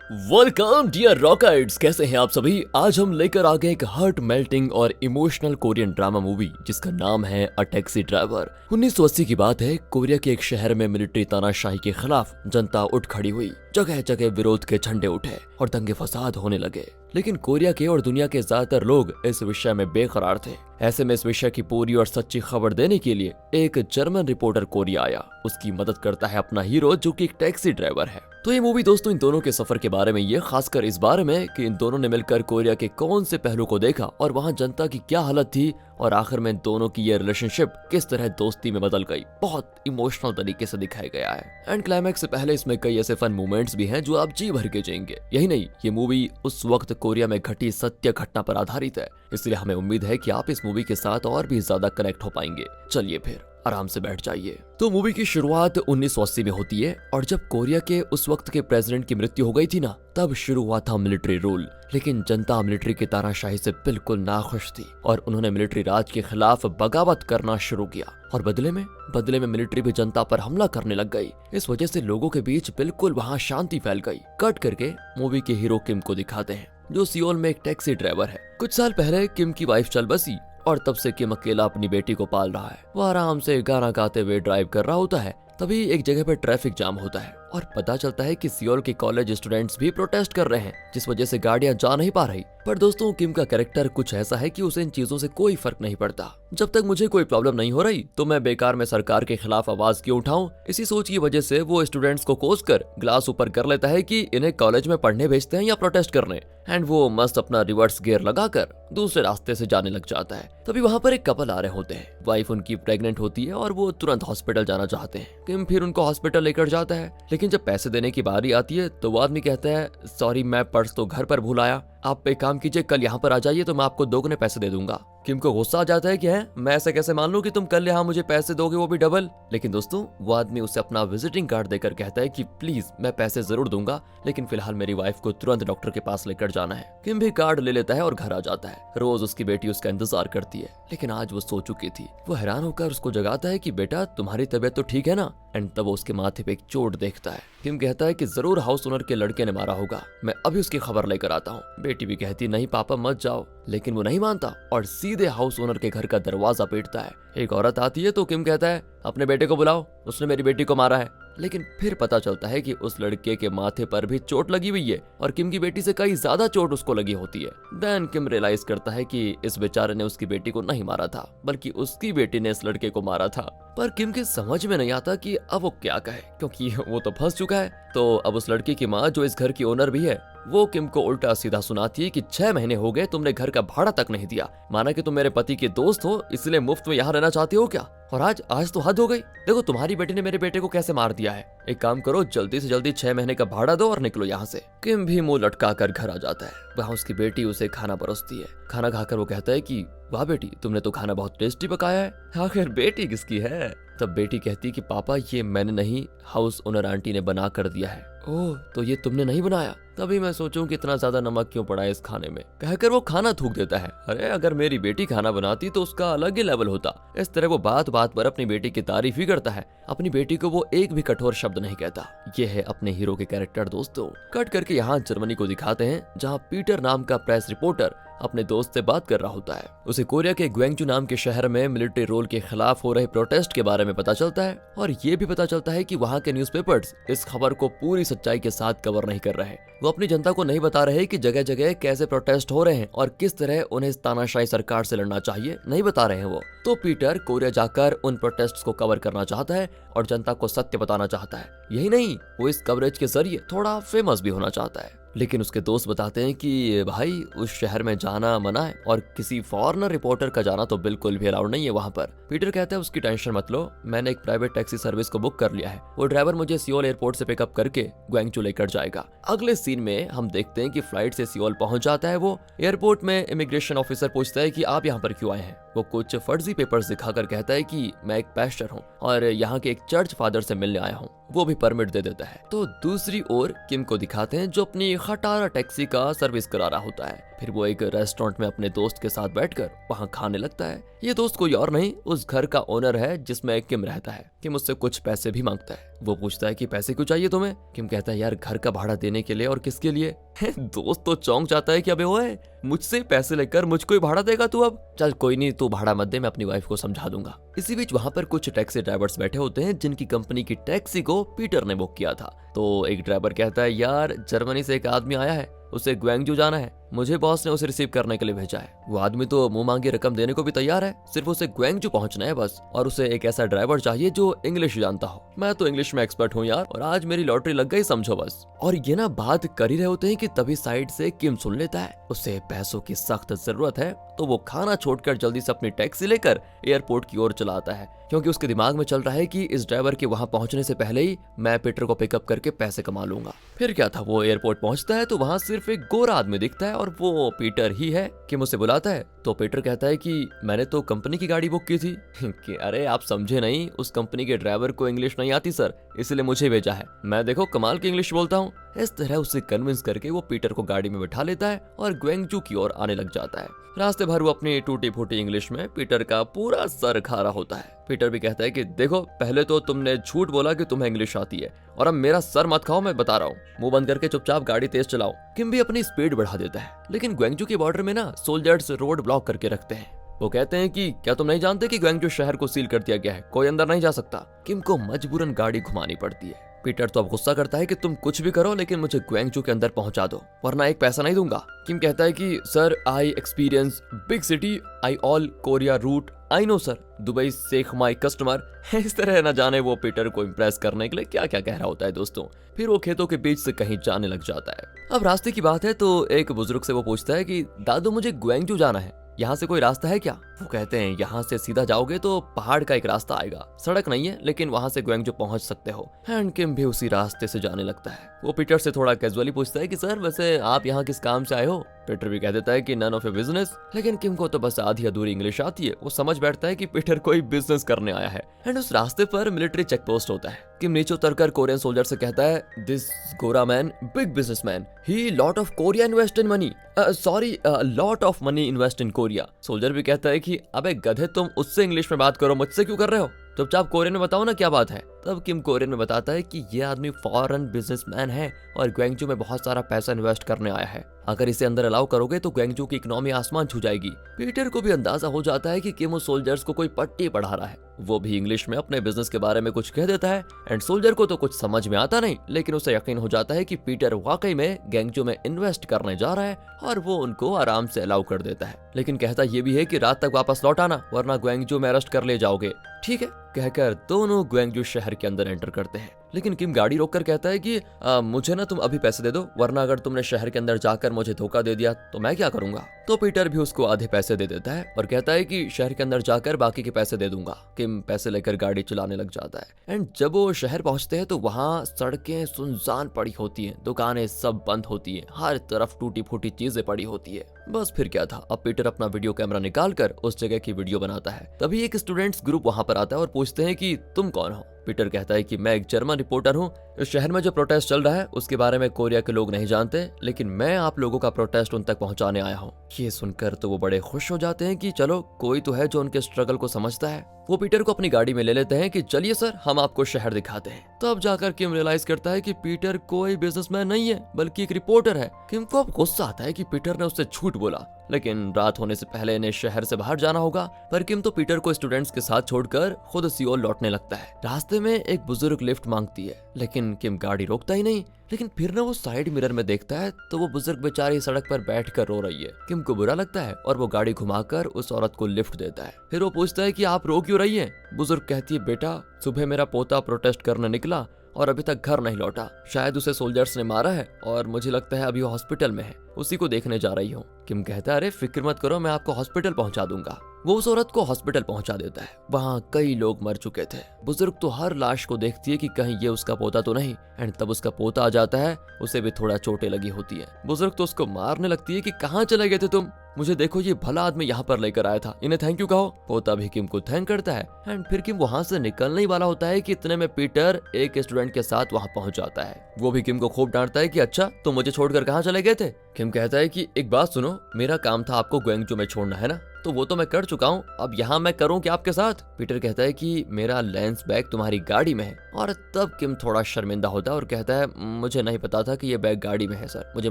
Welcome dear rockets, कैसे हैं आप सभी। आज हम लेकर आ गए एक हार्ट मेल्टिंग और इमोशनल कोरियन ड्रामा मूवी जिसका नाम है अ टैक्सी ड्राइवर। 1980 की बात है। कोरिया के एक शहर में मिलिट्री तानाशाही के खिलाफ जनता उठ खड़ी हुई। जगह जगह विरोध के झंडे उठे और दंगे फसाद होने लगे। लेकिन कोरिया के और दुनिया के ज्यादातर लोग इस विषय में बेकरार थे। ऐसे में इस विषय की पूरी और सच्ची खबर देने के लिए एक जर्मन रिपोर्टर कोरिया आया। उसकी मदद करता है अपना हीरो जो कि एक टैक्सी ड्राइवर है। तो ये मूवी दोस्तों इन दोनों के सफर के बारे में ये, खासकर इस बारे में कि इन दोनों ने मिलकर कोरिया के कौन से पहलू को देखा और वहाँ जनता की क्या हालत थी और आखिर में इन दोनों की ये रिलेशनशिप किस तरह दोस्ती में बदल गई। बहुत इमोशनल तरीके से दिखाया गया है। एंड क्लाइमैक्स से पहले इसमें कई ऐसे फन मोमेंट्स भी हैं जो आप जी भर के जाएंगे। यही नहीं, ये मूवी उस वक्त कोरिया में घटी सत्य घटना पर आधारित है, इसलिए हमें उम्मीद है कि आप इस मूवी के साथ और भी ज्यादा कनेक्ट हो पाएंगे। चलिए फिर आराम से बैठ जाइए। तो मूवी की शुरुआत 1980 में होती है और जब कोरिया के उस वक्त के प्रेसिडेंट की मृत्यु हो गई थी ना, तब शुरू हुआ था मिलिट्री रूल। लेकिन जनता मिलिट्री की तानाशाही से बिल्कुल नाखुश थी और उन्होंने मिलिट्री राज के खिलाफ बगावत करना शुरू किया और बदले में मिलिट्री भी जनता पर हमला करने लग गई। इस वजह से लोगों के बीच बिल्कुल वहाँ शांति फैल गई। कट करके मूवी के हीरो किम को दिखाते हैं जो सियोल में एक टैक्सी ड्राइवर है। कुछ साल पहले किम की वाइफ चल बसी और तब से किम अकेला अपनी बेटी को पाल रहा है। वो आराम से गाना गाते हुए ड्राइव कर रहा होता है। तभी एक जगह पर ट्रैफिक जाम होता है और पता चलता है कि सियोल के कॉलेज स्टूडेंट्स भी प्रोटेस्ट कर रहे हैं, जिस वजह से गाड़ियां जा नहीं पा रही। पर दोस्तों किम का कैरेक्टर कुछ ऐसा है कि उसे इन चीजों से कोई फर्क नहीं पड़ता। जब तक मुझे कोई प्रॉब्लम नहीं हो रही तो मैं बेकार में सरकार के खिलाफ आवाज क्यों उठाऊं। इसी सोच की वजह से वो स्टूडेंट्स को कोस कर ग्लास ऊपर कर लेता है कि इन्हें कॉलेज में पढ़ने भेजते हैं या प्रोटेस्ट करने। एंड वो मस्त अपना रिवर्स गियर लगाकर दूसरे रास्ते से जाने लग जाता है। तभी वहाँ पर एक कपल आ रहे होते हैं। वाइफ उनकी प्रेग्नेंट होती है और वो तुरंत हॉस्पिटल जाना चाहते हैं। किम फिर उनको हॉस्पिटल लेकर जाता है, लेकिन जब पैसे देने की बारी आती है तो वो आदमी कहता है, सॉरी मैं पर्स तो घर पर भूल आया, आप एक काम कीजिए कल यहाँ पर आ जाइए तो मैं आपको दोगुने पैसे दे दूंगा। किम को गुस्सा आ जाता है कि है मैं ऐसे कैसे मान लूं कि तुम कल यहाँ मुझे पैसे दोगे, वो भी डबल। लेकिन दोस्तों वो आदमी उसे अपना विजिटिंग कार्ड देकर कहता है कि प्लीज मैं पैसे जरूर दूंगा, लेकिन फिलहाल मेरी वाइफ को तुरंत डॉक्टर के पास लेकर जाना है। किम भी कार्ड ले लेता है और घर आ जाता है। रोज उसकी बेटी उसका इंतजार करती है, लेकिन आज वो सो चुकी थी। वो हैरान होकर उसको जगाता है कि बेटा तुम्हारी तबीयत तो ठीक है ना। एंड तब उसके माथे पे एक चोट देखता है। किम कहता है कि जरूर हाउस ओनर के लड़के ने मारा होगा, मैं अभी उसकी खबर लेकर आता हूँ। बेटी भी कहती नहीं पापा मत जाओ, लेकिन वो नहीं मानता और सीधे हाउस ओनर के घर का दरवाजा पीटता है। एक औरत आती है तो किम कहता है अपने बेटे को बुलाओ, उसने मेरी बेटी को मारा है। लेकिन फिर पता चलता है कि उस लड़के के माथे पर भी चोट लगी हुई है और किम की बेटी से कई ज्यादा चोट उसको लगी होती है। देन किम रियलाइज करता है कि इस बेचारे ने उसकी बेटी को नहीं मारा था, बल्कि उसकी बेटी ने इस लड़के को मारा था। पर किम के समझ में नहीं आता कि अब वो क्या कहे, क्योंकि वो तो फंस चुका है। तो अब उस लड़की की माँ जो इस घर की ओनर भी है, वो किम को उल्टा सीधा सुनाती है कि 6 महीने हो गए तुमने घर का भाड़ा तक नहीं दिया। माना कि तुम मेरे पति के दोस्त हो इसलिए मुफ्त में यहाँ रहना चाहते हो क्या। और आज तो हद हो गई। देखो तुम्हारी बेटी ने मेरे बेटे को कैसे मार दिया है। एक काम करो जल्दी से जल्दी 6 महीने का भाड़ा दो और निकलो यहाँ से। किम भी मुंह लटका कर घर आ जाता है। वहाँ उसकी बेटी उसे खाना परोसती है। खाना खाकर वो कहता है कि वाह बेटी तुमने तो खाना बहुत टेस्टी पकाया है। आखिर बेटी किसकी है। तब बेटी कहती कि पापा ये मैंने नहीं, हाउस ओनर आंटी ने बना कर दिया है। ओह तो ये तुमने नहीं बनाया। तभी मैं सोचूं कि इतना ज्यादा नमक क्यों पड़ा है इस खाने में, कहकर वो खाना थूक देता है। अरे अगर मेरी बेटी खाना बनाती तो उसका अलग ही लेवल होता। इस तरह वो बात बात पर अपनी बेटी की तारीफ ही करता है। अपनी बेटी को वो एक भी कठोर शब्द नहीं कहता। ये है अपने हीरो के कैरेक्टर दोस्तों। कट करके यहाँ जर्मनी को दिखाते हैं, जहाँ पीटर नाम का प्रेस रिपोर्टर अपने दोस्त से बात कर रहा होता है। उसे कोरिया के ग्वेंगजू नाम के शहर में मिलिट्री रूल के खिलाफ हो रहे प्रोटेस्ट के बारे में पता चलता है और ये भी पता चलता है कि वहाँ के न्यूज़पेपर्स इस खबर को पूरी सच्चाई के साथ कवर नहीं कर रहे। वो अपनी जनता को नहीं बता रहे कि जगह जगह कैसे प्रोटेस्ट हो रहे हैं और किस तरह उन्हें इस तानाशाही सरकार से लड़ना चाहिए, नहीं बता रहे हैं वो। तो पीटर कोरिया जाकर उन प्रोटेस्ट्स को कवर करना चाहता है और जनता को सत्य बताना चाहता है। यही नहीं, वो इस कवरेज के जरिए थोड़ा फेमस भी होना चाहता है। लेकिन उसके दोस्त बताते हैं कि भाई उस शहर में जाना मना है और किसी फॉरेनर रिपोर्टर का जाना तो बिल्कुल भी अलाउड नहीं है वहाँ पर। पीटर कहता है उसकी टेंशन मत लो, मैंने एक प्राइवेट टैक्सी सर्विस को बुक कर लिया है। वो ड्राइवर मुझे सियोल एयरपोर्ट से पिकअप करके ग्वेंगजू लेकर जाएगा। अगले सीन में हम देखते हैं कि फ्लाइट से सियोल पहुंच जाता है। वो एयरपोर्ट में इमिग्रेशन ऑफिसर पूछता है कि आप यहाँ पर क्यों आए हैं। वो कुछ फर्जी पेपर्स दिखाकर कहता है कि मैं एक पैस्टर हूँ और यहाँ के एक चर्च फादर से मिलने आया हूँ। वो भी परमिट दे देता है। तो दूसरी ओर किम को दिखाते हैं जो अपनी खटारा टैक्सी का सर्विस करा रहा होता है। फिर वो एक रेस्टोरेंट में अपने दोस्त के साथ बैठकर वहाँ खाने लगता है। ये दोस्त कोई और नहीं, उस घर का ओनर है जिसमें किम रहता है। किम उससे कुछ पैसे भी मांगता है। वो पूछता है कि पैसे क्यों चाहिए तुम्हें? किम कहता है यार घर का भाड़ा देने के लिए। और किसके लिए? दोस्त तो चौंक जाता है कि अबे ओए, मुझसे पैसे लेकर मुझको ही भाड़ा देगा तू? अब चल कोई नहीं, तू भाड़ा मत दे, मैं अपनी वाइफ को समझा दूंगा। इसी बीच वहाँ पर कुछ टैक्सी ड्राइवर्स बैठे होते हैं जिनकी कंपनी की टैक्सी को पीटर ने बुक किया था। तो एक ड्राइवर कहता है यार जर्मनी से एक आदमी आया है, उसे ग्वांगजू जाना है, मुझे बॉस ने उसे रिसीव करने के लिए भेजा है। वो आदमी तो मुंह मांगी रकम देने को भी तैयार है, सिर्फ उसे ग्वांगजू पहुंचना है बस। और उसे एक ऐसा ड्राइवर चाहिए जो इंग्लिश जानता हो। मैं तो इंग्लिश में एक्सपर्ट हूँ यार, और आज मेरी लॉटरी लग गई समझो बस। और ये ना बात कर ही रहे होते हैं कि तभी साइड से किम सुन लेता है उसे पैसों की सख्त जरूरत है। तो वो खाना छोड़कर जल्दी से अपनी टैक्सी लेकर एयरपोर्ट की ओर चला आता है, क्योंकि उसके दिमाग में चल रहा है कि इस ड्राइवर के वहां पहुंचने से पहले ही मैं पीटर को पिकअप करके पैसे कमा लूंगा। फिर क्या था, वो एयरपोर्ट पहुंचता है तो वहां सिर्फ एक गोरा आदमी दिखता है और वो पीटर ही है। किम उसे बुलाता है तो पीटर कहता है कि मैंने तो कंपनी की गाड़ी बुक की थी। कि अरे आप समझे नहीं, उस कंपनी के ड्राइवर को इंग्लिश नहीं आती सर, इसलिए मुझे भेजा है। मैं देखो कमाल की इंग्लिश बोलता हूँ। इस तरह उसे कन्विंस करके वो पीटर को गाड़ी में बिठा लेता है और ग्वांगजू की ओर आने लग जाता है। रास्ते भर वो अपनी टूटी फूटी इंग्लिश में पीटर का पूरा सर खा रहा होता है। पीटर भी कहता है कि देखो पहले तो तुमने झूठ बोला कि तुम्हें इंग्लिश आती है, और अब मेरा सर मत खाओ, मैं बता रहा हूँ। मुंह बंद करके चुपचाप गाड़ी तेज चलाओ। किम भी अपनी स्पीड बढ़ा देता है, लेकिन ग्वांगजू के बॉर्डर में ना सोल्जर्स रोड ब्लॉक करके रखते हैं। वो कहते हैं कि क्या तुम नहीं जानते कि ग्वांगजू शहर को सील कर दिया गया है, कोई अंदर नहीं जा सकता। किम को मजबूरन गाड़ी घुमानी पड़ती है। पीटर तो अब गुस्सा करता है कि तुम कुछ भी करो लेकिन मुझे ग्वांगजू के अंदर पहुंचा दो, वरना एक पैसा नहीं दूंगा। किम कहता है कि sir I experience big city, I all Korea route, I know sir, Dubai sheikh my customer. इस तरह न जाने वो पीटर को इम्प्रेस करने के लिए क्या क्या कह रहा होता है दोस्तों। फिर वो खेतों के बीच से कहीं जाने लग जाता है। अब रास्ते की बात है तो एक बुजुर्ग से वो पूछता है कि दादू मुझे ग्वांगजू जाना है, यहाँ से कोई रास्ता है क्या? वो कहते हैं यहाँ से सीधा जाओगे तो पहाड़ का एक रास्ता आएगा, सड़क नहीं है लेकिन वहाँ से ग्वांगजू पहुँच सकते हो। एंड किम भी उसी रास्ते से जाने लगता है। वो पीटर से थोड़ा कैजुअली पूछता है कि सर वैसे आप यहाँ किस काम से आए हो? पीटर भी कह देता है कि नन ऑफ योर बिजनेस। लेकिन किम को तो बस आधी अधूरी इंग्लिश आती है। वो समझ बैठता है कि पीटर कोई बिजनेस करने आया है। एंड उस रास्ते पर मिलिट्री चेक पोस्ट होता है। किम नीचे उतरकर कोरियन सोल्जर से कहता है दिस गोरा man big businessman, he lot of Korea invest in money, sorry lot of money invest in Korea. Soldier भी कहता है कि अबे गधे तुम उससे इंग्लिश में बात करो, मुझसे क्यों कर रहे हो? चुपचाप कोरियन में बताओ ना क्या बात है। तब किम कोरियन में बताता है कि ये आदमी फॉरेन बिजनेसमैन है और ग्वांगजू में बहुत सारा पैसा इन्वेस्ट करने आया है। अगर इसे अंदर अलाउ करोगे तो ग्वांगजू की इकोनॉमी आसमान छू जाएगी। पीटर को भी अंदाजा हो जाता है कि किम उस सोल्जर्स को कोई पट्टी पढ़ा रहा है। वो भी इंग्लिश में अपने बिजनेस के बारे में कुछ कह देता है। एंड सोल्जर को तो कुछ समझ में आता नहीं, लेकिन उसे यकीन हो जाता है कि पीटर वाकई में ग्वांगजू में इन्वेस्ट करने जा रहा है और वो उनको आराम से अलाउ कर देता है। लेकिन कहता ये भी है कि रात तक वापस लौट आना, वरना ग्वांगजू में अरेस्ट कर ले जाओगे। ठीक है कहकर दोनों ग्वांगजू शहर के अंदर एंटर करते हैं। लेकिन किम गाड़ी रोककर कहता है कि मुझे ना तुम अभी पैसे दे दो, वरना अगर तुमने शहर के अंदर जाकर मुझे धोखा दे दिया तो मैं क्या करूंगा। तो पीटर भी उसको आधे पैसे दे देता है और कहता है कि शहर के अंदर जाकर बाकी के पैसे दे दूंगा। किम पैसे लेकर गाड़ी चलाने लग जाता है। एंड जब वो शहर पहुंचते हैं तो वहाँ सड़कें सुनसान पड़ी होती हैं, दुकानें सब बंद होती हैं, हर तरफ टूटी फूटी चीजें पड़ी होती है। बस फिर क्या था, अब पीटर अपना वीडियो कैमरा निकाल कर उस जगह की वीडियो बनाता है। तभी एक स्टूडेंट्स ग्रुप वहाँ पर आता है और पूछते हैं कि तुम कौन हो। पीटर कहता है कि मैं एक जर्मन रिपोर्टर हूँ। इस शहर में जो प्रोटेस्ट चल रहा है उसके बारे में कोरिया के लोग नहीं जानते, लेकिन मैं आप लोगों का प्रोटेस्ट उन तक पहुंचाने आया हूँ। ये सुनकर तो वो बड़े खुश हो जाते हैं कि चलो कोई तो है जो उनके स्ट्रगल को समझता है। वो पीटर को अपनी गाड़ी में ले लेते हैं कि चलिए सर हम आपको शहर दिखाते हैं। तो अब जाकर किम रियलाइज करता है कि पीटर कोई बिजनेसमैन नहीं है बल्कि एक रिपोर्टर है। किम को अब गुस्सा आता है कि पीटर ने उससे झूठ बोला, लेकिन रात होने से पहले इन्हें शहर से बाहर जाना होगा। पर किम तो पीटर को स्टूडेंट्स के साथ छोड़कर खुद सियोल लौटने लगता है। रास्ते में एक बुजुर्ग लिफ्ट मांगती है, लेकिन किम गाड़ी रोकता ही नहीं। लेकिन फिर ना वो साइड मिरर में देखता है तो वो बुजुर्ग बेचारी सड़क पर बैठकर रो रही है। किम को बुरा लगता है और वो गाड़ी घुमाकर उस औरत को लिफ्ट देता है। फिर वो पूछता है कि आप रो क्यों रही हैं? बुजुर्ग कहती है बेटा सुबह मेरा पोता प्रोटेस्ट करने निकला और अभी तक घर नहीं लौटा, शायद उसे सोल्जर्स ने मारा है और मुझे लगता है अभी वो हॉस्पिटल में है, उसी को देखने जा रही हूँ। किम कहता है अरे फिक्र मत करो, मैं आपको हॉस्पिटल पहुंचा दूंगा। वो उस औरत को हॉस्पिटल पहुंचा देता है। वहाँ कई लोग मर चुके थे। बुजुर्ग तो हर लाश को देखती है कि कहीं ये उसका पोता तो नहीं। एंड तब उसका पोता आ जाता है, उसे भी थोड़ा चोटें लगी होती है। बुजुर्ग तो उसको मारने लगती है कि कहाँ चले गए थे तुम, मुझे देखो ये भला आदमी यहाँ पर लेकर आया था, इन्हें थैंक यू कहो। वो तभी किम को थैंक करता है एंड फिर किम वहाँ से निकलने ही वाला होता है कि इतने में पीटर एक स्टूडेंट के साथ वहाँ पहुँच जाता है। वो भी किम को खूब डांटता है कि अच्छा तुम मुझे छोड़कर कहाँ चले गए थे। किम कहता है कि एक बात सुनो, मेरा काम था आपको ग्वेंगचू में छोड़ना, है ना, तो वो तो मैं कर चुका हूँ, अब यहाँ मैं करूँ क्या आपके साथ। पीटर कहता है कि मेरा लेंस बैग तुम्हारी गाड़ी में है। और तब किम थोड़ा शर्मिंदा होता है और कहता है मुझे नहीं पता था कि ये बैग गाड़ी में है सर, मुझे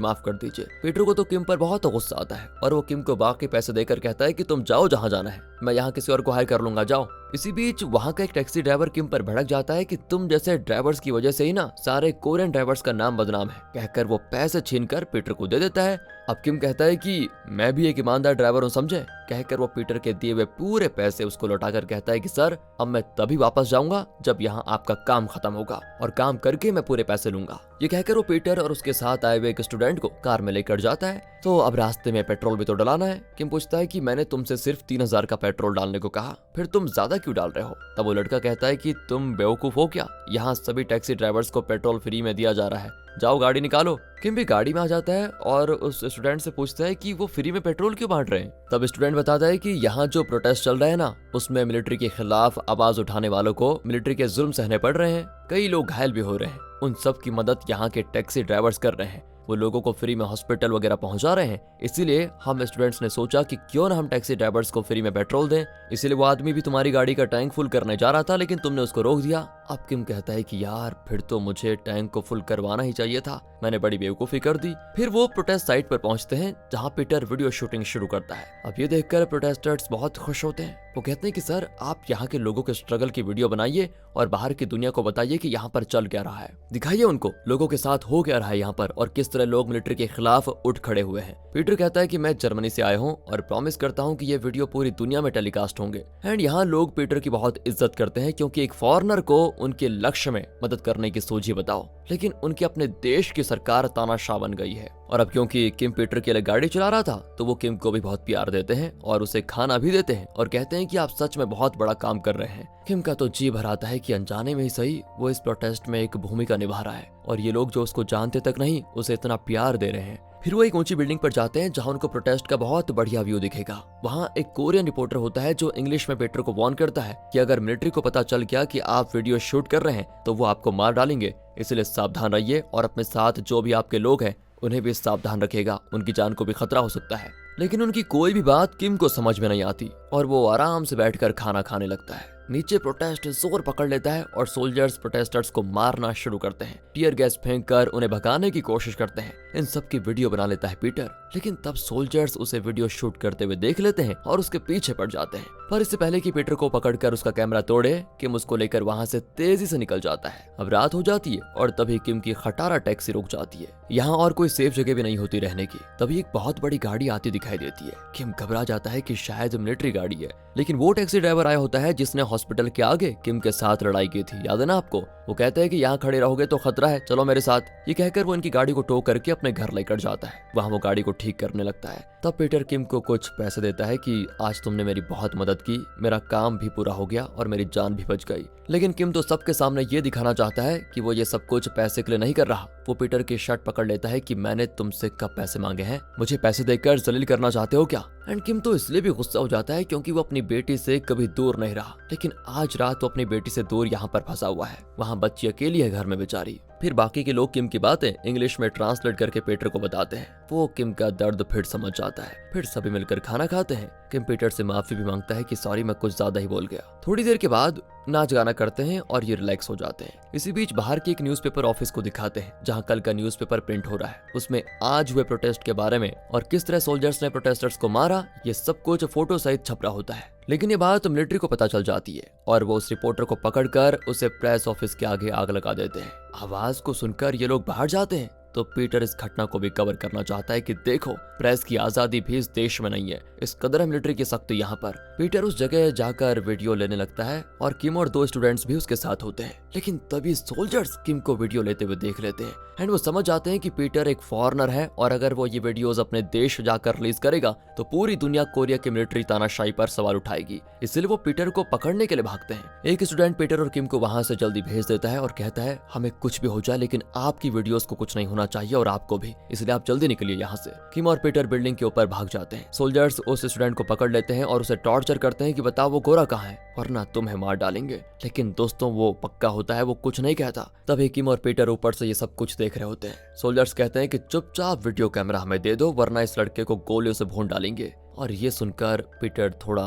माफ कर दीजिए। पीटर को तो किम पर बहुत गुस्सा आता है और वो किम को बाकी पैसे देकर कहता है कि तुम जाओ जहाँ जाना है, मैं यहाँ किसी और को हायर कर लूंगा, जाओ। इसी बीच वहाँ का एक टैक्सी ड्राइवर किम पर भड़क जाता है कि तुम जैसे ड्राइवर्स की वजह से ही ना सारे कोरियन ड्राइवर्स का नाम बदनाम है, कहकर वो पैसे छीनकर पीटर को दे देता है। अब किम कहता है कि मैं भी एक ईमानदार ड्राइवर हूँ समझे, कहकर वो पीटर के दिए हुए पूरे पैसे उसको लौटाकर कहता है कि सर अब मैं तभी वापस जाऊंगा जब यहाँ आपका काम खत्म होगा और काम करके मैं पूरे पैसे लूंगा। ये कहकर वो पीटर और उसके साथ आए हुए एक स्टूडेंट को कार में लेकर जाता है। तो अब रास्ते में पेट्रोल भी तो डलाना है। किम पूछता है कि मैंने तुमसे सिर्फ 3000 का पेट्रोल डालने को कहा, फिर तुम ज्यादा क्यों डाल रहे हो। तब वो लड़का कहता है कि तुम बेवकूफ हो क्या, यहाँ सभी टैक्सी ड्राइवर्स को पेट्रोल फ्री में दिया जा रहा है, जाओ गाड़ी निकालो। किम भी गाड़ी में आ जाता है और उस स्टूडेंट से पूछता है कि वो फ्री में पेट्रोल क्यों बांट रहे हैं। तब स्टूडेंट बताता है कि यहाँ जो प्रोटेस्ट चल रहा है ना, उसमें मिलिट्री के खिलाफ आवाज उठाने वालों को मिलिट्री के जुल्म सहने पड़ रहे हैं, कई लोग घायल भी हो रहे हैं, उन सब की मदद यहाँ के टैक्सी ड्राइवर्स कर रहे हैं, वो लोगों को फ्री में हॉस्पिटल वगैरह पहुंचा रहे हैं। इसीलिए हम स्टूडेंट्स ने सोचा कि क्यों ना हम टैक्सी ड्राइवर्स को फ्री में पेट्रोल दें। इसीलिए वो आदमी भी तुम्हारी गाड़ी का टैंक फुल करने जा रहा था लेकिन तुमने उसको रोक दिया। अब किम कहता है कि यार फिर तो मुझे टैंक को फुल करवाना ही चाहिए था, मैंने बड़ी बेवकूफी कर दी। फिर वो प्रोटेस्ट साइट पर पहुंचते हैं जहां पीटर वीडियो शूटिंग शुरू करता है। अब ये देखकर प्रोटेस्टर्स बहुत खुश होते हैं। वो कहते हैं कि सर आप यहाँ के लोगों के स्ट्रगल की वीडियो बनाइए और बाहर की दुनिया को बताइए कि यहाँ पर चल क्या रहा है, दिखाइए उनको लोगों के साथ हो क्या रहा है यहाँ पर और किस तरह लोग मिलिट्री के खिलाफ उठ खड़े हुए हैं। पीटर कहता है कि मैं जर्मनी से आया हूँ और प्रॉमिस करता हूँ कि ये वीडियो पूरी दुनिया में टेलीकास्ट होंगे। एंड यहाँ लोग पीटर की बहुत इज्जत करते हैं क्योंकि एक फॉरेनर को उनके लक्ष्य में मदद करने की सोची बताओ, लेकिन उनके अपने देश की सरकार तानाशाह बन गई है। और अब क्योंकि किम पीटर के लिए गाड़ी चला रहा था तो वो किम को भी बहुत प्यार देते हैं और उसे खाना भी देते हैं और कहते हैं कि आप सच में बहुत बड़ा काम कर रहे हैं। किम का तो जी भर आता है कि अनजाने में ही सही वो इस प्रोटेस्ट में एक भूमिका निभा रहा है और ये लोग जो उसको जानते तक नहीं उसे इतना प्यार दे रहे हैं। फिर वो एक ऊंची बिल्डिंग पर जाते हैं जहां उनको प्रोटेस्ट का बहुत बढ़िया व्यू दिखेगा। वहां एक कोरियन रिपोर्टर होता है जो इंग्लिश में पीटर को वार्न करता है कि अगर मिलिट्री को पता चल गया कि आप वीडियो शूट कर रहे हैं तो वो आपको मार डालेंगे, इसलिए सावधान रहिए और अपने साथ जो भी आपके लोग हैं उन्हें भी सावधान रखिएगा, उनकी जान को भी खतरा हो सकता है। लेकिन उनकी कोई भी बात किम को समझ में नहीं आती और वो आराम से बैठकर खाना खाने लगता है। नीचे प्रोटेस्ट जोर पकड़ लेता है और सोल्जर्स प्रोटेस्टर्स को मारना शुरू करते हैं, टीयर गैस फेंककर उन्हें भगाने की कोशिश करते हैं। इन सब की वीडियो बना लेता है पीटर, लेकिन तब सोल्जर्स उसे वीडियो शूट करते हुए देख लेते हैं और उसके पीछे पड़ जाते हैं। पर इससे पहले कि पीटर को पकड़कर उसका कैमरा तोड़े, किम उसको लेकर वहां से तेजी से निकल जाता है। अब रात हो जाती है और तभी किम की खटारा टैक्सी रुक जाती है। यहाँ और कोई सेफ जगह भी नहीं होती रहने की। तभी एक बहुत बड़ी गाड़ी आती दिखाई देती है। किम घबरा जाता है कि शायद मिलिट्री गाड़ी है, लेकिन वो टैक्सी ड्राइवर आया होता है जिसने हॉस्पिटल के आगे किम के साथ लड़ाई की थी, याद है ना आपको। वो कहते हैं कि यहाँ खड़े रहोगे तो खतरा है, चलो मेरे साथ। ये कहकर वो इनकी गाड़ी को टो करके अपने घर लेकर जाता है। वहाँ वो गाड़ी को ठीक करने लगता है। तब पीटर किम को कुछ पैसे देता है कि आज तुमने मेरी बहुत मदद की, मेरा काम भी पूरा हो गया और मेरी जान भी बच गई। लेकिन किम तो सबके सामने ये दिखाना चाहता है कि वो ये सब कुछ पैसे के लिए नहीं कर रहा। वो पीटर की शर्ट पकड़ लेता है कि मैंने तुमसे कब पैसे मांगे हैं, मुझे पैसे देकर जलील करना चाहते हो क्या। एंड किम तो इसलिए भी गुस्सा हो जाता है क्योंकि वो अपनी बेटी से कभी दूर नहीं रहा, लेकिन आज रात वो अपनी बेटी से दूर यहाँ पर फंसा हुआ है। वहाँ बच्ची अकेली है घर में बेचारी। फिर बाकी के लोग किम की बातें इंग्लिश में ट्रांसलेट करके पीटर को बताते हैं। वो किम का दर्द फिर समझ जाता है। फिर सभी मिलकर खाना खाते हैं। किम पीटर से माफी भी मांगता है कि सॉरी मैं कुछ ज्यादा ही बोल गया। थोड़ी देर के बाद नाच गाना करते हैं और ये रिलैक्स हो जाते हैं। इसी बीच बाहर के एक न्यूज़पेपर ऑफिस को दिखाते हैं जहां कल का न्यूज़पेपर प्रिंट हो रहा है। उसमें आज हुए प्रोटेस्ट के बारे में और किस तरह सोल्जर्स ने प्रोटेस्टर्स को मारा, ये सब कुछ फोटो सहित छप रहा होता है। लेकिन ये बात मिलिट्री को पता चल जाती है और वो उस रिपोर्टर को पकड़कर उसे प्रेस ऑफिस के आगे आग लगा देते हैं। आवाज को सुनकर ये लोग बाहर जाते हैं तो पीटर इस घटना को भी कवर करना चाहता है कि देखो प्रेस की आजादी भी इस देश में नहीं है, इस कदर है मिलिट्री की सख्ती यहाँ पर। पीटर उस जगह जाकर वीडियो लेने लगता है और किम और 2 स्टूडेंट्स भी उसके साथ होते हैं। लेकिन तभी सोल्जर्स किम को वीडियो लेते हुए देख लेते हैं एंड वो समझ जाते हैं कि पीटर एक फॉरेनर है और अगर वो ये वीडियोस अपने देश जाकर रिलीज करेगा तो पूरी दुनिया कोरिया की मिलिट्री तानाशाही पर सवाल उठाएगी। इसलिए वो पीटर को पकड़ने के लिए भागते हैं। एक स्टूडेंट पीटर और किम को वहां से जल्दी भेज देता है और कहता है हमें कुछ भी हो जाए लेकिन आपकी वीडियोस को कुछ नहीं होना होना चाहिए और आपको भी, इसलिए आप जल्दी निकलिए यहाँ से। किम और पीटर बिल्डिंग के ऊपर भाग जाते हैं। सोल्जर्स उस स्टूडेंट को पकड़ लेते हैं और उसे टॉर्चर करते हैं कि बताओ वो गोरा कहाँ है, वरना तुम्हें मार डालेंगे। लेकिन दोस्तों वो पक्का होता है, वो कुछ नहीं कहता। तभी किम और पीटर ऊपर से ये सब कुछ देख रहे होते हैं। सोल्जर्स कहते हैं कि चुपचाप वीडियो कैमरा हमें दे दो, वरना इस लड़के को गोलियों से भून डालेंगे। और ये सुनकर पीटर थोड़ा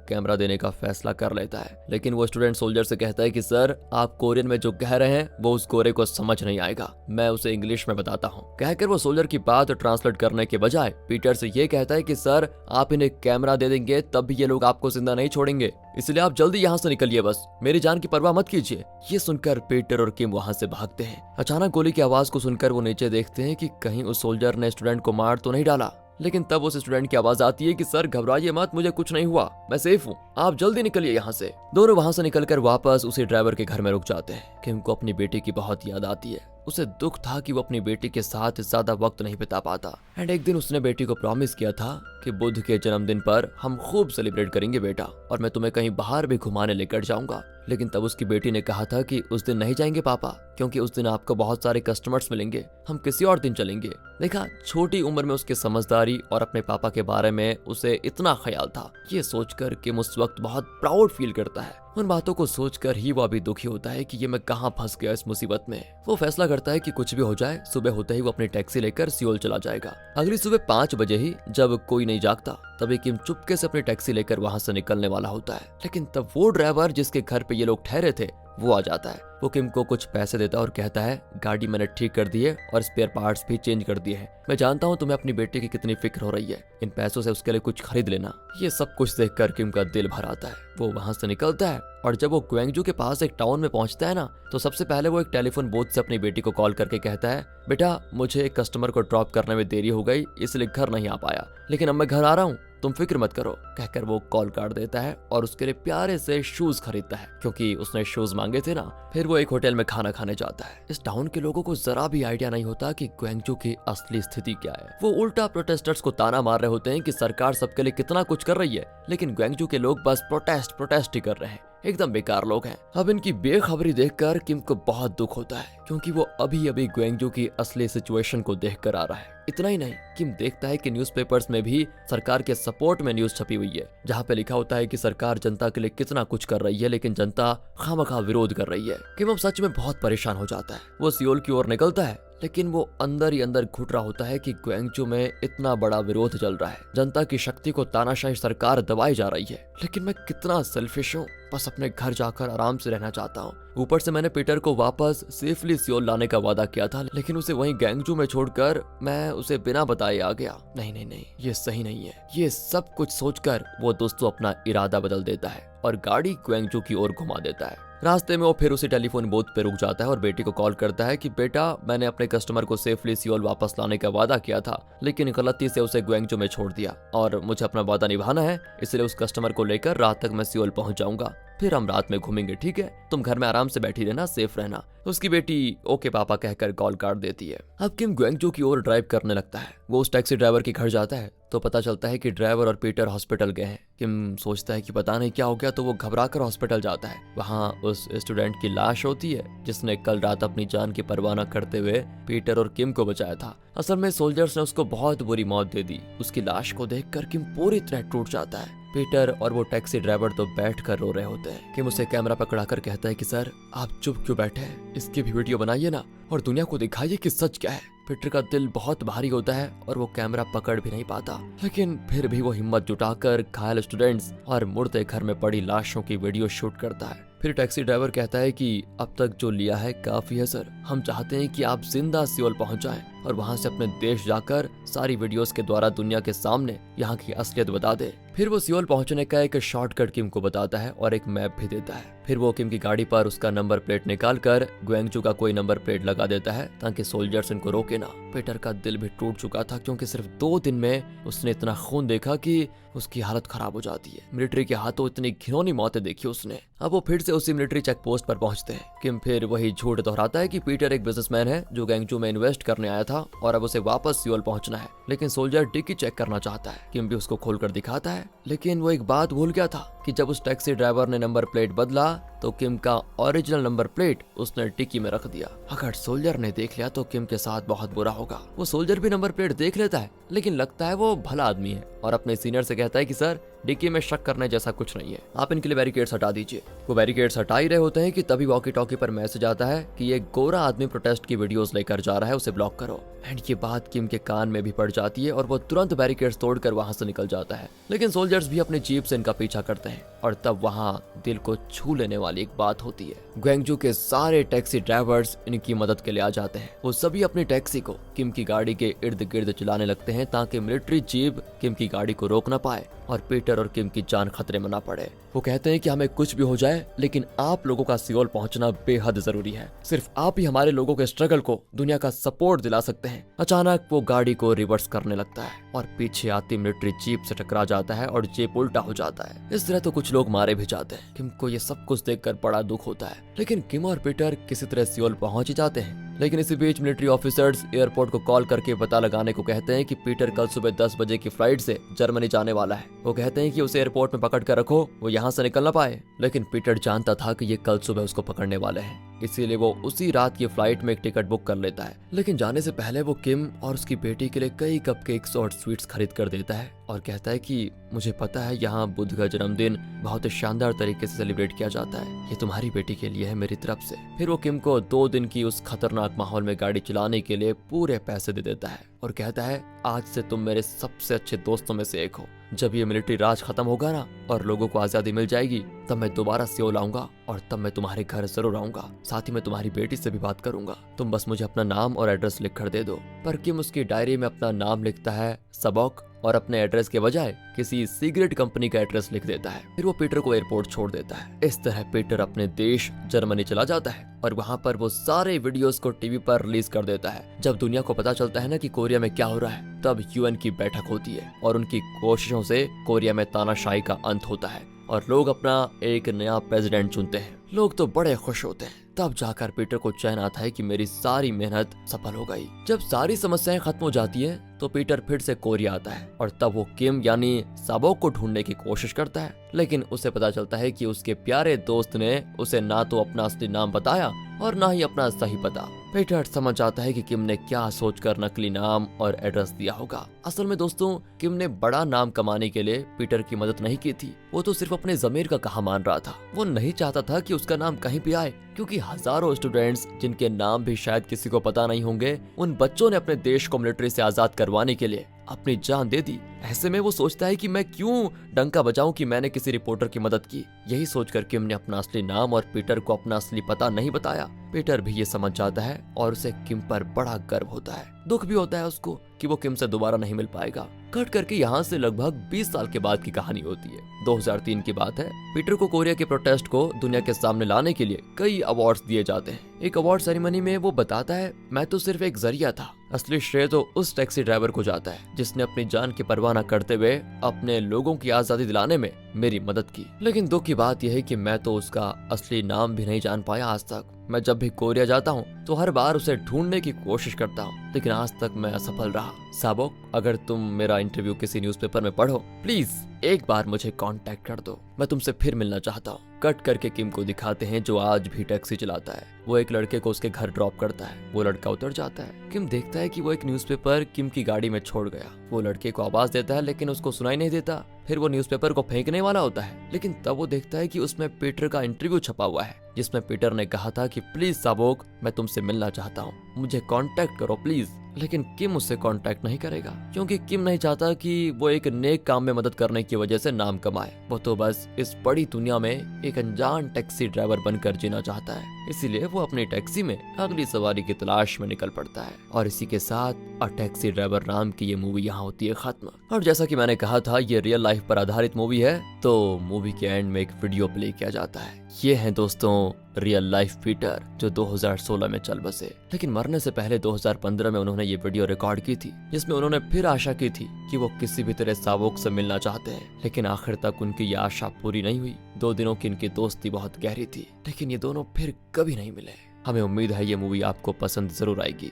कैमरा देने का फैसला कर लेता है। लेकिन वो स्टूडेंट सोल्जर से कहता है कि सर आप कोरियन में जो कह रहे हैं वो उस गोरे को समझ नहीं आएगा, मैं उसे इंग्लिश में बताता हूँ। कहकर वो सोल्जर की बात ट्रांसलेट करने के बजाय पीटर से ये कहता है कि सर आप इन्हें कैमरा दे देंगे तब भी ये लोग आपको जिंदा नहीं छोड़ेंगे, इसलिए आप जल्दी यहाँ से निकलिए, बस मेरी जान की परवाह मत कीजिए। ये सुनकर पीटर और किम वहाँ से भागते हैं। अचानक गोली की आवाज को सुनकर वो नीचे देखते हैं कि कहीं उस सोल्जर ने स्टूडेंट को मार तो नहीं डाला। लेकिन तब उस स्टूडेंट की आवाज आती है कि सर घबराइए मत, मुझे कुछ नहीं हुआ, मैं सेफ हूँ, आप जल्दी निकलिए यहाँ से। दोनों वहाँ से निकलकर वापस उसी ड्राइवर के घर में रुक जाते हैं। किम को अपनी बेटी की बहुत याद आती है। उसे दुख था कि वो अपनी बेटी के साथ ज्यादा वक्त नहीं बिता पाता। एंड एक दिन उसने बेटी को प्रॉमिस किया था कि बुध के जन्मदिन पर हम खूब सेलिब्रेट करेंगे बेटा, और मैं तुम्हें कहीं बाहर भी घुमाने लेकर जाऊंगा। लेकिन तब उसकी बेटी ने कहा था कि उस दिन नहीं जाएंगे पापा, क्योंकि उस दिन आपको बहुत सारे कस्टमर्स मिलेंगे, हम किसी और दिन चलेंगे। देखा, छोटी उम्र में उसकी समझदारी और अपने पापा के बारे में उसे इतना ख्याल था। ये सोचकर किम उस वक्त बहुत प्राउड फील करता है। उन बातों को सोचकर ही वो अभी दुखी होता है कि ये मैं कहाँ फंस गया इस मुसीबत में। वो फैसला करता है कि कुछ भी हो जाए, सुबह होते ही वो अपनी टैक्सी लेकर सियोल चला जाएगा। अगली सुबह 5 बजे ही, जब कोई नहीं जागता, तभी किम चुपके से अपनी टैक्सी लेकर वहां से निकलने वाला होता है। लेकिन तब वो ड्राइवर जिसके घर पे ये लोग ठहरे थे वो आ जाता है। वो किम को कुछ पैसे देता है और कहता है गाड़ी मैंने ठीक कर दी है और स्पेयर पार्ट्स भी चेंज कर दिए हैं। मैं जानता हूँ तुम्हें अपनी बेटी की कितनी फिक्र हो रही है, इन पैसों से उसके लिए कुछ खरीद लेना। ये सब कुछ देखकर किम का दिल भर आता है। वो वहां से निकलता है और जब वो ग्वेंगजू के पास एक टाउन में पहुंचता है ना, तो सबसे पहले वो एक टेलीफोन बूथ से अपनी बेटी को कॉल करके कहता है बेटा मुझे एक कस्टमर को ड्रॉप करने में देरी हो गई, इसलिए घर नहीं आ पाया, लेकिन अब मैं घर आ रहा हूँ, तुम फिक्र मत करो। कहकर वो कॉल काट देता है और उसके लिए प्यारे से शूज खरीदता है, क्योंकि उसने शूज मांगे थे ना। फिर वो एक होटल में खाना खाने जाता है। इस टाउन के लोगों को जरा भी आइडिया नहीं होता कि ग्वेंगजू की असली स्थिति क्या है। वो उल्टा प्रोटेस्टर्स को ताना मार रहे होते हैं कि सरकार सबके लिए कितना कुछ कर रही है, लेकिन ग्वेंगजू के लोग बस प्रोटेस्ट ही कर रहे हैं, एकदम बेकार लोग हैं। अब इनकी बेखबरी देखकर किम को बहुत दुख होता है, क्योंकि वो अभी अभी ग्वेंगजू की असली सिचुएशन को देखकर आ रहा है। इतना ही नहीं, किम देखता है कि न्यूज़पेपर्स में भी सरकार के सपोर्ट में न्यूज छपी हुई है, जहाँ पे लिखा होता है कि सरकार जनता के लिए कितना कुछ कर रही है, लेकिन जनता खामखा विरोध कर रही है। किम अब सच में बहुत परेशान हो जाता है। वो सियोल की ओर निकलता है, लेकिन वो अंदर ही अंदर घुट रहा होता है कि ग्वेंगजू में इतना बड़ा विरोध चल रहा है, जनता की शक्ति को तानाशाही सरकार दबाई जा रही है, लेकिन मैं कितना सेल्फिश हूँ, बस अपने घर जाकर आराम से रहना चाहता हूँ। ऊपर से मैंने पीटर को वापस सेफली सियोल लाने का वादा किया था, लेकिन उसे वहीं ग्वेंगजू में छोड़कर मैं उसे बिना बताए आ गया। नहीं, ये सही नहीं है। ये सब कुछ सोचकर वो दोस्तों अपना इरादा बदल देता है और गाड़ी ग्वेंगजू की ओर घुमा देता है। रास्ते में वो फिर उसी टेलीफोन बूथ पे रुक जाता है और बेटी को कॉल करता है कि बेटा मैंने अपने कस्टमर को सेफली सियोल वापस लाने का वादा किया था, लेकिन गलती से उसे ग्वेंगजू में छोड़ दिया और मुझे अपना वादा निभाना है, इसलिए उस कस्टमर को लेकर रात तक मैं सियोल पहुंच जाऊंगा, फिर हम रात में घूमेंगे, ठीक है? तुम घर में आराम से बैठी रहना, सेफ रहना। उसकी बेटी ओके पापा कहकर कॉल काट देती है। अब किम ग्वेंगजू की ओर ड्राइव करने लगता है। वो उस टैक्सी ड्राइवर के घर जाता है तो पता चलता है कि ड्राइवर और पीटर हॉस्पिटल गए हैं। किम सोचता है कि पता नहीं क्या हो गया, तो वो घबराकर हॉस्पिटल जाता है। वहाँ उस स्टूडेंट की लाश होती है जिसने कल रात अपनी जान की परवाह न करते हुए पीटर और किम को बचाया था। असल में सोल्जर्स ने उसको बहुत बुरी मौत दे दी। उसकी लाश को देखकर किम पूरी तरह टूट जाता है। पीटर और वो टैक्सी ड्राइवर तो बैठकर रो रहे होते हैं। किम उसे कैमरा पकड़ाकर कहता है कि सर आप चुप क्यों बैठे हैं, इसकी भी वीडियो बनाइए ना और दुनिया को दिखाइए कि सच क्या है। पीटर का दिल बहुत भारी होता है और वो कैमरा पकड़ भी नहीं पाता, लेकिन फिर भी वो हिम्मत जुटाकर घायल स्टूडेंट्स और मुर्दे घर में पड़ी लाशों की वीडियो शूट करता है। फिर टैक्सी ड्राइवर कहता है कि अब तक जो लिया है काफी है सर, हम चाहते हैं कि आप जिंदा सियोल पहुंच जाएं और वहां से अपने देश जाकर सारी वीडियोस के द्वारा दुनिया के सामने यहाँ की असलियत बता दे। फिर वो सियोल पहुंचने का एक शॉर्टकट किम को बताता है और एक मैप भी देता है। फिर वो किम की गाड़ी पर उसका नंबर प्लेट निकाल कर ग्वेंगजू का कोई नंबर प्लेट लगा देता है ताकि सोल्जर्स इनको रोके ना। पीटर का दिल भी टूट चुका था, क्योंकि सिर्फ 2 दिन में उसने इतना खून देखा कि उसकी हालत खराब हो जाती है। मिलिट्री के हाथों इतनी घिनौनी मौतें देखी उसने। अब वो फिर से उसी मिलिट्री चेक पोस्ट पर पहुंचते हैं। किम फिर वही झूठ दोहराता है कि पीटर एक बिजनेसमैन है जो ग्वेंगजू में इन्वेस्ट करने आया था और अब उसे वापस सियोल पहुंचना है। लेकिन सोल्जर डिक्की चेक करना चाहता है। किम भी उसको खोलकर दिखाता है, लेकिन वो एक बात भूल गया था कि जब उस टैक्सी ड्राइवर ने नंबर प्लेट बदला तो किम का ओरिजिनल नंबर प्लेट उसने डिक्की में रख दिया। अगर सोल्जर ने देख लिया तो किम के साथ बहुत बुरा होगा। वो सोल्जर भी नंबर प्लेट देख लेता है, लेकिन लगता है वो भला आदमी है और अपने सीनियर से कहता है कि सर, डिक्की में शक करने जैसा कुछ नहीं है, आप इनके लिए बैरिकेड्स हटा दीजिए। वो बैरिकेड्स हटा ही रहे होते हैं कि तभी वॉकी टॉकी पर मैसेज आता है कि ये गोरा आदमी प्रोटेस्ट की वीडियोस लेकर जा रहा है, उसे ब्लॉक करो। एंड ये बात किम के कान में भी पड़ जाती है और वो तुरंत बैरिकेड्स तोड़कर वहां से निकल जाता है। लेकिन सोल्जर्स भी अपनी जीप से इनका पीछा करते हैं और तब वहां दिल को छू लेने वाली एक बात होती है। ग्वेंगजू के सारे टैक्सी ड्राइवर्स इनकी मदद के लिए आ जाते हैं। वो सभी अपनी टैक्सी को किम की गाड़ी के इर्द गिर्द चलाने लगते हैं ताकि मिलिट्री जीप किम की गाड़ी को रोक न पाए और पीटर और किम की जान खतरे में न पड़े। वो कहते हैं कि हमें कुछ भी हो जाए, लेकिन आप लोगों का सियोल पहुंचना बेहद जरूरी है। सिर्फ आप ही हमारे लोगों के स्ट्रगल को दुनिया का सपोर्ट दिला सकते हैं। अचानक वो गाड़ी को रिवर्स करने लगता है और पीछे आती मिलिट्री जीप से टकरा जाता है और जीप उल्टा हो जाता है। इस तरह तो कुछ लोग मारे भी जाते हैं। किम को ये सब कुछ देखकर बड़ा दुख होता है, लेकिन किम और पीटर किसी तरह सियोल पहुंच ही जाते हैं। लेकिन इसी बीच मिलिट्री ऑफिसर्स एयरपोर्ट को कॉल करके पता लगाने को कहते हैं कि पीटर कल सुबह 10 बजे की फ्लाइट से जर्मनी जाने वाला है। वो कहते हैं कि उसे एयरपोर्ट में पकड़ कर रखो, वो यहाँ से निकल ना पाए। लेकिन पीटर जानता था कि ये कल सुबह उसको पकड़ने वाले हैं, इसीलिए वो उसी रात की फ्लाइट में एक टिकट बुक कर लेता है। लेकिन जाने से पहले वो किम और उसकी बेटी के लिए कई कपकेक्स और स्वीट्स खरीद कर देता है और कहता है कि मुझे पता है यहाँ बुद्ध का जन्मदिन बहुत शानदार तरीके से सेलिब्रेट किया जाता है, ये तुम्हारी बेटी के लिए है मेरी तरफ से। फिर वो किम को 2 दिन की उस खतरनाक माहौल में गाड़ी चलाने के लिए पूरे पैसे दे देता है और कहता है आज से तुम मेरे सबसे अच्छे दोस्तों में से एक हो। जब ये मिलिट्री राज खत्म होगा ना और लोगों को आजादी मिल जाएगी, तब मैं दोबारा सियोल आऊंगा और तब मैं तुम्हारे घर जरूर आऊंगा। साथ ही मैं तुम्हारी बेटी से भी बात करूंगा, तुम बस मुझे अपना नाम और एड्रेस लिख कर दे दो। पर किम उसकी डायरी में अपना नाम लिखता है सबॉक और अपने एड्रेस के बजाय किसी सिगरेट कंपनी का एड्रेस लिख देता है। फिर वो पीटर को एयरपोर्ट छोड़ देता है। इस तरह पीटर अपने देश जर्मनी चला जाता है और वहाँ पर वो सारे वीडियोस को टीवी पर रिलीज कर देता है। जब दुनिया को पता चलता है ना कि कोरिया में क्या हो रहा है, तब यूएन की बैठक होती है और उनकी कोशिशों से कोरिया में तानाशाही का अंत होता है और लोग अपना एक नया प्रेसिडेंट चुनते हैं। लोग तो बड़े खुश होते हैं। तब जाकर पीटर को चैन आता है कि मेरी सारी मेहनत सफल हो गई। जब सारी समस्याएं खत्म हो जाती है तो पीटर फिर से कोरिया आता है और तब वो किम यानी सबोक को ढूंढने की कोशिश करता है, लेकिन उसे पता चलता है कि उसके प्यारे दोस्त ने उसे ना तो अपना असली नाम बताया और ना ही अपना सही पता। पीटर समझ जाता है कि किम ने क्या सोचकर नकली नाम और एड्रेस दिया होगा। असल में दोस्तों, किम ने बड़ा नाम कमाने के लिए पीटर की मदद नहीं की थी। वो तो सिर्फ अपने ज़मीर का कहा मान रहा था। वो नहीं चाहता था कि उसका नाम कहीं भी आए, क्योंकि हजारों स्टूडेंट्स जिनके नाम भी शायद किसी को पता नहीं होंगे, उन बच्चों ने अपने देश को मिलिट्री से आजाद करवाने के लिए अपनी जान दे दी। ऐसे में वो सोचता है कि मैं क्यों डंका बजाऊं कि मैंने किसी रिपोर्टर की मदद की। यही सोचकर किम ने अपना असली नाम और पीटर को अपना असली पता नहीं बताया। पीटर भी ये समझ जाता है और उसे किम पर बड़ा गर्व होता है। दुख भी होता है उसको कि वो किम से दोबारा नहीं मिल पाएगा। कट करके यहाँ से लगभग 20 साल के बाद की कहानी होती है। 2003 की बात है। पीटर को कोरिया के प्रोटेस्ट को दुनिया के सामने लाने के लिए कई अवार्ड्स दिए जाते हैं। एक अवार्ड सेरेमनी में वो बताता है, मैं तो सिर्फ एक जरिया था, असली श्रेय तो उस टैक्सी ड्राइवर को जाता है जिसने अपनी जान की परवाह न करते हुए अपने लोगों की आजादी दिलाने में मेरी मदद की। लेकिन दुख की बात यह है कि मैं तो उसका असली नाम भी नहीं जान पाया आज तक। मैं जब भी कोरिया जाता हूँ तो हर बार उसे ढूंढने की कोशिश करता हूँ, लेकिन आज तक मैं असफल रहा। साबोक, अगर तुम मेरा इंटरव्यू किसी न्यूज़पेपर में पढ़ो, प्लीज एक बार मुझे कांटेक्ट कर दो, मैं तुमसे फिर मिलना चाहता हूँ। कट करके किम को दिखाते हैं जो आज भी टैक्सी चलाता है। वो एक लड़के को उसके घर ड्रॉप करता है। वो लड़का उतर जाता है। किम देखता है कि वो एक न्यूज़पेपर किम की गाड़ी में छोड़ गया। वो लड़के को आवाज देता है लेकिन उसको सुनाई नहीं देता। फिर वो न्यूज़पेपर को फेंकने वाला होता है, लेकिन तब वो देखता है कि उसमें पीटर का इंटरव्यू छपा हुआ है जिसमें पीटर ने कहा था कि प्लीज साबोक, मैं तुमसे मिलना चाहता हूँ, मुझे कांटेक्ट करो प्लीज। लेकिन किम उससे कांटेक्ट नहीं करेगा क्योंकि किम नहीं चाहता कि वो एक नेक काम में मदद करने की वजह से नाम कमाए। वो तो बस इस बड़ी दुनिया में एक अनजान टैक्सी ड्राइवर बनकर जीना चाहता है। इसीलिए वो अपनी टैक्सी में अगली सवारी की तलाश में निकल पड़ता है। और इसी के साथ अ टैक्सी ड्राइवर नाम की ये मूवी यहाँ होती है खत्म। और जैसा कि मैंने कहा था, ये रियल लाइफ पर आधारित मूवी है, तो मूवी के एंड में एक वीडियो प्ले किया जाता है। ये है दोस्तों रियल लाइफ पीटर, जो 2016 में चल बसे। लेकिन मरने से पहले 2015 में उन्होंने ये वीडियो रिकॉर्ड की थी, जिसमें उन्होंने फिर आशा की थी कि वो किसी भी तरह साबोक से मिलना चाहते हैं। लेकिन आखिर तक उनकी ये आशा पूरी नहीं हुई। 2 दिनों की इनकी दोस्ती बहुत गहरी थी, लेकिन ये दोनों फिर कभी नहीं मिले। हमें उम्मीद है ये मूवी आपको पसंद जरूर आएगी।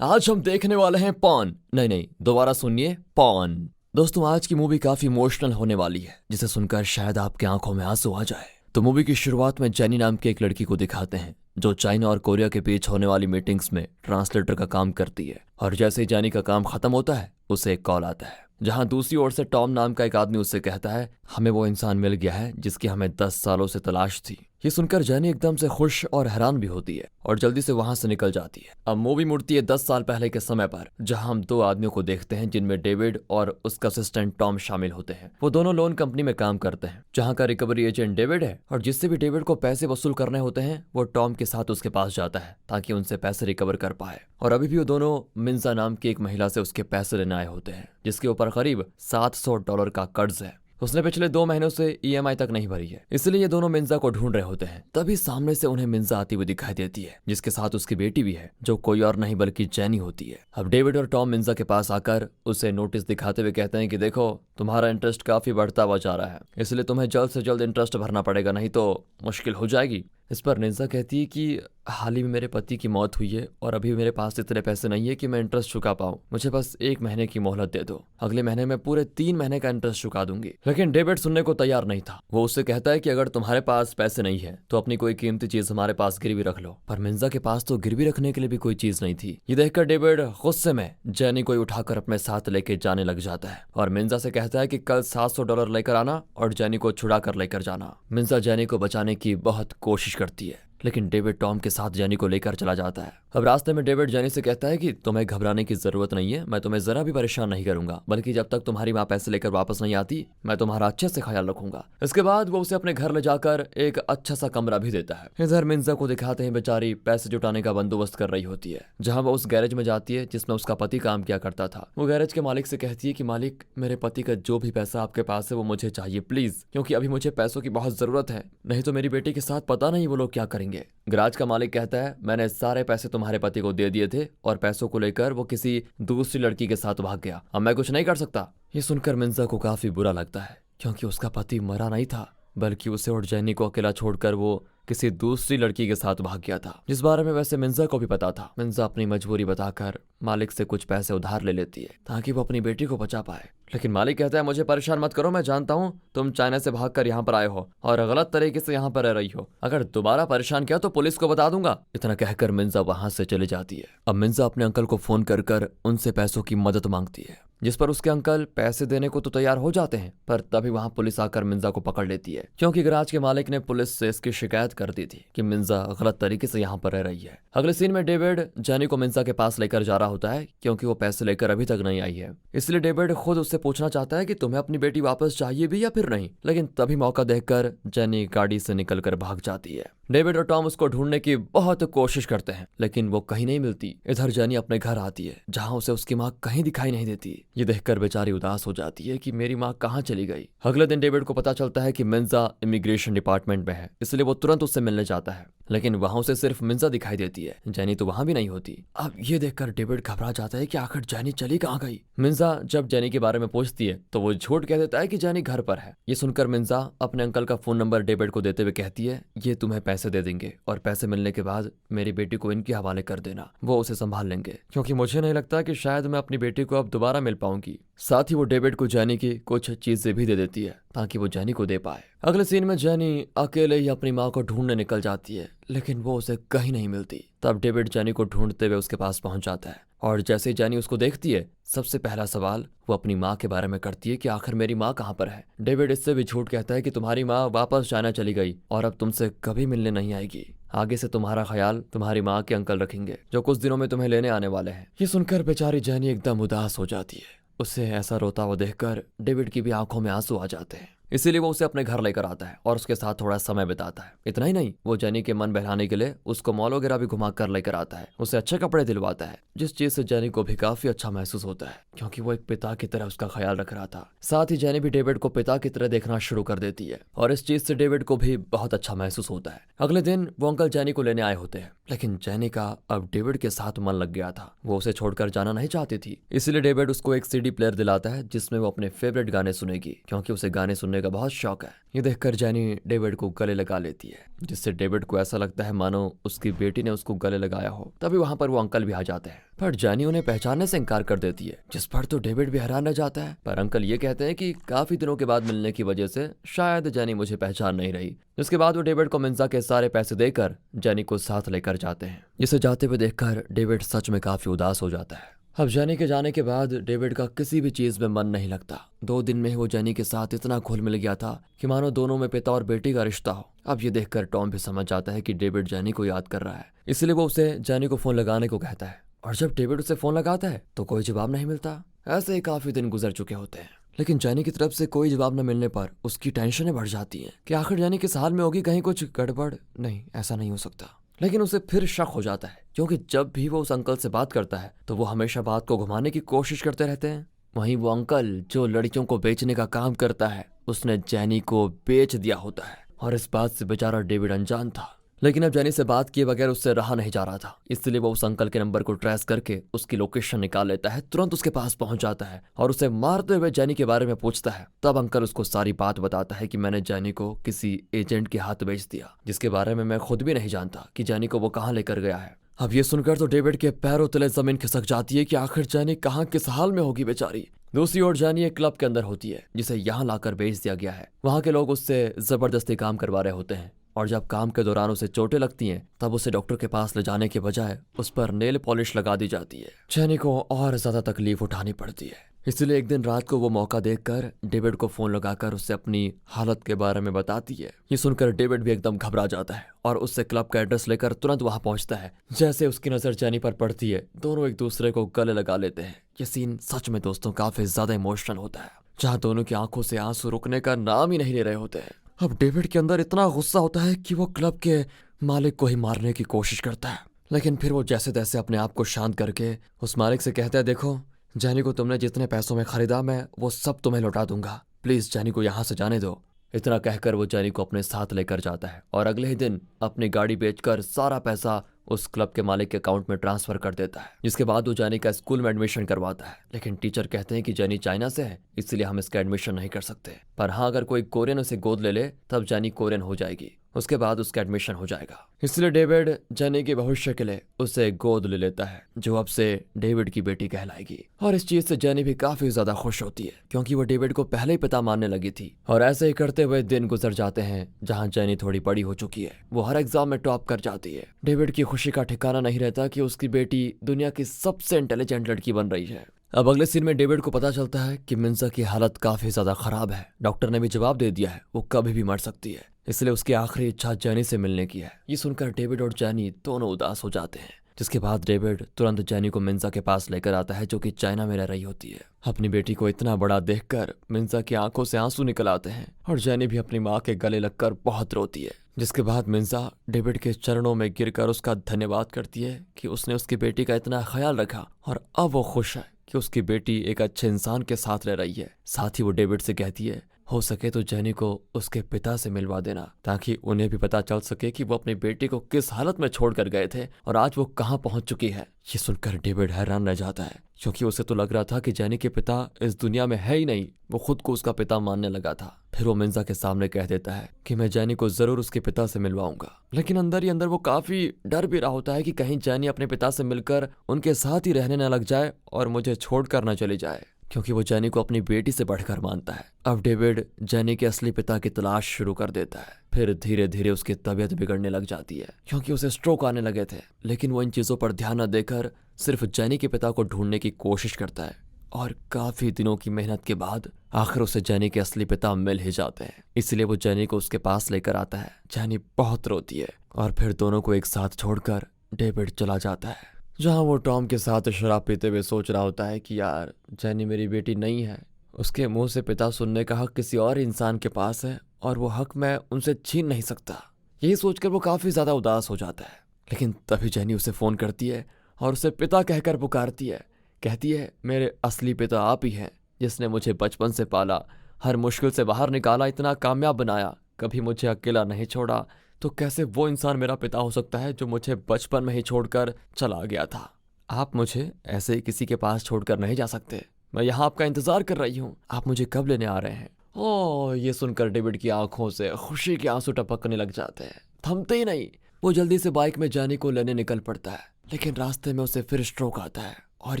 आज हम देखने वाले हैं पॉन। नहीं, दोबारा सुनिए, पॉन। दोस्तों, आज की मूवी काफी इमोशनल होने वाली है, जिसे सुनकर शायद आपके आंखों में आंसू आ जाए। तो मूवी की शुरुआत में जेनी नाम की एक लड़की को दिखाते हैं, जो चाइना और कोरिया के बीच होने वाली मीटिंग्स में ट्रांसलेटर का काम करती है। और जैसे ही जेनी का काम खत्म होता है, उसे एक कॉल आता है, जहां दूसरी ओर से टॉम नाम का एक आदमी उससे कहता है, हमें वो इंसान मिल गया है जिसकी हमें 10 सालों से तलाश थी। ये सुनकर जेनी एकदम से खुश और हैरान भी होती है और जल्दी से वहां से निकल जाती है। अब मूवी मुड़ती है 10 साल पहले के समय पर, जहां हम 2 आदमियों को देखते हैं, जिनमें डेविड और उसका असिस्टेंट टॉम शामिल होते हैं। वो दोनों लोन कंपनी में काम करते हैं, जहां का रिकवरी एजेंट डेविड है, और जिससे भी डेविड को पैसे वसूल करने होते हैं, वो टॉम के साथ उसके पास जाता है ताकि उनसे पैसे रिकवर कर पाए। और अभी भी वो दोनों मिंजा नाम की एक महिला से उसके पैसे लेने आए होते हैं, जिसके ऊपर करीब $700 का कर्ज है। उसने पिछले 2 महीनों से EMI तक नहीं भरी है, इसलिए ये दोनों मिंजा को ढूंढ रहे होते हैं। तभी सामने से उन्हें मिंजा आती हुई दिखाई देती है, जिसके साथ उसकी बेटी भी है, जो कोई और नहीं बल्कि जेनी होती है। अब डेविड और टॉम मिंजा के पास आकर उसे नोटिस दिखाते हुए कहते हैं कि देखो, तुम्हारा इंटरेस्ट काफी बढ़ता हुआ जा रहा है, इसलिए तुम्हें जल्द से जल्द इंटरेस्ट भरना पड़ेगा, नहीं तो मुश्किल हो जाएगी। इस पर मिंजा कहती है कि हाल ही में मेरे पति की मौत हुई है और अभी मेरे पास इतने पैसे नहीं है कि मैं इंटरेस्ट चुका पाऊं। मुझे बस 1 महीने की मोहलत दे दो, अगले महीने में पूरे 3 महीने का इंटरेस्ट चुका दूंगी। लेकिन डेविड सुनने को तैयार नहीं था। वो उससे कहता है कि अगर तुम्हारे पास पैसे नहीं है तो अपनी कोई कीमती चीज हमारे पास गिरवी रख लो। पर मिंजा के पास तो गिरवी रखने के लिए भी कोई चीज नहीं थी। ये देखकर डेविड गुस्से में जेनी को उठाकर अपने साथ लेके जाने लग जाता है और मिंजा से कहता है कि कल $700 लेकर आना और जेनी को छुड़ा कर लेकर जाना। मिंजा जेनी को बचाने की बहुत कोशिश करती है, लेकिन डेविड टॉम के साथ जेनी को लेकर चला जाता है। अब रास्ते में डेविड जेनी से कहता है कि तुम्हें घबराने की जरूरत नहीं है, मैं तुम्हें जरा भी परेशान नहीं करूंगा, बल्कि जब तक तुम्हारी माँ पैसे लेकर वापस नहीं आती, मैं तुम्हारा अच्छे से ख्याल रखूंगा। इसके बाद वो उसे अपने घर ले जाकर एक अच्छा सा कमरा भी देता है। इधर मिंजा को दिखाते हैं बेचारी पैसे जुटाने का बंदोबस्त कर रही होती है, जहाँ वो उस गैरेज में जाती है जिसमें उसका पति काम किया करता था। वो गैरेज के मालिक से कहती है कि मालिक, मेरे पति का जो भी पैसा आपके पास है वो मुझे चाहिए प्लीज, क्योंकि अभी मुझे पैसों की बहुत जरूरत है, नहीं तो मेरी बेटी के साथ पता नहीं वो लोग क्या करेंगे। गैराज का मालिक कहता है, मैंने सारे पैसे तुम्हारे पति को दे दिए थे और पैसों को लेकर वो किसी दूसरी लड़की के साथ भाग गया, अब मैं कुछ नहीं कर सकता। ये सुनकर मिंजा को काफी बुरा लगता है, क्योंकि उसका पति मरा नहीं था, बल्कि उसे और जेनी को अकेला छोड़कर वो किसी दूसरी लड़की के साथ भाग गया था, जिस बारे में वैसे मिंजा को भी पता था। मिंजा अपनी मजबूरी बताकर मालिक से कुछ पैसे उधार ले लेती है ताकि वो अपनी बेटी को बचा पाए। लेकिन मालिक कहता है, मुझे परेशान मत करो, मैं जानता हूँ तुम चाइना से भागकर यहाँ पर आए हो और गलत तरीके से यहाँ पर रह रही हो, अगर दोबारा परेशान किया तो पुलिस को बता दूंगा। इतना कहकर मिंजा वहां से चली जाती है। अब मिंजा अपने अंकल को फोन कर उनसे पैसों की मदद मांगती है, जिस पर उसके अंकल पैसे देने को तो तैयार हो जाते हैं, पर तभी वहां पुलिस आकर मिंजा को पकड़ लेती है, क्योंकि गैराज के मालिक ने पुलिस से इसकी शिकायत कर दी थी कि मिंजा गलत तरीके से यहाँ पर रह रही है। अगले सीन में डेविड जेनी को मिंजा के पास लेकर जा रहा होता है, क्योंकि वो पैसे लेकर अभी तक नहीं आई है। इसलिए डेविड खुद उससे पूछना चाहता है कि तुम्हें अपनी बेटी वापस चाहिए भी या फिर नहीं। लेकिन तभी मौका देखकर जेनी गाड़ी से निकलकर भाग जाती है। डेविड और टॉम उसको ढूंढने की बहुत कोशिश करते हैं, लेकिन वो कहीं नहीं मिलती। इधर जेनी अपने घर आती है, जहां उसे उसकी माँ कहीं दिखाई नहीं देती। ये देखकर बेचारी उदास हो जाती है कि मेरी माँ कहाँ चली गई। अगले दिन डेविड को पता चलता है कि मिंजा इमिग्रेशन डिपार्टमेंट में है, इसलिए वो तुरंत उससे मिलने जाता है, लेकिन वहां उसे सिर्फ मिंजा दिखाई देती है, जेनी तो वहां भी नहीं होती। अब ये देखकर डेविड घबरा जाता है कि आखिर जेनी चली कहाँ गई। मिंजा जब जेनी के बारे में पूछती है तो वो झूठ कह देता है कि जेनी घर पर है। ये सुनकर मिंजा अपने अंकल का फोन नंबर डेविड को देते हुए कहती है, ये तुम्हें पैसे दे देंगे और पैसे मिलने के बाद मेरी बेटी को इनके हवाले कर देना, वो उसे संभाल लेंगे, क्योंकि मुझे नहीं लगता कि शायद मैं अपनी बेटी को अब दोबारा मिल पाऊंगी। साथ ही वो डेविड को जेनी की कुछ चीजें भी दे देती है ताकि वो जेनी को दे पाए। अगले सीन में जेनी अकेले ही अपनी माँ को ढूंढने निकल जाती है, लेकिन वो उसे कहीं नहीं मिलती। तब डेविड जेनी को ढूंढते हुए उसके पास पहुंच जाता है और जैसे ही जेनी उसको देखती है, सबसे पहला सवाल वो अपनी माँ के बारे में करती है कि आखिर मेरी माँ कहाँ पर है। डेविड इससे भी झूठ कहता है कि तुम्हारी माँ वापस चाइना चली गई और अब तुमसे कभी मिलने नहीं आएगी। आगे से तुम्हारा ख्याल तुम्हारी माँ के अंकल रखेंगे, जो कुछ दिनों में तुम्हें लेने आने वाले हैं। ये सुनकर बेचारी जेनी एकदम उदास हो जाती है। उसे ऐसा रोता हुआ देखकर डेविड की भी आंखों में आंसू आ जाते हैं, इसीलिए वो उसे अपने घर लेकर आता है और उसके साथ थोड़ा समय बिताता है। इतना ही नहीं, वो जेनी के मन बहलाने के लिए उसको मॉल वगैरह भी घुमा कर लेकर आता है, उसे अच्छे कपड़े दिलवाता है, जिस चीज से जेनी को भी काफी अच्छा महसूस होता है, क्योंकि वो एक पिता की तरह उसका ख्याल रख रहा था। साथ ही जेनी भी डेविड को पिता की तरह देखना शुरू कर देती है और इस चीज से डेविड को भी बहुत अच्छा महसूस होता है। अगले दिन वो अंकल जेनी को लेने आए होते हैं, लेकिन जेनी का अब डेविड के साथ मन लग गया था। वो उसे छोड़कर जाना नहीं चाहती थी, इसलिए डेविड उसको एक CD प्लेयर दिलाता है जिसमें वो अपने फेवरेट गाने सुनेगी, क्योंकि उसे गाने सुनने होने का बहुत शौक है। ये देखकर जेनी डेविड को गले लगा लेती है, जिससे डेविड को ऐसा लगता है मानो उसकी बेटी ने उसको गले लगाया हो। तभी वहाँ पर वो अंकल भी आ जाते हैं, पर जेनी उन्हें पहचानने से इनकार कर देती है, जिस पर तो डेविड भी हैरान रह जाता है। पर अंकल ये कहते हैं कि काफी दिनों के बाद मिलने की वजह से शायद जेनी मुझे पहचान नहीं रही। जिसके बाद वो डेविड को मिंजा के सारे पैसे देकर जेनी को साथ लेकर जाते हैं, जिसे जाते हुए देखकर डेविड सच में काफी उदास हो जाता है। अब जेनी के जाने के बाद डेविड का किसी भी चीज में मन नहीं लगता। 2 दिन में ही वो जेनी के साथ इतना घुल मिल गया था कि मानो दोनों में पिता और बेटी का रिश्ता हो। अब ये देखकर टॉम भी समझ जाता है कि डेविड जेनी को याद कर रहा है, इसलिए वो उसे जेनी को फोन लगाने को कहता है। और जब डेविड उसे फोन लगाता है तो कोई जवाब नहीं मिलता। ऐसे ही काफी दिन गुजर चुके होते हैं, लेकिन जेनी की तरफ से कोई जवाब न मिलने पर उसकी टेंशनें बढ़ जाती हैं कि आखिर जेनी किस हाल में होगी, कहीं कुछ गड़बड़ नहीं, ऐसा नहीं हो सकता। लेकिन उसे फिर शक हो जाता है, क्योंकि जब भी वो उस अंकल से बात करता है तो वो हमेशा बात को घुमाने की कोशिश करते रहते हैं। वहीं वो अंकल जो लड़कियों को बेचने का काम करता है, उसने जेनी को बेच दिया होता है, और इस बात से बेचारा डेविड अनजान था। लेकिन अब जेनी से बात किए बगैर उससे रहा नहीं जा रहा था, इसलिए वो उस अंकल के नंबर को ट्रेस करके उसकी लोकेशन निकाल लेता है, तुरंत उसके पास पहुंच जाता है और उसे मारते हुए जेनी के बारे में पूछता है। तब अंकल उसको सारी बात बताता है कि मैंने जेनी को किसी एजेंट के हाथ बेच दिया, जिसके बारे में मैं खुद भी नहीं जानता कि जेनी को वो कहाँ लेकर गया है। अब ये सुनकर तो डेविड के पैरों तले जमीन खिसक जाती है कि आखिर जेनी कहाँ किस हाल में होगी बेचारी। दूसरी ओर जेनी एक क्लब के अंदर होती है, जिसे यहाँ लाकर बेच दिया गया है। वहाँ के लोग उससे जबरदस्ती काम करवा रहे होते हैं, और जब काम के दौरान उसे चोटें लगती हैं तब उसे डॉक्टर के पास ले जाने के बजाय उस पर नेल पॉलिश लगा दी जाती है। जेनी को और ज्यादा तकलीफ उठानी पड़ती है, इसलिए एक दिन रात को वो मौका देखकर डेविड को फोन लगाकर उससे अपनी हालत के बारे में बताती है। ये सुनकर डेविड भी एकदम घबरा जाता है और उससे क्लब का एड्रेस लेकर तुरंत वहां पहुंचता है। जैसे उसकी नजर जेनी पर पड़ती है, दोनों एक दूसरे को गले लगा लेते हैं। ये सीन सच में दोस्तों काफी ज्यादा इमोशनल होता है, जहाँ दोनों की आंखों से आंसू रुकने का नाम ही नहीं ले रहे होते हैं। अब डेविड के अंदर इतना गुस्सा होता है कि वो क्लब के मालिक को ही मारने की कोशिश करता है, लेकिन फिर वो जैसे तैसे अपने आप को शांत करके उस मालिक से कहता है, देखो जेनी को तुमने जितने पैसों में खरीदा मैं वो सब तुम्हें लौटा दूंगा, प्लीज जेनी को यहाँ से जाने दो। इतना कहकर वो जेनी को अपने साथ लेकर जाता है और अगले ही दिन अपनी गाड़ी बेचकर सारा पैसा उस क्लब के मालिक के अकाउंट में ट्रांसफर कर देता है। जिसके बाद वो जेनी का स्कूल में एडमिशन करवाता है, लेकिन टीचर कहते हैं कि जेनी चाइना से है, इसलिए हम इसका एडमिशन नहीं कर सकते, पर हाँ अगर कोई कोरियन उसे गोद ले ले तब जेनी कोरियन हो जाएगी, उसके बाद उसका एडमिशन हो जाएगा। इसलिए डेविड जेनी के भविष्य के लिए उसे गोद ले लेता है, जो अब से डेविड की बेटी कहलाएगी। और इस चीज से जेनी भी काफी ज्यादा खुश होती है, क्योंकि वो डेविड को पहले ही पिता मानने लगी थी। और ऐसे ही करते हुए दिन गुजर जाते हैं, जहाँ जेनी थोड़ी बड़ी हो चुकी है, वो हर एग्जाम में टॉप कर जाती है। डेविड की खुशी का ठिकाना नहीं रहता कि उसकी बेटी दुनिया की सबसे इंटेलिजेंट लड़की बन रही है। अब अगले सीन में डेविड को पता चलता है कि मिंजा की हालत काफी ज्यादा खराब है। डॉक्टर ने भी जवाब दे दिया है वो कभी भी मर सकती है, इसलिए उसकी आखिरी इच्छा जेनी से मिलने की है। ये सुनकर डेविड और जेनी दोनों उदास हो जाते हैं, जिसके बाद डेविड तुरंत जेनी को मिंजा के पास लेकर आता है, जो कि चाइना में रह रही होती है। अपनी बेटी को इतना बड़ा देखकर मिंजा की आंखों से आंसू निकल आते हैं और जेनी भी अपनी माँ के गले लगकर बहुत रोती है। जिसके बाद मिंजा डेविड के चरणों में गिरकर उसका धन्यवाद करती है कि उसने उसकी बेटी का इतना ख्याल रखा, और अब वो खुश है कि उसकी बेटी एक अच्छे इंसान के साथ रह रही है। साथ ही वो डेविड से कहती है, हो सके तो जेनी को उसके पिता से मिलवा देना, ताकि उन्हें भी पता चल सके कि वो अपनी बेटी को किस हालत में छोड़कर गए थे और आज वो कहाँ पहुंच चुकी है। ये सुनकर डेविड हैरान रह जाता है, क्योंकि उसे तो लग रहा था कि जेनी के पिता इस दुनिया में है ही नहीं, वो खुद को उसका पिता मानने लगा था। फिर वो मिंजा के सामने कह देता है कि मैं जेनी को जरूर उसके पिता से मिलवाऊंगा, लेकिन अंदर ही अंदर वो काफी डर भी रहा होता है कि कहीं जेनी अपने पिता से मिलकर उनके साथ ही रहने न लग जाए और मुझे छोड़कर न चली जाए, क्योंकि वो जेनी को अपनी बेटी से बढ़कर मानता है। अब डेविड जेनी के असली पिता की तलाश शुरू कर देता है। फिर धीरे धीरे उसकी तबीयत बिगड़ने लग जाती है, क्योंकि उसे स्ट्रोक आने लगे थे, लेकिन वो इन चीजों पर ध्यान न देकर सिर्फ जेनी के पिता को ढूंढने की कोशिश करता है। और काफी दिनों की मेहनत के बाद आखिर उसे जेनी के असली पिता मिल ही जाते हैं, इसलिए वो जेनी को उसके पास लेकर आता है। जेनी बहुत रोती है और फिर दोनों को एक साथ छोड़कर डेविड चला जाता है, जहाँ वो टॉम के साथ शराब पीते हुए सोच रहा होता है कि यार जेनी मेरी बेटी नहीं है, उसके मुंह से पिता सुनने का हक किसी और इंसान के पास है और वो हक मैं उनसे छीन नहीं सकता। यही सोचकर वो काफी ज्यादा उदास हो जाता है। लेकिन तभी जेनी उसे फोन करती है और उसे पिता कहकर पुकारती है, कहती है मेरे असली पिता आप ही हैं, जिसने मुझे बचपन से पाला, हर मुश्किल से बाहर निकाला, इतना कामयाब बनाया, कभी मुझे अकेला नहीं छोड़ा, तो कैसे वो इंसान मेरा पिता हो सकता है जो मुझे बचपन में ही छोड़कर चला गया था। आप मुझे ऐसे ही किसी के पास छोड़कर नहीं जा सकते, मैं यहाँ आपका इंतजार कर रही हूँ, आप मुझे कब लेने आ रहे हैं। ये सुनकर डेविड की आंखों से खुशी के आंसू टपकने लग जाते हैं। थमते ही नहीं, वो जल्दी से बाइक में जैनी को लेने निकल पड़ता है, लेकिन रास्ते में उसे फिर स्ट्रोक आता है और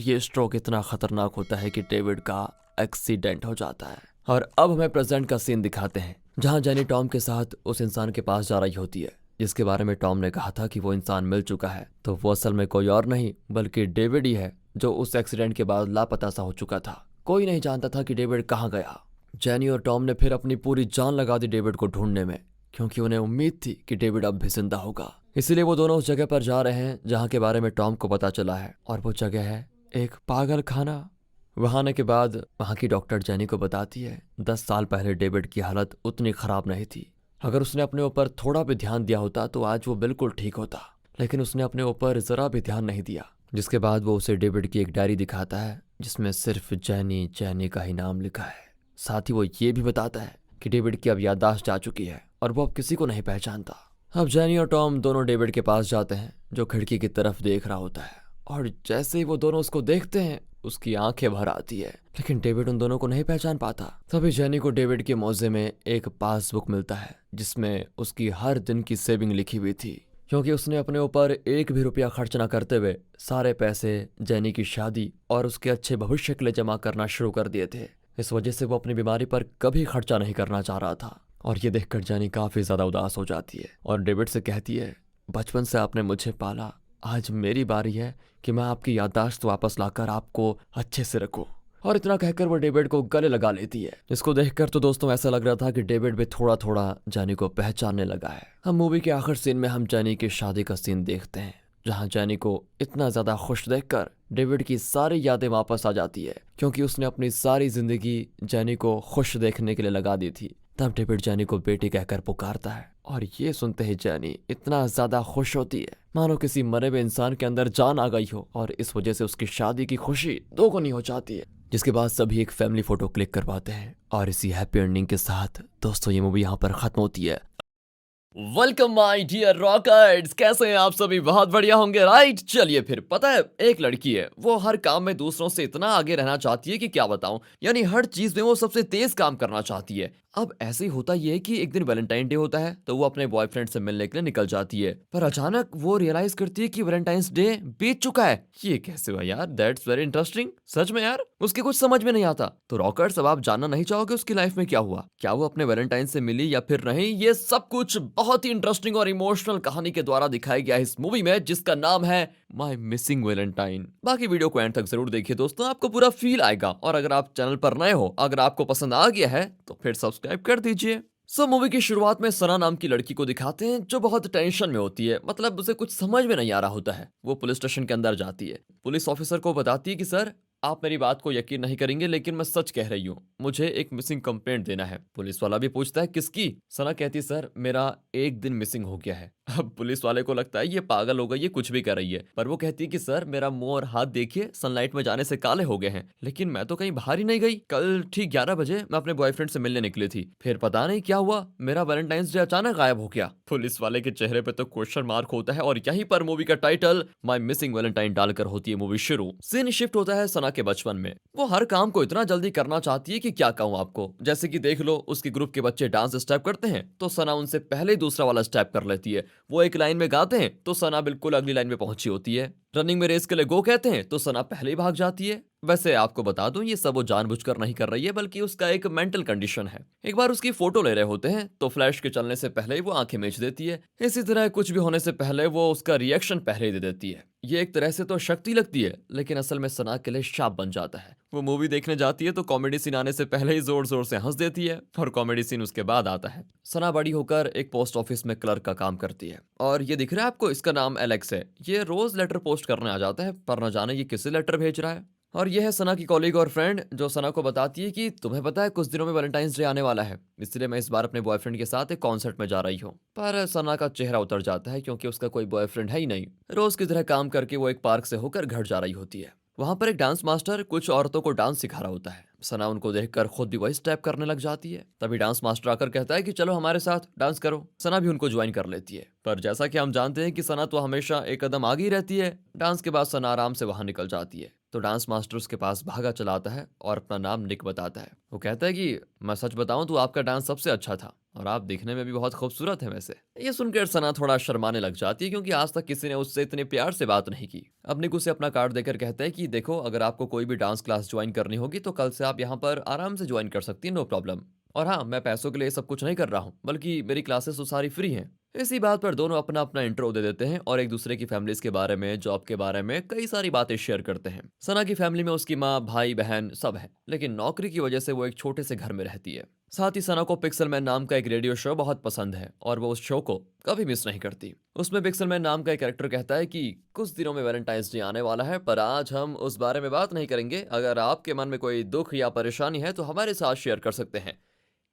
ये स्ट्रोक इतना खतरनाक होता है कि डेविड का एक्सीडेंट हो जाता है। और अब हमें प्रेजेंट का सीन दिखाते हैं जहां जैनी टॉम के साथ उस इंसान के पास जा रही होती है जिसके बारे में टॉम ने कहा था कि वो इंसान मिल चुका है। तो वो असल में कोई और नहीं बल्कि डेविड ही है जो उस एक्सीडेंट के बाद लापता सा हो चुका था। कोई नहीं जानता था कि डेविड कहाँ गया। जैनी और टॉम ने फिर अपनी पूरी जान लगा दी डेविड को ढूंढने में, क्योंकि उन्हें उम्मीद थी कि डेविड अब भी जिंदा होगा। इसीलिए वो दोनों उस जगह पर जा रहे हैं जहाँ के बारे में टॉम को पता चला है, और वो जगह है एक पागल खाना। वहां आने के बाद वहां की डॉक्टर जैनी को बताती है 10 साल पहले डेविड की हालत उतनी खराब नहीं थी। अगर उसने अपने ऊपर थोड़ा भी ध्यान दिया होता तो आज वो बिल्कुल ठीक होता, लेकिन उसने अपने ऊपर जरा भी ध्यान नहीं दिया। जिसके बाद वो उसे डेविड की एक डायरी दिखाता है जिसमें सिर्फ जैनी जैनी का ही नाम लिखा है। साथ ही वो ये भी बताता है कि डेविड की अब याददाश्त जा चुकी है और वो अब किसी को नहीं पहचानता। अब जैनी और टॉम दोनों डेविड के पास जाते हैं जो खिड़की की तरफ देख रहा होता है, और जैसे ही वो दोनों उसको देखते हैं उसकी आंखें भर आती है, लेकिन डेविड उन दोनों को नहीं पहचान पाता। तभी जैनी को डेविड के मोजे में एक पासबुक मिलता है जिसमें उसकी हर दिन की सेविंग लिखी हुई थी, क्योंकि उसने अपने ऊपर एक भी रुपया खर्च न करते हुए सारे पैसे जैनी की शादी और उसके अच्छे भविष्य के लिए जमा करना शुरू कर दिए थे। इस वजह से वो अपनी बीमारी पर कभी खर्चा नहीं करना चाह रहा था। और ये देखकर जैनी काफी ज्यादा उदास हो जाती है और डेविड से कहती है, बचपन से आपने मुझे पाला, आज मेरी बारी है कि मैं आपकी याददाश्त वापस लाकर आपको अच्छे से रखूं। और इतना कहकर वो डेविड को गले लगा लेती है। इसको देखकर तो दोस्तों ऐसा लग रहा था कि डेविड भी थोड़ा थोड़ा जैनी को पहचानने लगा है। हम मूवी के आखिर सीन में हम जैनी की शादी का सीन देखते हैं जहां जैनी को इतना ज्यादा खुश देखकर डेविड की सारी यादें वापस आ जाती है, क्योंकि उसने अपनी सारी जिंदगी जैनी को खुश देखने के लिए लगा दी थी। तब डेविड जैनी को बेटी कहकर पुकारता है, और ये सुनते ही जैनी इतना ज्यादा खुश होती है मानो किसी मरे हुए इंसान के अंदर जान आ गई हो, और इस वजह से उसकी शादी की खुशी दोगुनी हो जाती है। जिसके बाद सभी एक फैमिली फोटो क्लिक करवाते हैं, और इसी हैप्पी एंडिंग के साथ दोस्तों ये मूवी यहाँ पर खत्म होती है। वेलकम माय डियर रॉकर्स, कैसे हैं आप सभी? बहुत बढ़िया होंगे, राइट? चलिए फिर, पता है एक लड़की है, वो हर काम में दूसरों से इतना आगे रहना चाहती है कि क्या बताऊं, यानी हर चीज में वो सबसे तेज काम करना चाहती है। अब ऐसे ही होता ये है कि एक दिन वैलेंटाइन डे होता है तो वो अपने बॉयफ्रेंड से मिलने के लिए निकल जाती है, पर अचानक वो रियलाइज करती है कि वैलेंटाइंस डे बीत चुका है। ये कैसे हुआ यार? That's very interesting. सच में यार, उसकी कुछ समझ में नहीं आता। तो रॉकर्स, अब आप जानना नहीं चाहोगे उसकी लाइफ में क्या हुआ? क्या वो अपने वैलेंटाइन से मिली या फिर नहीं? ये सब कुछ बहुत ही इंटरेस्टिंग और इमोशनल कहानी के द्वारा दिखाया गया है इस मूवी में, जिसका नाम है माय मिसिंग वैलेंटाइन। बाकी वीडियो को एंड तक जरूर देखिए दोस्तों, आपको पूरा फील आएगा। और अगर आप चैनल पर नए हो, अगर आपको पसंद आ गया है तो फिर सब्सक्राइब कर दीजिए। मूवी की शुरुआत में सना नाम की लड़की को दिखाते हैं जो बहुत टेंशन में होती है, मतलब उसे कुछ समझ में नहीं आ रहा होता है। वो पुलिस स्टेशन के अंदर जाती है, पुलिस ऑफिसर को बताती है कि सर, आप मेरी बात को यकीन नहीं करेंगे लेकिन मैं सच कह रही हूँ, मुझे एक मिसिंग कंप्लेंट देना है। पुलिस वाला भी पूछता है किसकी? सना कहती, सर मेरा एक दिन मिसिंग हो गया है। अब पुलिस वाले को लगता है ये पागल हो गई, ये कुछ भी कर रही है, पर वो कहती है कि सर मेरा मुंह और हाथ देखिए, सनलाइट में जाने से काले हो गए हैं, लेकिन मैं तो कहीं बाहर ही नहीं गई। कल ठीक 11 बजे मैं अपने बॉयफ्रेंड से मिलने निकली थी, फिर पता नहीं क्या हुआ, मेरा वैलेंटाइंस डे अचानक गायब हो गया। पुलिस वाले के चेहरे पे तो क्वेश्चन मार्क होता है, और यहीं पर मूवी का टाइटल माय मिसिंग वैलेंटाइन डालकर होती है मूवी शुरू। सीन शिफ्ट होता है सना के बचपन में। वो हर काम को इतना जल्दी करना चाहती है कि क्या कहूँ आपको। जैसे कि देख लो, उसके ग्रुप के बच्चे डांस स्टेप करते हैं तो सना उनसे पहले ही दूसरा वाला स्टेप कर लेती है। वो एक लाइन में गाते हैं तो सना बिल्कुल अगली लाइन में पहुंची होती है। रनिंग में रेस के लिए गो कहते हैं तो सना पहले ही भाग जाती है। वैसे आपको बता दूं, ये सब वो जानबूझकर नहीं कर रही है, बल्कि उसका एक मेंटल कंडीशन है। एक बार उसकी फोटो ले रहे होते हैं तो फ्लैश के चलने से पहले ही वो आंखें मीच देती है। इसी तरह कुछ भी होने से पहले वो उसका रिएक्शन पहले ही दे देती है। ये एक तरह से तो शक्ति लगती है, लेकिन असल में सना के लिए शाप बन जाता है। वो मूवी देखने जाती है तो कॉमेडी सीन आने से पहले ही जोर जोर से हंस देती है, और कॉमेडी सीन उसके बाद आता है। सना बड़ी होकर एक पोस्ट ऑफिस में क्लर्क का काम करती है, और ये दिख रहा है आपको, इसका नाम एलेक्स है। ये रोज लेटर पोस्ट करने आ जाता है, पर न जाने ये किसे लेटर भेज रहा है। और यह है सना की कॉलीग और फ्रेंड, जो सना को बताती है कि तुम्हें पता है कुछ दिनों में वैलेंटाइंस डे आने वाला है, इसलिए मैं इस बार अपने बॉयफ्रेंड के साथ एक कॉन्सर्ट में जा रही हूँ। पर सना का चेहरा उतर जाता है, क्योंकि उसका कोई बॉयफ्रेंड है ही नहीं। रोज की तरह काम करके वो एक पार्क से होकर घर जा रही होती है। वहां पर एक डांस मास्टर कुछ औरतों को डांस सिखा रहा होता है। सना उनको देखकर खुद भी वही स्टेप करने लग जाती है। तभी डांस मास्टर आकर कहता है कि चलो हमारे साथ डांस करो। सना भी उनको ज्वाइन कर लेती है, पर जैसा कि हम जानते हैं कि सना तो हमेशा एक कदम आगे ही रहती है। डांस के बाद सना आराम से वहां निकल जाती है। तो डांस मास्टर उसके पास भागा चला आता है और अपना नाम निक बताता है। वो कहता है कि मैं सच बताऊं तो आपका डांस सबसे अच्छा था और आप दिखने में भी बहुत खूबसूरत है वैसे। ये सुनकर सना थोड़ा शर्माने लग जाती है क्योंकि आज तक किसी ने उससे इतने प्यार से बात नहीं की। अब निक उसे अपना कार्ड देकर कहता है कि देखो, अगर आपको कोई भी डांस क्लास ज्वाइन करनी होगी तो कल से आप यहाँ पर आराम से ज्वाइन कर सकती है, नो प्रॉब्लम। और हाँ, मैं पैसों के लिए सब कुछ नहीं कर रहा हूँ, बल्कि मेरी क्लासेस तो सारी फ्री हैं। इसी बात पर दोनों अपना अपना इंट्रो दे देते हैं और एक दूसरे की फैमिलीज के बारे में, जॉब के बारे में कई सारी बातें शेयर करते हैं। सना की फैमिली में उसकी माँ, भाई, बहन सब है, लेकिन नौकरी की वजह से वो एक छोटे से घर में रहती है। साथ ही सना को पिक्सलमैन नाम का एक रेडियो शो बहुत पसंद है और वो उस शो को कभी मिस नहीं करती। उसमें पिक्सलमैन नाम का एक कैरेक्टर कहता है कि कुछ दिनों में वैलेंटाइंस डे आने वाला है, पर आज हम उस बारे में बात नहीं करेंगे। अगर आपके मन में कोई दुख या परेशानी है तो हमारे साथ शेयर कर सकते हैं।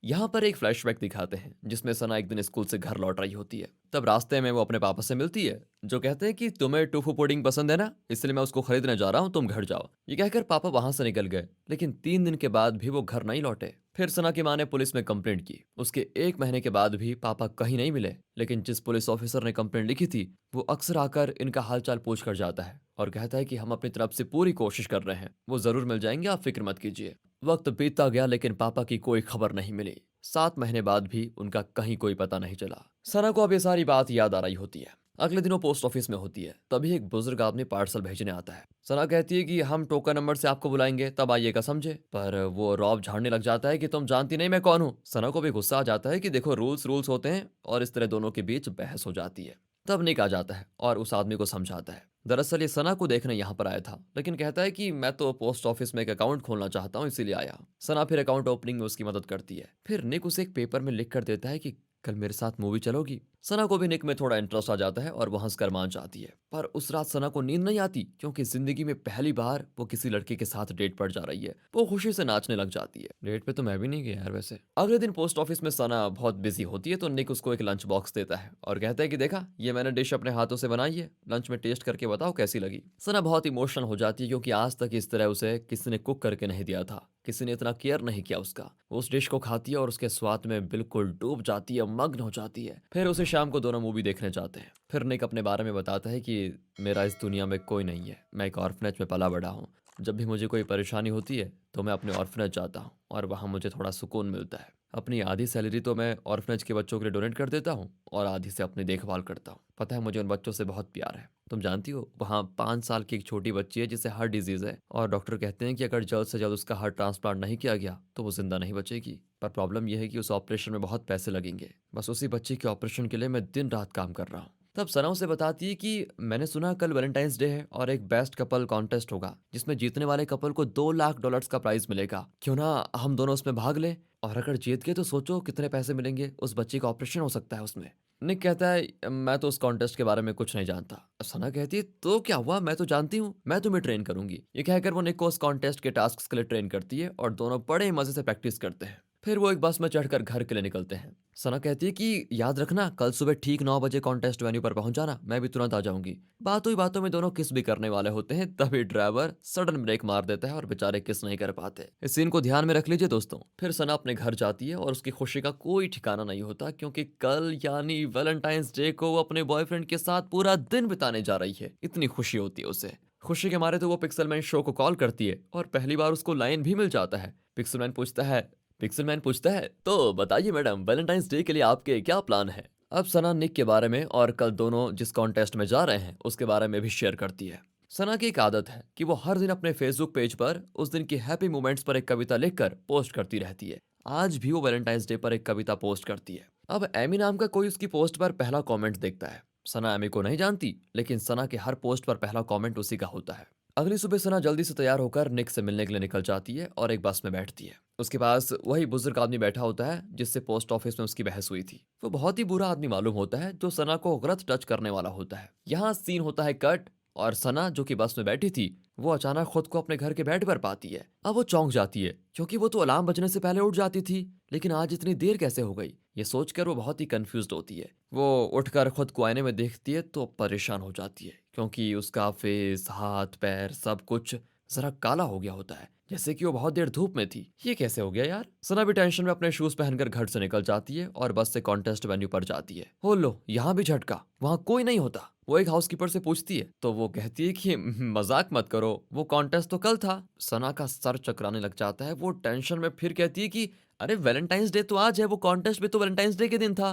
यहाँ पर एक फ्लैशबैक दिखाते हैं जिसमें सना एक दिन स्कूल से घर लौट रही होती है। तब रास्ते में वो अपने पापा से मिलती है, जो कहते हैं कि तुम्हें टोफू पुडिंग पसंद है ना, इसलिए मैं उसको खरीदने जा रहा हूँ, तुम घर जाओ। ये कहकर पापा वहां से निकल गए, लेकिन 3 दिन के बाद भी वो घर नहीं लौटे। फिर सना की माँ ने पुलिस में कंप्लेंट की। उसके 1 महीने के बाद भी पापा कहीं नहीं मिले, लेकिन जिस पुलिस ऑफिसर ने कंप्लेंट लिखी थी वो अक्सर आकर इनका हालचाल पूछ कर जाता है और कहता है कि हम अपनी तरफ से पूरी कोशिश कर रहे हैं, वो जरूर मिल जाएंगे, आप फिक्र मत कीजिए। वक्त बीतता गया लेकिन पापा की कोई खबर नहीं मिली। 7 महीने बाद भी उनका कहीं कोई पता नहीं चला। सना को अब ये सारी बात याद आ रही होती है। अगले दिन वो पोस्ट ऑफिस में होती है, तभी एक बुजुर्ग आदमी पार्सल भेजने आता है। सना कहती है कि हम टोकन नंबर से आपको बुलाएंगे, तब आइएगा, समझे। पर वो रौब झाड़ने लग जाता है कि तुम जानती नहीं मैं कौन हूँ। सना को भी गुस्सा आ जाता है कि देखो, रूल्स रूल्स होते हैं, और इस तरह दोनों के बीच बहस हो जाती है। तब निक आ जाता है और उस आदमी को समझाता है। दरअसल ये सना को देखने यहाँ पर आया था, लेकिन कहता है कि मैं तो पोस्ट ऑफिस में एक अकाउंट खोलना चाहता हूँ, इसीलिए आया। सना फिर अकाउंट ओपनिंग में उसकी मदद करती है। फिर निक उसे एक पेपर में लिख कर देता है कि कल मेरे साथ मूवी चलोगी। सना को भी निक में थोड़ा इंटरेस्ट आ जाता है और वो हंसकर मान जाती है। पर उस रात सना को नींद नहीं आती क्योंकि जिंदगी में पहली बार वो किसी लड़के के साथ डेट पर जा रही है। वो खुशी से नाचने लग जाती है। डेट पे तो मैं भी नहीं गया यार वैसे। अगले दिन पोस्ट ऑफिस में सना बहुत बिजी होती है तो निक उसको एक लंच बॉक्स देता है और कहता है कि देखा, ये मैंने डिश अपने हाथों से बनाई है, लंच में टेस्ट करके बताओ कैसी लगी। सना बहुत इमोशनल हो जाती है क्योंकि आज तक इस तरह उसे किसी ने कुक करके नहीं दिया था, किसी ने इतना केयर नहीं किया उसका। वो उस डिश को खाती है और उसके स्वाद में बिल्कुल डूब जाती है, मग्न हो जाती है। फिर उसे शाम को दोनों मूवी देखने जाते हैं। फिर निक अपने बारे में बताता है कि मेरा इस दुनिया में कोई नहीं है, मैं एक ऑर्फनेज में पला बड़ा हूँ। जब भी मुझे कोई परेशानी होती है तो मैं अपने ऑर्फनेज जाता हूँ और वहाँ मुझे थोड़ा सुकून मिलता है। अपनी आधी सैलरी तो मैं ऑर्फनेज के बच्चों के लिए डोनेट कर देता हूँ और आधी से अपनी देखभाल करता हूँ। पता है, मुझे उन बच्चों से बहुत प्यार है। तुम जानती हो, वहाँ 5 साल की एक छोटी बच्ची है जिसे हार्ट डिजीज है और डॉक्टर कहते हैं कि अगर जल्द से जल्द उसका हार्ट ट्रांसप्लांट नहीं किया गया तो वो जिंदा नहीं बचेगी। पर प्रॉब्लम यह है कि उस ऑपरेशन में बहुत पैसे लगेंगे। बस उसी बच्ची के ऑपरेशन के लिए मैं दिन रात काम कर रहा हूँ। तब सना उसे बताती है कि मैंने सुना कल वैलेंटाइंस डे है और एक बेस्ट कपल कॉन्टेस्ट होगा जिसमें जीतने वाले कपल को $2 लाख का प्राइज मिलेगा। क्यों ना हम दोनों उसमें भाग लें, और अगर जीत गए तो सोचो कितने पैसे मिलेंगे, उस बच्ची का ऑपरेशन हो सकता है उसमें। निक कहता है मैं तो उस कॉन्टेस्ट के बारे में कुछ नहीं जानता। सना कहती है तो क्या हुआ, मैं तो जानती हूँ, मैं तुम्हें ट्रेन करूंगी। ये कहकर वो निक को उस कॉन्टेस्ट के टास्क के लिए ट्रेन करती है और दोनों बड़े मजे से प्रैक्टिस करते हैं। फिर वो एक बस में चढ़कर घर के लिए निकलते हैं। सना कहती है कि याद रखना, कल सुबह ठीक 9 बजे कॉन्टेस्ट वेन्यू पर पहुंच जाना, मैं भी तुरंत आ जाऊंगी। बातों ही बातों में दोनों किस भी करने वाले होते हैं, तभी ड्राइवर सडन ब्रेक मार देता है और बेचारे किस नहीं कर पाते। इस सीन को ध्यान में रख लीजिए दोस्तों। फिर सना अपने घर जाती है और उसकी खुशी का कोई ठिकाना नहीं होता क्योंकि कल यानी वैलेंटाइंस डे को वो अपने बॉयफ्रेंड के साथ पूरा दिन बिताने जा रही है। इतनी खुशी होती है उसे। खुशी के मारे तो वो पिक्सलमैन शो को कॉल करती है और पहली बार उसको लाइन भी मिल जाता है। पिक्सलमैन पूछता है तो बताइए मैडम, वैलेंटाइंस डे के लिए आपके क्या प्लान है। अब सना निक के बारे में और कल दोनों जिस कॉन्टेस्ट में जा रहे हैं उसके बारे में भी शेयर करती है। सना की एक आदत है कि वो हर दिन अपने फेसबुक पेज पर उस दिन की हैप्पी मोमेंट्स पर एक कविता लिखकर पोस्ट करती रहती है। आज भी वो वैलेंटाइंस डे पर एक कविता पोस्ट करती है। अब एमी नाम का कोई उसकी पोस्ट पर पहला कमेंट देखता है। सना एमी को नहीं जानती, लेकिन सना के हर पोस्ट पर पहला कमेंट उसी का होता है। अगली सुबह सना जल्दी से तैयार होकर निक से मिलने के लिए निकल जाती है और एक बस में बैठती है। उसके पास वही बुजुर्ग आदमी बैठा होता है जिससे पोस्ट ऑफिस में उसकी बहस हुई थी। वो बहुत ही बुरा आदमी मालूम होता है जो सना को गलत टच करने वाला होता है। यहाँ सीन होता है कट और सना जो कि बस में बैठी थी वो अचानक खुद को अपने घर के बेड पर पाती है। अब वो चौंक जाती है क्योंकि वो तो अलार्म बजने से पहले उठ जाती थी, लेकिन आज इतनी देर कैसे हो गई, ये सोचकर वो बहुत ही कंफ्यूज्ड होती है। वो उठकर खुद को आईने में देखती है तो परेशान हो जाती है क्योंकि उसका फेस, हाथ, पैर सब कुछ जरा काला हो गया होता है, जैसे कि वो बहुत देर धूप में थी। ये कैसे हो गया यार। सना भी टेंशन में अपने शूज पहनकर घर से निकल जाती है और बस से कॉन्टेस्ट वेन्यू पर जाती है। हो लो, यहाँ भी झटका, वहाँ कोई नहीं होता। वो एक हाउसकीपर से पूछती है तो वो कहती है कि मजाक मत करो, वो कॉन्टेस्ट तो कल था। सना का सर चकराने लग जाता है, वो टेंशन में फिर कहती है कि अरे वैलेंटाइंस डे तो आज है, वो कॉन्टेस्ट भी तो वैलेंटाइंस डे के दिन था।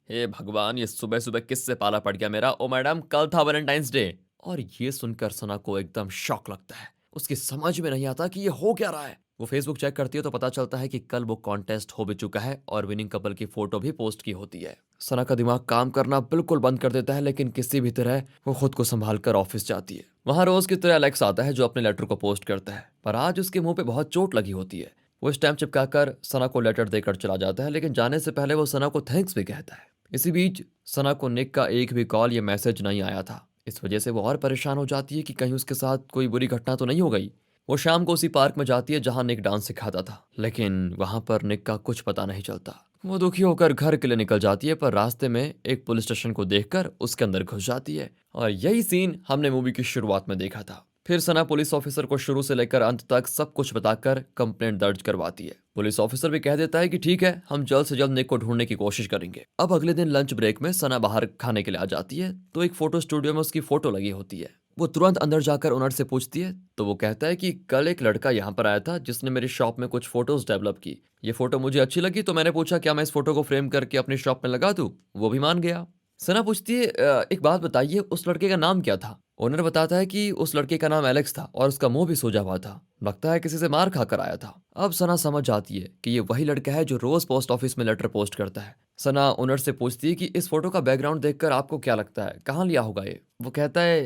हे भगवान, ये सुबह सुबह किससे पाला पड़ गया मेरा। ओ मैडम, कल था वैलेंटाइंस डे। और ये सुनकर सना को एकदम शॉक लगता है, उसकी समझ में नहीं आता कि ये हो क्या रहा है। वो फेसबुक चेक करती है तो पता चलता है कि कल वो कॉन्टेस्ट हो भी चुका है और विनिंग कपल की फोटो भी पोस्ट की होती है। सना का दिमाग काम करना बिल्कुल बंद कर देता है, लेकिन किसी भी तरह वो खुद को संभाल कर ऑफिस जाती है। वहां रोज की तरह एलेक्स आता है जो अपने लेटर को पोस्ट करता है, पर आज उसके मुंह पे बहुत चोट लगी होती है। वो स्टैम्प चिपकाकर सना को लेटर देकर चला जाता है, लेकिन जाने से पहले वो सना को थैंक्स भी कहता है। इसी बीच सना को निक का एक भी कॉल या मैसेज नहीं आया था। इस वजह से वो और परेशान हो जाती है कि कहीं उसके साथ कोई बुरी घटना तो नहीं हो गई। वो शाम को उसी पार्क में जाती है जहां निक डांस सिखाता था, लेकिन वहां पर निक का कुछ पता नहीं चलता। वो दुखी होकर घर के लिए निकल जाती है, पर रास्ते में एक पुलिस स्टेशन को देखकर उसके अंदर घुस जाती है। और यही सीन हमने मूवी की शुरुआत में देखा था। फिर सना पुलिस ऑफिसर को शुरू से लेकर अंत तक सब कुछ बताकर कंप्लेंट दर्ज करवाती है। पुलिस ऑफिसर भी कह देता है कि ठीक है, हम जल्द से जल्द निक को ढूंढने की कोशिश करेंगे। अब अगले दिन लंच ब्रेक में सना बाहर खाने के लिए आ जाती है तो एक फोटो स्टूडियो में उसकी फोटो लगी होती है। वो तुरंत अंदर जाकर ओनर से पूछती है तो वो कहता है कि कल एक लड़का यहाँ पर आया था जिसने मेरी शॉप में कुछ फोटोज डेवलप की। ये फोटो मुझे अच्छी लगी तो मैंने पूछा क्या मैं इस फोटो को फ्रेम करके अपनी शॉप में लगा दूं। वो भी मान गया। सना पूछती है एक बात बताइए, उस लड़के का नाम क्या था?" ओनर बताता है कि उस लड़के का नाम एलेक्स था और उसका मुंह भी सूजा हुआ था। लगता है किसी से मार खाकर आया था। अब सना समझ जाती है कि ये वही लड़का है जो रोज पोस्ट ऑफिस में लेटर पोस्ट करता है। सना ओनर से पूछती है कि इस फोटो का बैकग्राउंड देखकर आपको क्या लगता है, कहाँ लिया होगा ये?" वो कहता है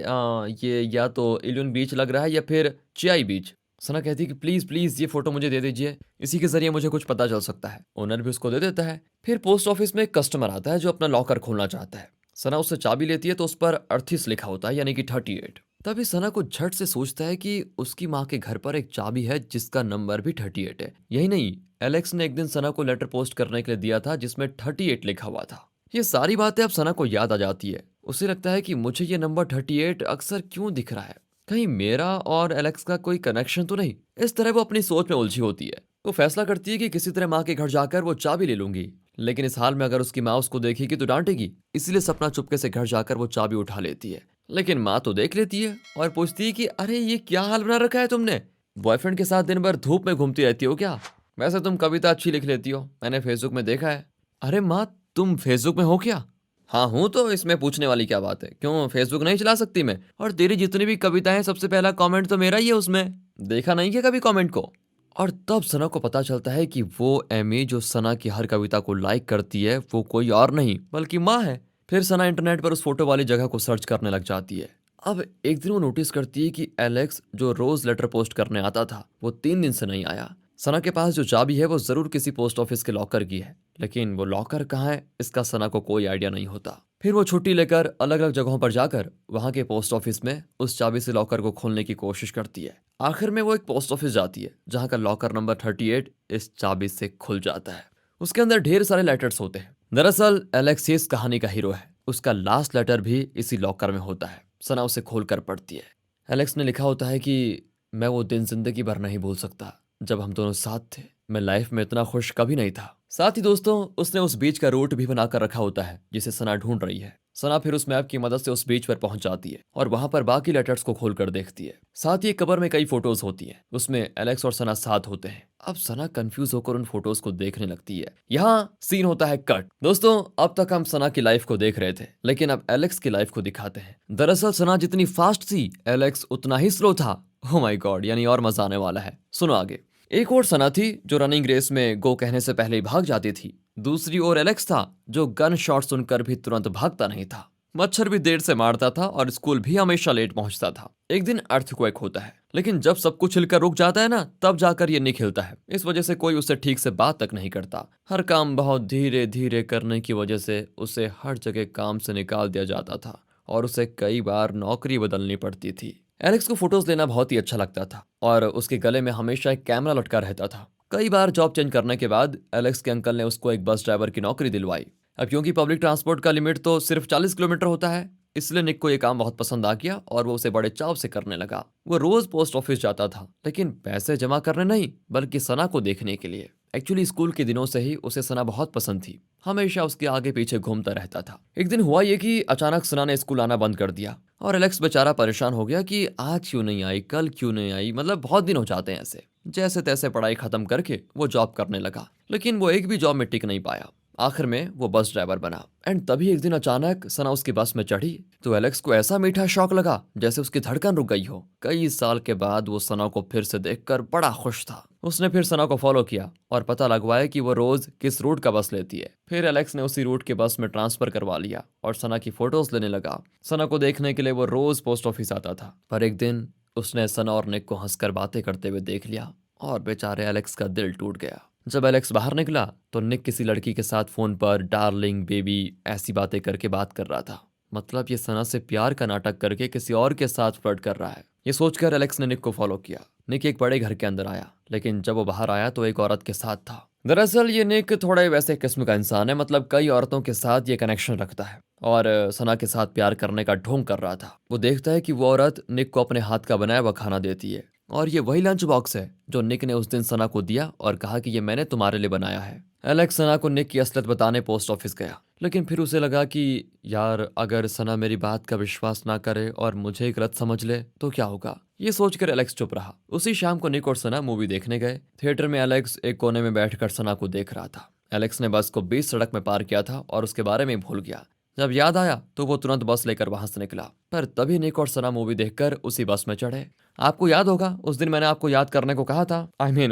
ये या तो इलियन बीच लग रहा है या फिर चियाई बीच।" सना कहती है कि प्लीज प्लीज ये फोटो मुझे दे दीजिए, इसी के जरिए मुझे कुछ पता चल सकता है। ओनर भी उसको दे देता है। फिर पोस्ट ऑफिस में एक कस्टमर आता है जो अपना लॉकर खोलना चाहता है। सना उससे चाबी लेती है तो उस पर 38 लिखा होता है, यानी कि 38। तभी सना को झट से सोचता है कि उसकी माँ के घर पर एक चाबी है जिसका नंबर भी 38 है। यही नहीं, एलेक्स ने एक दिन सना को लेटर पोस्ट करने के लिए दिया था जिसमें 38 लिखा हुआ था। ये सारी बातें अब सना को याद आ जाती है। उसे लगता है कि मुझे ये नंबर 38 अक्सर क्यों दिख रहा है, कहीं मेरा और एलेक्स का कोई कनेक्शन तो नहीं। इस तरह वो अपनी सोच में उलझी होती है। वो फैसला करती है कि किसी तरह माँ के घर जाकर वो चाबी ले लूंगी, लेकिन इस हाल में अगर उसकी माँ उसको देखेगी तो डांटेगी। इसीलिए सपना चुपके से घर जाकर वो चाबी उठा लेती है। लेकिन माँ तो देख लेती है और पूछती है कि अरे ये क्या हाल बना रखा है तुमने, बॉयफ्रेंड के साथ दिन भर धूप में घूमती रहती हो क्या? वैसे तुम कविता अच्छी लिख लेती हो, मैंने फेसबुक में देखा है। अरे माँ, तुम फेसबुक में हो क्या? हाँ हूँ, तो इसमें पूछने वाली क्या बात है, क्यों फेसबुक नहीं चला सकती मैं? और तेरी जितनी भी कविताएं सबसे पहला कमेंट तो मेरा ही है उसमें, देखा नहीं क्या कभी कमेंट को? और तब सना को पता चलता है कि वो एमी जो सना की हर कविता को लाइक करती है वो कोई और नहीं बल्कि माँ है। फिर सना इंटरनेट पर उस फोटो वाली जगह को सर्च करने लग जाती है। अब एक दिन वो नोटिस करती है कि एलेक्स जो रोज लेटर पोस्ट करने आता था वो 3 दिन से नहीं आया। सना के पास जो चाबी है वो जरूर किसी पोस्ट ऑफिस के लॉकर की है, लेकिन वो लॉकर कहाँ है इसका सना को कोई आइडिया नहीं होता। फिर वो छुट्टी लेकर अलग अलग जगहों पर जाकर वहां के पोस्ट ऑफिस में उस चाबी से लॉकर को खोलने की कोशिश करती है। आखिर में वो एक पोस्ट ऑफिस जाती है जहां का लॉकर नंबर 38 इस चाबी से खुल जाता है। उसके अंदर ढेर सारे लेटर्स होते हैं। दरअसल एलेक्स इस कहानी का हीरो है, उसका लास्ट लेटर भी इसी लॉकर में होता है। सना उसे खोलकर पढ़ती है। एलेक्स ने लिखा होता है कि मैं वो दिन जिंदगी भर नहीं भूल सकता जब हम दोनों साथ थे। मैं लाइफ में इतना खुश कभी नहीं था। साथ ही दोस्तों, उसने उस बीच का रूट भी बनाकर रखा होता है जिसे सना ढूंढ रही है। सना फिर उस मैप की मदद से उस बीच पर पहुंच जाती है और वहां पर बाकी लेटर्स को खोलकर देखती है। साथ ही एक कवर में कई फोटोज होती हैं, उसमें एलेक्स और सना साथ होते हैं। अब सना कंफ्यूज होकर उन फोटोज को देखने लगती है। यहाँ सीन होता है कट। दोस्तों, अब तक हम सना की लाइफ को देख रहे थे, लेकिन अब एलेक्स की लाइफ को दिखाते हैं। दरअसल सना जितनी फास्ट थी, एलेक्स उतना ही स्लो था। ओह माय गॉड, यानी और मजा आने वाला है। सुनो आगे। एक और सना थी जो रनिंग रेस में गो कहने से पहले ही भाग जाती थी। दूसरी ओर एलेक्स था जो गन शॉट सुनकर भी तुरंत भागता नहीं था। मच्छर भी देर से मारता था और स्कूल भी हमेशा लेट पहुंचता था। एक दिन अर्थक्वेक होता है, लेकिन जब सब कुछ हिलकर रुक जाता है ना, तब जाकर ये निक हिलता है। इस वजह से कोई उससे ठीक से बात तक नहीं करता। हर काम बहुत धीरे धीरे करने की वजह से उसे हर जगह काम से निकाल दिया जाता था और उसे कई बार नौकरी बदलनी पड़ती थी। एलेक्स को फोटोज लेना बहुत ही अच्छा लगता था और उसके गले में हमेशा एक कैमरा लटका रहता था। कई बार जॉब चेंज करने के बाद एलेक्स के अंकल ने उसको एक बस ड्राइवर की नौकरी दिलवाई। अब क्योंकि पब्लिक ट्रांसपोर्ट का लिमिट तो सिर्फ 40 किलोमीटर होता है, इसलिए निक को ये काम बहुत पसंद आ गया और वो उसे बड़े चाव से करने लगा। वो रोज पोस्ट ऑफिस जाता था, लेकिन पैसे जमा करने नहीं बल्कि सना को देखने के लिए। एक्चुअली स्कूल के दिनों से ही उसे सना बहुत पसंद थी, हमेशा उसके आगे पीछे घूमता रहता था। एक दिन हुआ ये कि अचानक सना ने स्कूल आना बंद कर दिया और एलेक्स बेचारा परेशान हो गया कि आज क्यों नहीं आई, कल क्यों नहीं आई, मतलब बहुत दिन हो जाते हैं ऐसे। जैसे तैसे पढ़ाई खत्म करके वो जॉब करने लगा, लेकिन वो एक भी जॉब में टिक नहीं पाया। आखिर में वो बस ड्राइवर बना। एंड तभी एक दिन अचानक सना उसकी बस में चढ़ी तो एलेक्स को ऐसा मीठा शौक लगा जैसे उसकी धड़कन रुक गई हो। कई साल के बाद वो सना को फिर से देखकर बड़ा खुश था। उसने फिर सना को फॉलो किया और पता लगवाया कि वो रोज किस रूट का बस लेती है। फिर एलेक्स ने उसी रूट के बस में ट्रांसफर करवा लिया और सना की फोटोज लेने लगा। सना को देखने के लिए वो रोज पोस्ट ऑफिस आता था। पर एक दिन उसने सना और निक को हंसकर बातें करते हुए देख लिया और बेचारे एलेक्स का दिल टूट गया। जब एलेक्स बाहर निकला तो निक किसी लड़की के साथ फोन पर डार्लिंग, बेबी ऐसी बातें करके बात कर रहा था। मतलब ये सना से प्यार का नाटक करके किसी और के साथ फ्लर्ट कर रहा है। ये सोचकर एलेक्स ने निक को फॉलो किया। निक एक बड़े घर के अंदर आया, लेकिन जब वो बाहर आया तो एक औरत के साथ था। दरअसल ये निक थोड़े वैसे किस्म का इंसान है, मतलब कई औरतों के साथ ये कनेक्शन रखता है और सना के साथ प्यार करने का ढोंग कर रहा था। वो देखता है कि वो औरत निक को अपने हाथ का बनाया हुआ खाना देती है और ये वही लंच बॉक्स है जो निक ने उस दिन सना को दिया और कहा कि ये मैंने तुम्हारे लिए बनाया है। एलेक्स सना को निक की असलियत बताने पोस्ट ऑफिस गया, लेकिन फिर उसे लगा कि यार अगर सना मेरी बात का विश्वास ना करे और मुझे गलत समझ ले तो क्या होगा। ये सोचकर एलेक्स चुप रहा। उसी शाम को निक और सना मूवी देखने गए। थिएटर में एलेक्स एक कोने में बैठकर सना को देख रहा था। एलेक्स ने बस को बीच सड़क में पार किया था और उसके बारे में भूल गया। जब याद आया तो वो तुरंत बस लेकर वहां से निकला। पर तभी निक और सना मूवी देखकर उसी बस में चढ़े। आपको याद होगा उस दिन मैंने आपको याद करने को कहा था,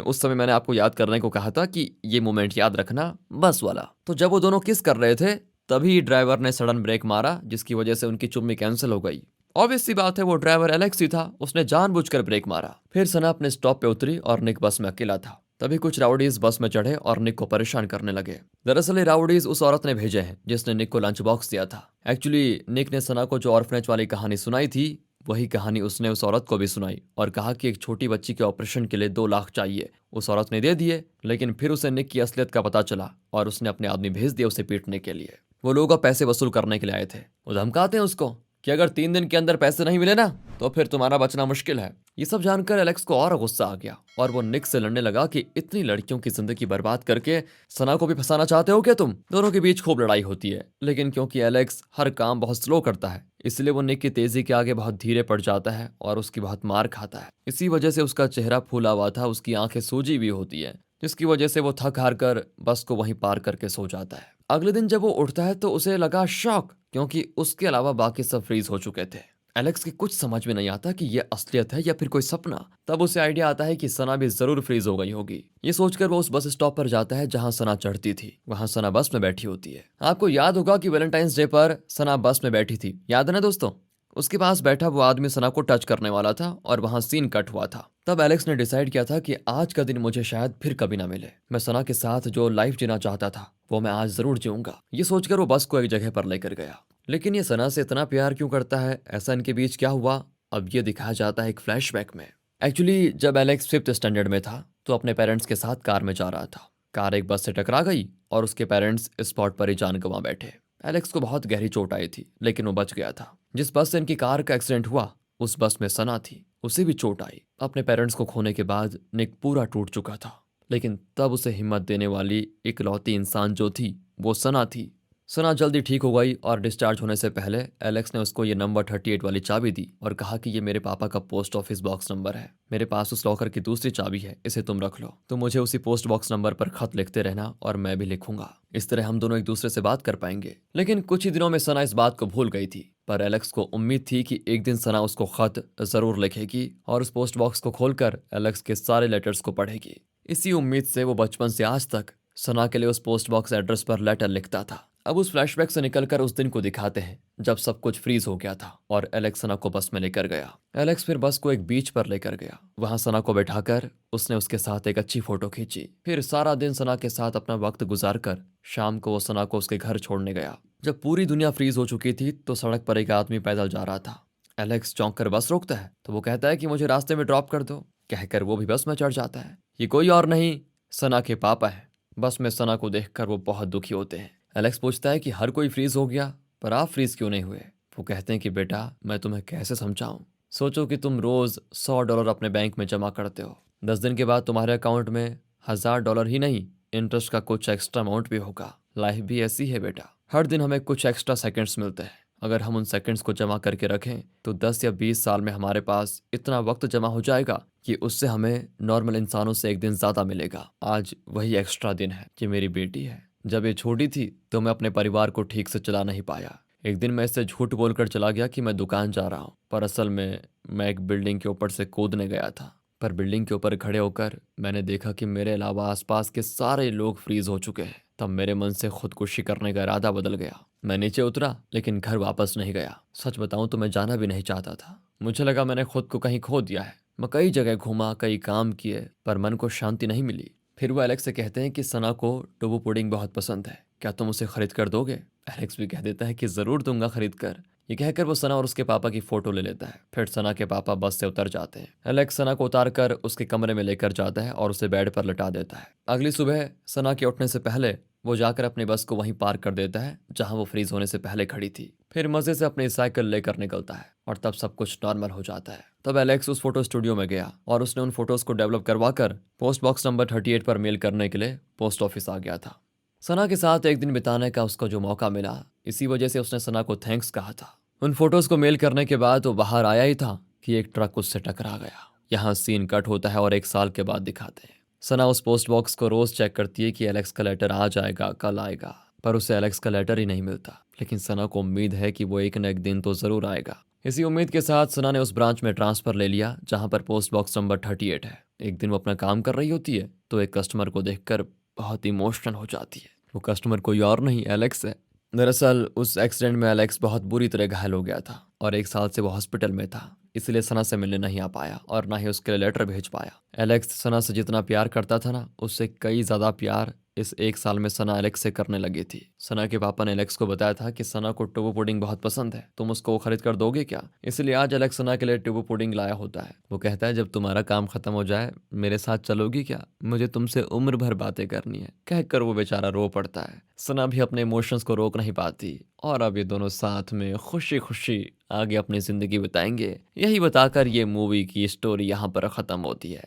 उस समय मैंने आपको याद करने को कहा था कि ये मोमेंट याद रखना, बस वाला। तो जब वो दोनों किस कर रहे थे तभी ड्राइवर ने सडन ब्रेक मारा, जिसकी वजह से उनकी चुम्मी कैंसिल हो गई। ऑब्वियस सी बात है वो ड्राइवर एलेक्स ही था, उसने जानबूझकर ब्रेक मारा। फिर सना अपने स्टॉप पे उतरी और निक बस में अकेला था। तभी कुछ राउडीज बस में चढ़े और निक को परेशान करने लगे। दरअसल ये राउडीज उस औरत ने भेजे हैं जिसने निक को लंच बॉक्स दिया था। एक्चुअली निक ने सना को जो ऑर्फनेज वाली कहानी सुनाई थी वही कहानी उसने उस औरत को भी सुनाई और कहा कि एक छोटी बच्ची के ऑपरेशन के लिए 2 लाख चाहिए। उस औरत ने दे दिए, लेकिन फिर उसे निक की असलियत का पता चला और उसने अपने आदमी भेज दिया उसे पीटने के लिए। वो लोग अब पैसे वसूल करने के लिए आए थे। वो धमकाते हैं उसको कि अगर 3 दिन के अंदर पैसे नहीं मिले ना तो फिर तुम्हारा बचना मुश्किल है। ये सब जानकर एलेक्स को और गुस्सा आ गया और वो निक से लड़ने लगा कि इतनी लड़कियों की जिंदगी बर्बाद करके सना को भी फंसाना चाहते हो क्या तुम। दोनों के बीच खूब लड़ाई होती है, लेकिन क्योंकि एलेक्स हर काम बहुत स्लो करता है इसलिए वो निक की तेजी के आगे बहुत धीरे पड़ जाता है और उसकी बहुत मार खाता है। इसी वजह से उसका चेहरा फूला हुआ था, उसकी आंखें सूजी भी होती है, जिसकी वजह से वो थक हार कर बस को वहीं पार करके सो जाता है। अगले दिन जब वो उठता है तो उसे लगा शॉक, क्योंकि उसके अलावा बाकी सब फ्रीज हो चुके थे। एलेक्स की कुछ समझ में नहीं आता कि ये असलियत है या फिर कोई सपना। तब उसे आइडिया आता है कि सना भी जरूर फ्रीज हो गई होगी। ये सोचकर वो उस बस स्टॉप पर जाता है जहां सना चढ़ती थी। वहां सना बस में बैठी होती है। आपको याद होगा कि वैलेंटाइंस डे पर सना बस में बैठी थी, याद है ना दोस्तों। उसके पास बैठा वो आदमी सना को टच करने वाला था और वहां सीन कट हुआ था। तब एलेक्स ने डिसाइड किया था कि आज का दिन मुझे शायद फिर कभी ना मिले। मैं सना के साथ जो लाइफ जीना चाहता था वो मैं आज जरूर जीऊंगा। ये सोचकर वो बस को एक जगह पर लेकर गया। लेकिन ये सना से इतना प्यार क्यों करता है, ऐसा इनके बीच क्या हुआ, अब ये दिखाया जाता है एक फ्लैशबैक में। एक्चुअली जब एलेक्स 5th स्टैंडर्ड में था तो अपने पेरेंट्स के साथ कार में जा रहा था। कार एक बस से टकरा गई और उसके पेरेंट्स स्पॉट पर ही जान गंवा बैठे। एलेक्स को बहुत गहरी चोट आई थी, लेकिन वो बच गया था। जिस बस से इनकी कार का एक्सीडेंट हुआ उस बस में सना थी, उसे भी चोट आई। अपने पेरेंट्स को खोने के बाद निक पूरा टूट चुका था, लेकिन तब उसे हिम्मत देने वाली इकलौती इंसान जो थी वो सना थी। सना जल्दी ठीक हो गई और डिस्चार्ज होने से पहले एलेक्स ने उसको ये नंबर 38 वाली चाबी दी और कहा कि ये मेरे पापा का पोस्ट ऑफिस बॉक्स नंबर है। मेरे पास उस लॉकर की दूसरी चाबी है, इसे तुम रख लो। तुम मुझे उसी पोस्ट बॉक्स नंबर पर खत लिखते रहना और मैं भी लिखूंगा। इस तरह हम दोनों एक दूसरे से बात कर पाएंगे। लेकिन कुछ ही दिनों में सना इस बात को भूल गई थी, पर एलेक्स को उम्मीद थी कि एक दिन सना उसको खत जरूर लिखेगी और उस पोस्ट बॉक्स को खोलकर एलेक्स के सारे लेटर्स को पढ़ेगी। इसी उम्मीद से वो बचपन से आज तक सना के लिए उस पोस्ट बॉक्स एड्रेस पर लेटर लिखता था। अब उस फ्लैशबैक से निकलकर उस दिन को दिखाते हैं जब सब कुछ फ्रीज हो गया था और एलेक्स सना को बस में लेकर गया। एलेक्स फिर बस को एक बीच पर लेकर गया। वहां सना को बैठाकर उसने उसके साथ एक अच्छी फोटो खींची। फिर सारा दिन सना के साथ अपना वक्त गुजार कर शाम को वो सना को उसके घर छोड़ने गया। जब पूरी दुनिया फ्रीज हो चुकी थी तो सड़क पर एक आदमी पैदल जा रहा था। एलेक्स चौंक कर बस रोकता है तो वो कहता है कि मुझे रास्ते में ड्रॉप कर दो। कहकर वो भी बस में चढ़ जाता है। ये कोई और नहीं, सना के पापा है। बस में सना को देखकर वो बहुत दुखी होते हैं। एलेक्स पूछता है कि हर कोई फ्रीज हो गया पर आप फ्रीज क्यों नहीं हुए। वो कहते हैं कि बेटा मैं तुम्हें कैसे समझाऊं। सोचो कि तुम रोज $100 अपने बैंक में जमा करते हो, 10 दिन के बाद तुम्हारे अकाउंट में $1000 ही नहीं, इंटरेस्ट का कुछ एक्स्ट्रा अमाउंट भी होगा। लाइफ भी ऐसी है बेटा, हर दिन हमें कुछ एक्स्ट्रा सेकंड्स मिलते हैं। अगर हम उन सेकंड्स को जमा करके रखें तो 10 या 20 साल में हमारे पास इतना वक्त जमा हो जाएगा कि उससे हमें नॉर्मल इंसानों से एक दिन ज्यादा मिलेगा। आज वही एक्स्ट्रा दिन है कि मेरी बेटी है। जब ये छोटी थी तो मैं अपने परिवार को ठीक से चला नहीं पाया। एक दिन मैं इससे झूठ बोलकर चला गया कि मैं दुकान जा रहा हूँ, पर असल में मैं एक बिल्डिंग के ऊपर से कूदने गया था। पर बिल्डिंग के ऊपर खड़े होकर मैंने देखा कि मेरे अलावा आसपास के सारे लोग फ्रीज हो चुके हैं। तब मेरे मन से खुदकुशी करने का इरादा बदल गया। मैं नीचे उतरा लेकिन घर वापस नहीं गया। सच बताऊं तो मैं जाना भी नहीं चाहता था। मुझे लगा मैंने खुद को कहीं खो दिया है। मैं कई जगह घूमा, कई काम किए, पर मन को शांति नहीं मिली। फिर वो एलेक्स से कहते हैं कि सना को टोबू पुडिंग बहुत पसंद है, क्या तुम उसे खरीद कर दोगे? एलेक्स भी कह देता है कि जरूर दूंगा खरीद कर। ये कहकर वो सना और उसके पापा की फोटो ले लेता है। फिर सना के पापा बस से उतर जाते हैं। एलेक्स सना को उतार कर उसके कमरे में लेकर जाता है और उसे बेड पर लटा देता है। अगली सुबह सना के उठने से पहले वो जाकर अपनी बस को वहीं पार्क कर देता है जहां वो फ्रीज होने से पहले खड़ी थी। फिर मजे से अपनी साइकिल लेकर निकलता है और तब सब कुछ नॉर्मल हो जाता है। तब एलेक्स उस फोटो स्टूडियो में गया और उसने उन फोटोज को डेवलप करवाकर पोस्ट बॉक्स नंबर 38 पर मेल करने के लिए पोस्ट ऑफिस आ गया था। सना के साथ एक दिन बिताने का उसको जो मौका मिला, इसी वजह से उसने सना को थैंक्स कहा था। उन फोटोज को मेल करने के बाद वो बाहर आया ही था कि एक ट्रक उससे टकरा गया। यहाँ सीन कट होता है और 1 साल के बाद दिखाते हैं। सना उस पोस्ट बॉक्स को रोज चेक करती है कि एलेक्स का लेटर आ जाएगा, कल आएगा, पर उसे एलेक्स का लेटर ही नहीं मिलता। लेकिन सना को उम्मीद है कि वो एक न एक दिन तो जरूर आएगा। इसी उम्मीद के साथ सना ने उस ब्रांच में ट्रांसफर ले लिया जहां पर पोस्ट बॉक्स नंबर 38 है। एक दिन वो अपना काम कर रही होती है तो एक कस्टमर को देखकर बहुत इमोशनल हो जाती है। वो कस्टमर कोई और नहीं, एलेक्स है। दरअसल उस एक्सीडेंट में एलेक्स बहुत बुरी तरह घायल हो गया था और 1 साल से वो हॉस्पिटल में था, इसलिए सना से मिलने नहीं आ पाया और ना ही उसके लिए लेटर भेज पाया। एलेक्स सना से जितना प्यार करता था ना, उससे कई ज्यादा प्यार इस 1 साल में सना एलेक्स से करने लगी थी। सना के पापा ने एलेक्स को बताया था कि सना को टोबू पुडिंग बहुत पसंद है, तुम उसको खरीद कर दोगे क्या? इसलिए आज एलेक्स सना के लिए टोबू पुडिंग लाया होता है। वो कहता है जब तुम्हारा काम खत्म हो जाए मेरे साथ चलोगी क्या? मुझे तुमसे उम्र भर बातें करनी है, कहकर वो बेचारा रो पड़ता है। सना भी अपने इमोशंस को रोक नहीं पाती और अब ये दोनों साथ में खुशी खुशी आगे अपनी जिंदगी बिताएंगे। यही बताकर ये मूवी की स्टोरी यहाँ पर खत्म होती है।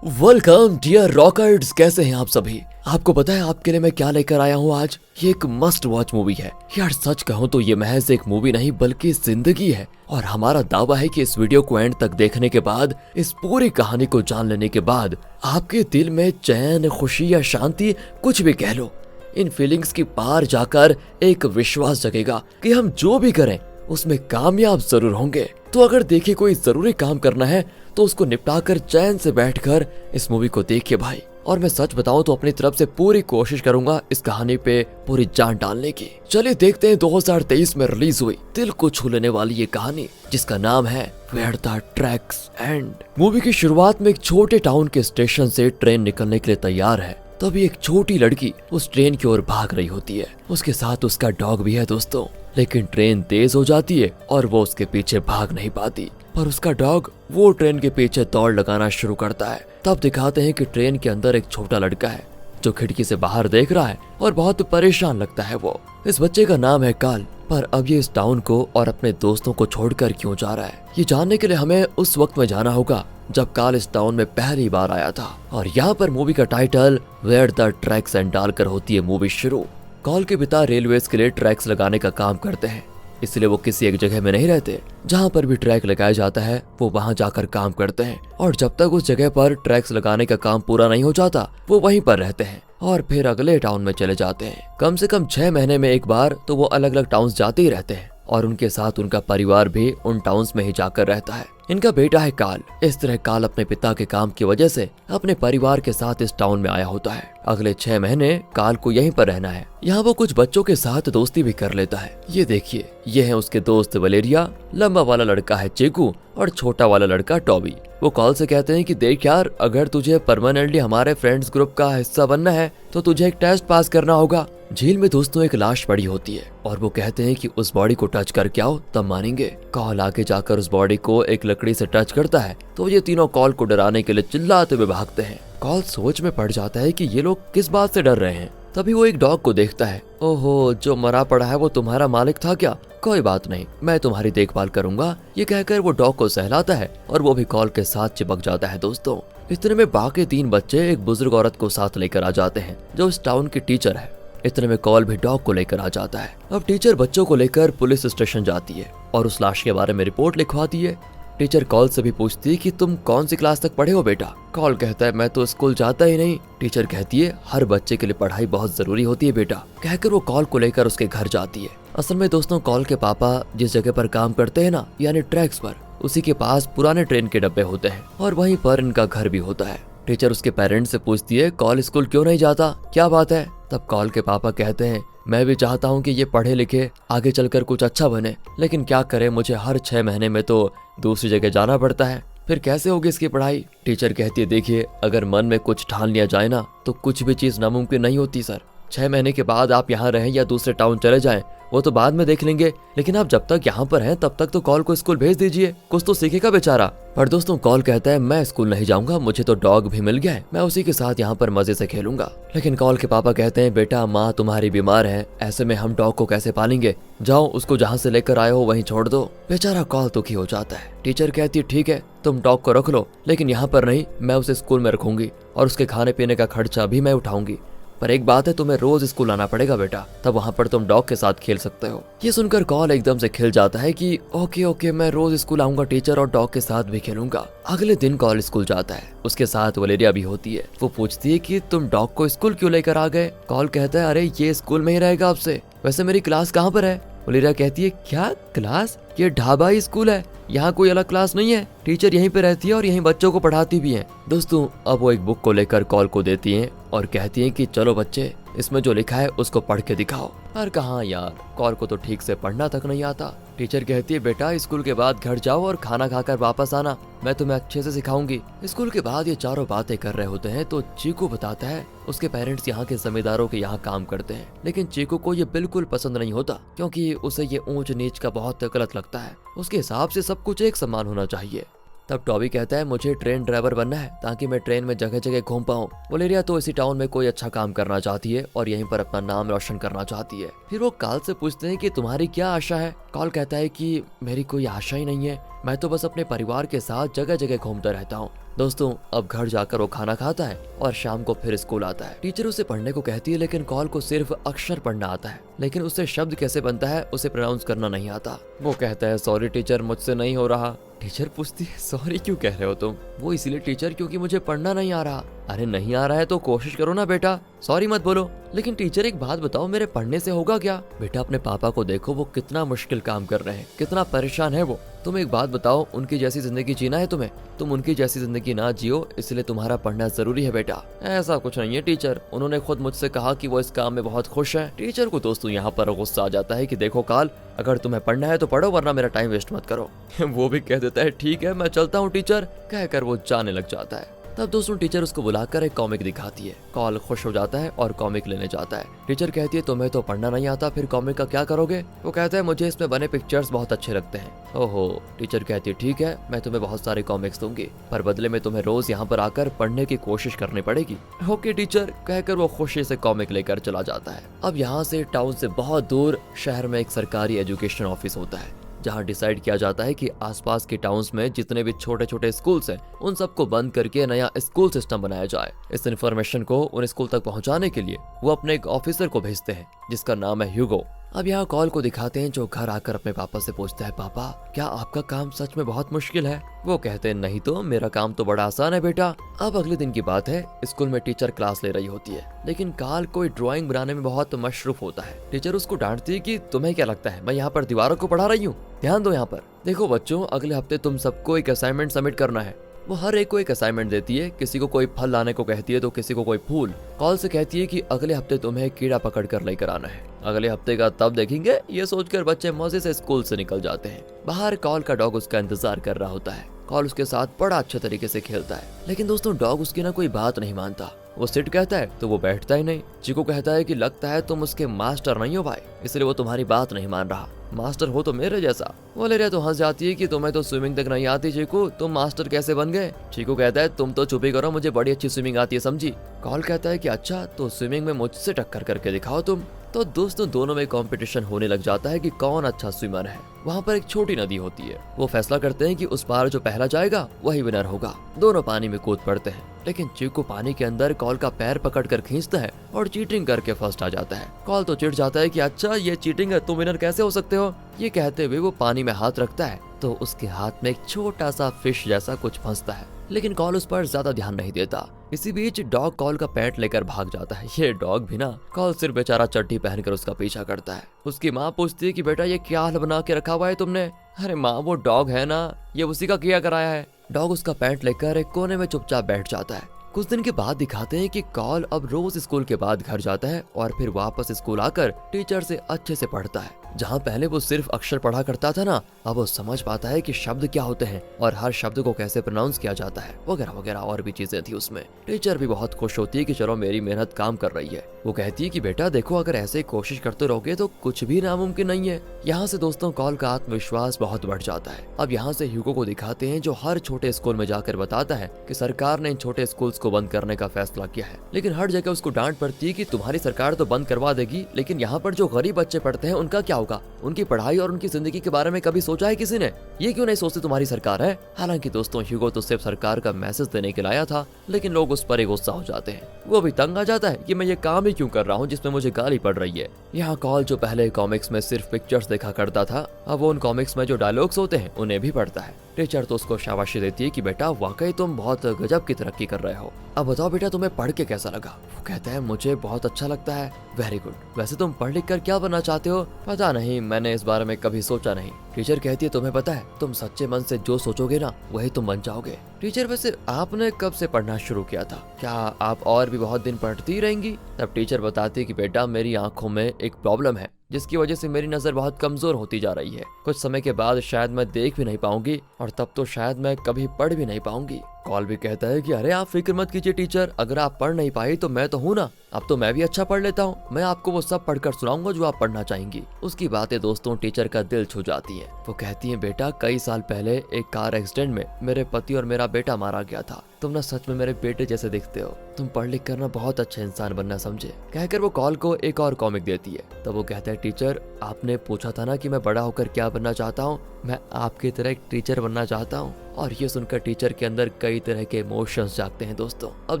वेलकम डियर रॉकर्ड्स, कैसे हैं आप सभी? आपको पता है आपके लिए मैं क्या लेकर आया हूँ आज? ये एक मस्ट वॉच मूवी है यार। सच कहूँ तो ये महज एक मूवी नहीं बल्कि जिंदगी है। और हमारा दावा है कि इस वीडियो को एंड तक देखने के बाद, इस पूरी कहानी को जान लेने के बाद आपके दिल में चैन, खुशी या शांति, कुछ भी कह लो, इन फीलिंग्स की पार जाकर एक विश्वास जगेगा कि हम जो भी करें उसमें कामयाब जरूर होंगे। तो अगर देखिए कोई जरूरी काम करना है तो उसको निपटाकर चैन से बैठकर इस मूवी को देखिए भाई। और मैं सच बताऊं तो अपनी तरफ से पूरी कोशिश करूंगा इस कहानी पे पूरी जान डालने की। चलिए देखते हैं 2023 में रिलीज हुई दिल को छू लेने वाली ये कहानी जिसका नाम है where the tracks end. Movie की शुरुआत में एक छोटे टाउन के स्टेशन से ट्रेन निकलने के लिए तैयार है। तभी एक छोटी लड़की उस ट्रेन की ओर भाग रही होती है। उसके साथ उसका डॉग भी है दोस्तों। लेकिन ट्रेन तेज हो जाती है और वो उसके पीछे भाग नहीं पाती, पर उसका डॉग वो ट्रेन के पीछे दौड़ लगाना शुरू करता है। तब दिखाते हैं कि ट्रेन के अंदर एक छोटा लड़का है जो खिड़की से बाहर देख रहा है और बहुत परेशान लगता है वो। इस बच्चे का नाम है काल। पर अब ये इस टाउन को और अपने दोस्तों को छोड़कर क्यों जा रहा है, ये जानने के लिए हमें उस वक्त में जाना होगा जब काल इस टाउन में पहली बार आया था। और यहाँ पर मूवी का title where the tracks end डालकर होती है मूवी शुरू। काल के पिता रेलवेज के लिए ट्रैक्स लगाने का काम करते हैं, इसलिए वो किसी एक जगह में नहीं रहते। जहाँ पर भी ट्रैक लगाया जाता है वो वहाँ जाकर काम करते हैं और जब तक उस जगह पर ट्रैक्स लगाने का काम पूरा नहीं हो जाता वो वहीं पर रहते हैं और फिर अगले टाउन में चले जाते हैं। कम से कम 6 महीने में एक बार तो वो अलग अलग टाउन्स जाते ही रहते हैं और उनके साथ उनका परिवार भी उन टाउन्स में ही जाकर रहता है। इनका बेटा है काल। इस तरह काल अपने पिता के काम की वजह से अपने परिवार के साथ इस टाउन में आया होता है। अगले 6 महीने काल को यहीं पर रहना है। यहाँ वो कुछ बच्चों के साथ दोस्ती भी कर लेता है। ये देखिए, ये है उसके दोस्त वलेरिया, लंबा वाला लड़का है चीकू और छोटा वाला लड़का टॉबी। वो काल से कहते हैं कि देख यार, अगर तुझे परमानेंटली हमारे फ्रेंड्स ग्रुप का हिस्सा बनना है तो तुझे एक टेस्ट पास करना होगा। झील में दोस्तों एक लाश पड़ी होती है और वो कहते हैं कि उस बॉडी को टच करके आओ तब मानेंगे। काल आगे जाकर उस बॉडी को एक लकड़ी से टच करता है तो ये तीनों काल को डराने के लिए चिल्लाते हुए भागते हैं। काल सोच में पड़ जाता है कि ये लोग किस बात से डर रहे हैं। तभी वो एक डॉग को देखता है। ओहो, जो मरा पड़ा है वो तुम्हारा मालिक था क्या? कोई बात नहीं, मैं तुम्हारी देखभाल करूंगा। ये कहकर वो डॉग को सहलाता है और वो भी कॉल के साथ चिपक जाता है। दोस्तों, इतने में बाकी 3 बच्चे एक बुजुर्ग औरत को साथ लेकर आ जाते हैं जो इस टाउन की टीचर है। इतने में कॉल भी डॉग को लेकर आ जाता है। अब टीचर बच्चों को लेकर पुलिस स्टेशन जाती है और उस लाश के बारे में रिपोर्ट लिखवाती है। टीचर कॉल से भी पूछती है कि तुम कौन सी क्लास तक पढ़े हो बेटा? कॉल कहता है मैं तो स्कूल जाता ही नहीं। टीचर कहती है हर बच्चे के लिए पढ़ाई बहुत जरूरी होती है बेटा। कहकर वो कॉल को लेकर उसके घर जाती है। असल में दोस्तों, कॉल के पापा जिस जगह पर काम करते हैं ना, यानी ट्रैक्स पर, उसी के पास पुराने ट्रेन के डब्बे होते हैं और वहीं पर इनका घर भी होता है। टीचर उसके पेरेंट्स से पूछती है कॉल स्कूल क्यों नहीं जाता, क्या बात है? तब कॉल के पापा कहते हैं मैं भी चाहता हूँ कि ये पढ़े लिखे आगे चलकर कुछ अच्छा बने, लेकिन क्या करे, मुझे हर 6 महीने में तो दूसरी जगह जाना पड़ता है, फिर कैसे होगी इसकी पढ़ाई? टीचर कहती है देखिए, अगर मन में कुछ ठान लिया जाए ना तो कुछ भी चीज नामुमकिन नहीं होती सर। 6 महीने के बाद आप यहाँ रहें या दूसरे टाउन चले जाएं, वो तो बाद में देख लेंगे, लेकिन आप जब तक यहाँ पर हैं तब तक तो कॉल को स्कूल भेज दीजिए, कुछ तो सीखेगा बेचारा। पर दोस्तों, कॉल कहता है मैं स्कूल नहीं जाऊंगा, मुझे तो डॉग भी मिल गया है, मैं उसी के साथ यहाँ पर मजे से खेलूंगा। लेकिन कॉल के पापा कहते हैं बेटा, माँ तुम्हारी बीमार है, ऐसे में हम डॉग को कैसे पालेंगे? जाओ उसको जहाँ से लेकर आए हो वहीं छोड़ दो। बेचारा कॉल दुखी हो जाता है। टीचर कहती है ठीक है, तुम डॉग को रख लो, लेकिन यहाँ पर नहीं, मैं उसे स्कूल में रखूंगी और उसके खाने पीने का खर्चा भी मैं उठाऊंगी। पर एक बात है, तुम्हें रोज स्कूल आना पड़ेगा बेटा, तब वहाँ पर तुम डॉग के साथ खेल सकते हो। ये सुनकर कॉल एकदम से खिल जाता है कि ओके ओके, मैं रोज स्कूल आऊंगा टीचर, और डॉग के साथ भी खेलूंगा। अगले दिन कॉल स्कूल जाता है, उसके साथ वलेरिया भी होती है। वो पूछती है कि तुम डॉग को स्कूल क्यों लेकर आ गए? कॉल कहता है अरे ये स्कूल में ही रहेगा आपसे, वैसे मेरी क्लास कहाँ पर है? वलेरिया कहती है क्या क्लास? ये ढाबा ही स्कूल है, यहाँ कोई अलग क्लास नहीं है, टीचर यहीं पे रहती है और यहीं बच्चों को पढ़ाती भी है। दोस्तों, अब वो एक बुक को लेकर कॉल को देती हैं और कहती हैं कि चलो बच्चे, इसमें जो लिखा है उसको पढ़ के दिखाओ। पर कहाँ यार, कॉल को तो ठीक से पढ़ना तक नहीं आता। टीचर कहती है बेटा, स्कूल के बाद घर जाओ और खाना खाकर वापस आना, मैं तुम्हें अच्छे से सिखाऊंगी। स्कूल के बाद ये चारों बातें कर रहे होते हैं तो चीकू बताता है उसके पेरेंट्स यहाँ के जमींदारों के यहाँ काम करते हैं, लेकिन चीकू को ये बिल्कुल पसंद नहीं होता क्योंकि उसे ये ऊंच नीच का बहुत गलत लगता है। उसके हिसाब से सब कुछ एक समान होना चाहिए। तब टॉबी कहता है मुझे ट्रेन ड्राइवर बनना है ताकि मैं ट्रेन में जगह जगह घूम पाऊँ। वलेरिया तो इसी टाउन में कोई अच्छा काम करना चाहती है और यहीं पर अपना नाम रोशन करना चाहती है। फिर वो कॉल से पूछते हैं कि तुम्हारी क्या आशा है? कॉल कहता है कि मेरी कोई आशा ही नहीं है, मैं तो बस अपने परिवार के साथ जगह जगह घूमता रहता हूँ। दोस्तों, अब घर जाकर वो खाना खाता है और शाम को फिर स्कूल आता है। टीचर उसे पढ़ने को कहती है, लेकिन कॉल को सिर्फ अक्षर पढ़ना आता है, लेकिन उससे शब्द कैसे बनता है उसे प्रोनाउंस करना नहीं आता। वो कहता है सॉरी टीचर, मुझसे नहीं हो रहा। टीचर पूछती है सॉरी क्यों कह रहे हो तुम? वो इसलिए टीचर, क्योंकि मुझे पढ़ना नहीं आ रहा। अरे नहीं आ रहा है तो कोशिश करो ना बेटा, सॉरी मत बोलो। लेकिन टीचर एक बात बताओ, मेरे पढ़ने से होगा क्या? बेटा अपने पापा को देखो, वो कितना मुश्किल काम कर रहे हैं, कितना परेशान है वो। तुम एक बात बताओ, उनकी जैसी जिंदगी जीना है तुम्हें? तुम उनकी जैसी जिंदगी ना जियो, इसलिए तुम्हारा पढ़ना जरूरी है बेटा। ऐसा कुछ नहीं है टीचर, उन्होंने खुद मुझसे कहा कि वो इस काम में बहुत खुश है। टीचर को दोस्तों यहाँ पर गुस्सा आ जाता है कि देखो काल, अगर तुम्हें पढ़ना है तो पढ़ो, वरना मेरा टाइम वेस्ट मत करो। वो भी कह देता है ठीक है, मैं चलता हूँ टीचर, कहकर वो जाने लग जाता है। तब दोस्तों टीचर उसको बुलाकर एक कॉमिक दिखाती है। कॉल खुश हो जाता है और कॉमिक लेने जाता है। टीचर कहती है तुम्हें तो पढ़ना नहीं आता, फिर कॉमिक का क्या करोगे? वो कहता है मुझे इसमें बने पिक्चर्स बहुत अच्छे लगते हैं। ओहो। टीचर कहती है ठीक है, मैं तुम्हें बहुत सारे कॉमिक्स दूंगी, पर बदले में तुम्हें रोज यहाँ पर आकर पढ़ने की कोशिश करनी पड़ेगी। ओके टीचर, कहकर वो खुशी से कॉमिक लेकर चला जाता है। अब यहाँ से टाउन से बहुत दूर शहर में एक सरकारी एजुकेशन ऑफिस होता है, जहां डिसाइड किया जाता है कि आसपास के टाउन्स में जितने भी छोटे छोटे स्कूल्स हैं उन सबको बंद करके नया स्कूल सिस्टम बनाया जाए। इस इन्फॉर्मेशन को उन स्कूल तक पहुंचाने के लिए वो अपने एक ऑफिसर को भेजते हैं जिसका नाम है ह्यूगो। अब यहाँ कॉल को दिखाते हैं जो घर आकर अपने पापा से पूछता है पापा क्या आपका काम सच में बहुत मुश्किल है? वो कहते हैं नहीं तो, मेरा काम तो बड़ा आसान है बेटा। अब अगले दिन की बात है, स्कूल में टीचर क्लास ले रही होती है, लेकिन काल कोई ड्राइंग बनाने में बहुत मशरूफ होता है। टीचर उसको डांटती है कि तुम्हें क्या लगता है मैं यहाँ पर दीवारों को पढ़ा रही हूँ? ध्यान दो यहाँ पर, देखो बच्चों, अगले हफ्ते तुम सबको एक असाइनमेंट सबमिट करना है। वो हर एक को एक असाइनमेंट देती है, किसी को कोई फल लाने को कहती है तो किसी को कोई फूल। कॉल से कहती है कि अगले हफ्ते तुम्हें कीड़ा पकड़ कर लेकर आना है। अगले हफ्ते का तब देखेंगे, ये सोचकर बच्चे मजे से स्कूल से निकल जाते हैं। बाहर कॉल का डॉग उसका इंतजार कर रहा होता है। कॉल उसके साथ बड़ा अच्छे तरीके से खेलता है, लेकिन दोस्तों डॉग उसकी ना कोई बात नहीं मानता। वो सिट कहता है तो वो बैठता ही नहीं। चीकू कहता है कि लगता है तुम उसके मास्टर नहीं हो भाई, इसलिए वो तुम्हारी बात नहीं मान रहा। मास्टर हो तो मेरे जैसा। वलेरिया तो हंस जाती है कि तुम्हें तो स्विमिंग तक नहीं आती चीकू, तुम मास्टर कैसे बन गए। चीकू कहता है तुम तो चुप ही करो, मुझे बड़ी अच्छी स्विमिंग आती है समझी। कॉल कहता है कि अच्छा तो स्विमिंग में मुझसे टक्कर करके दिखाओ तुम। तो दोस्तों दोनों में कंपटीशन होने लग जाता है कि कौन अच्छा स्विमर है। वहाँ पर एक छोटी नदी होती है। वो फैसला करते हैं कि उस पार जो पहला जाएगा वही विनर होगा। दोनों पानी में कूद पड़ते हैं, लेकिन चीकू पानी के अंदर कॉल का पैर पकड़कर खींचता है और चीटिंग करके फर्स्ट आ जाता है। कॉल तो चिढ़ जाता है कि अच्छा ये चीटिंग है, तुम विनर कैसे हो सकते हो। ये कहते हुए वो पानी में हाथ रखता है तो उसके हाथ में एक छोटा सा फिश जैसा कुछ फंसता है, लेकिन कॉल उस पर ज्यादा ध्यान नहीं देता। इसी बीच डॉग कॉल का पैंट लेकर भाग जाता है। ये डॉग भी ना कॉल सिर्फ बेचारा चड्डी पहनकर उसका पीछा करता है। उसकी माँ पूछती है कि बेटा ये क्या हाल बना के रखा हुआ है तुमने। अरे माँ वो डॉग है ना, ये उसी का किया कराया है। डॉग उसका पैंट लेकर एक कोने में चुपचाप बैठ जाता है। कुछ दिन के बाद दिखाते हैं कि कॉल अब रोज स्कूल के बाद घर जाता है और फिर वापस स्कूल आकर टीचर से अच्छे से पढ़ता है। जहाँ पहले वो सिर्फ अक्षर पढ़ा करता था ना, अब वो समझ पाता है कि शब्द क्या होते हैं और हर शब्द को कैसे प्रोनाउंस किया जाता है, वगैरह वगैरह और भी चीजें थी उसमें। टीचर भी बहुत खुश होती है कि चलो मेरी मेहनत काम कर रही है। वो कहती है कि बेटा देखो अगर ऐसे कोशिश करते रहोगे तो कुछ भी नामुमकिन नहीं है। यहाँ से दोस्तों कॉल का आत्मविश्वास बहुत बढ़ जाता है। अब यहाँ से ह्यूगो को दिखाते हैं जो हर छोटे स्कूल में जाकर बताता है कि सरकार ने इन छोटे स्कूल्स को बंद करने का फैसला किया है, लेकिन हर जगह उसको डांट पड़ती है कि तुम्हारी सरकार तो बंद करवा देगी, लेकिन यहाँ पर जो गरीब बच्चे पढ़ते हैं उनका क्या होगा, उनकी पढ़ाई और उनकी जिंदगी के बारे में कभी सोचा है किसी ने। ये क्यों नहीं सोचती तुम्हारी सरकार है। हालांकि दोस्तों ह्यूगो तो सिर्फ सरकार का मैसेज देने के लाया था, लेकिन लोग उस पर ही गुस्सा हो जाते हैं। वो भी तंग आ जाता है कि मैं ये काम ही क्यों कर रहा हूँ जिसमें मुझे गाली पड़ रही है। यहाँ कॉल जो पहले कॉमिक्स में सिर्फ पिक्चर्स देखा करता था, अब वो उन कॉमिक्स में जो डायलॉग्स होते हैं उन्हें भी पढ़ता है। टीचर तो उसको शाबाशी देती है कि बेटा वाकई तुम बहुत गजब की तरक्की कर रहे हो। अब बताओ बेटा तुम्हें पढ़ के कैसा लगा। वो कहता है मुझे बहुत अच्छा लगता है। वेरी गुड, वैसे तुम पढ़ लिख कर क्या बनना चाहते हो। पता नहीं, मैंने इस बारे में कभी सोचा नहीं। टीचर कहती है तुम्हें पता है तुम सच्चे मन से जो सोचोगे ना वही तुम बन जाओगे। टीचर वैसे आपने कब से पढ़ना शुरू किया था, क्या आप और भी बहुत दिन पढ़ती रहेंगी। तब टीचर बताती है कि बेटा मेरी आंखों में एक प्रॉब्लम है जिसकी वजह से मेरी नजर बहुत कमजोर होती जा रही है। कुछ समय के बाद शायद मैं देख भी नहीं पाऊंगी और तब तो शायद मैं कभी पढ़ भी नहीं पाऊंगी। कॉल भी कहता है कि अरे आप फिक्र मत कीजिए टीचर, अगर आप पढ़ नहीं पाई तो मैं तो हूँ ना, अब तो मैं भी अच्छा पढ़ लेता हूँ। मैं आपको वो सब पढ़कर सुनाऊंगा जो आप पढ़ना चाहेंगी। उसकी बातें दोस्तों टीचर का दिल छू जाती हैं। वो कहती हैं बेटा कई साल पहले एक कार एक्सीडेंट में मेरे पति और मेरा बेटा मारा गया था। तुम ना सच में मेरे बेटे जैसे दिखते हो। तुम पढ़ लिख कर ना बहुत अच्छा इंसान बनना समझे। कहकर वो कॉल को एक और कॉमिक देती है। तब वो कहता है टीचर आपने पूछा था ना कि मैं बड़ा होकर क्या बनना चाहता हूँ, मैं आपकी तरह एक टीचर बनना चाहता हूँ। और ये सुनकर टीचर के अंदर कई तरह के इमोशंस जागते हैं दोस्तों। अब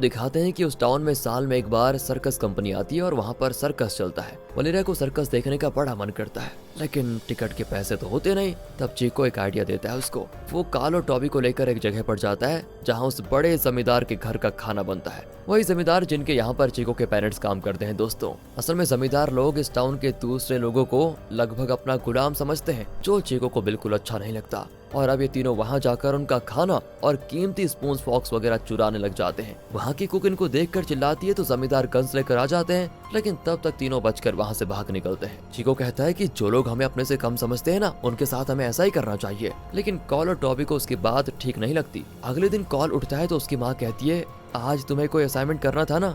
दिखाते हैं कि उस टाउन में साल में एक बार सर्कस कंपनी आती है और वहाँ पर सर्कस चलता है। वलेरिया को सर्कस देखने का बड़ा मन करता है, लेकिन टिकट के पैसे तो होते नहीं। तब चीको एक आइडिया देता है उसको। वो काल और टॉबी को लेकर एक जगह पर जाता है जहाँ उस बड़े जमींदार के घर का खाना बनता है। वही जमींदार जिनके यहाँ पर चीको के पेरेंट्स काम करते हैं दोस्तों। असल में जमींदार लोग इस टाउन के दूसरे लोगों को लगभग अपना गुलाम समझते हैं, जो चीको को बिल्कुल अच्छा नहीं लगता। और अब ये तीनों वहाँ जाकर उनका खाना और कीमती स्पून फॉक्स वगैरह चुराने लग जाते हैं। वहाँ की कुक इनको देखकर चिल्लाती है तो जमींदार गन्स लेकर आ जाते हैं, लेकिन तब तक तीनों बचकर वहाँ से भाग निकलते हैं। चीको कहता है कि जो लोग हमें अपने से कम समझते हैं ना, उनके साथ हमें ऐसा ही करना चाहिए। लेकिन कॉल और टॉबी को उसकी बात ठीक नहीं लगती। अगले दिन कॉल उठता है तो उसकी माँ कहती है आज तुम्हें कोई असाइनमेंट करना था ना।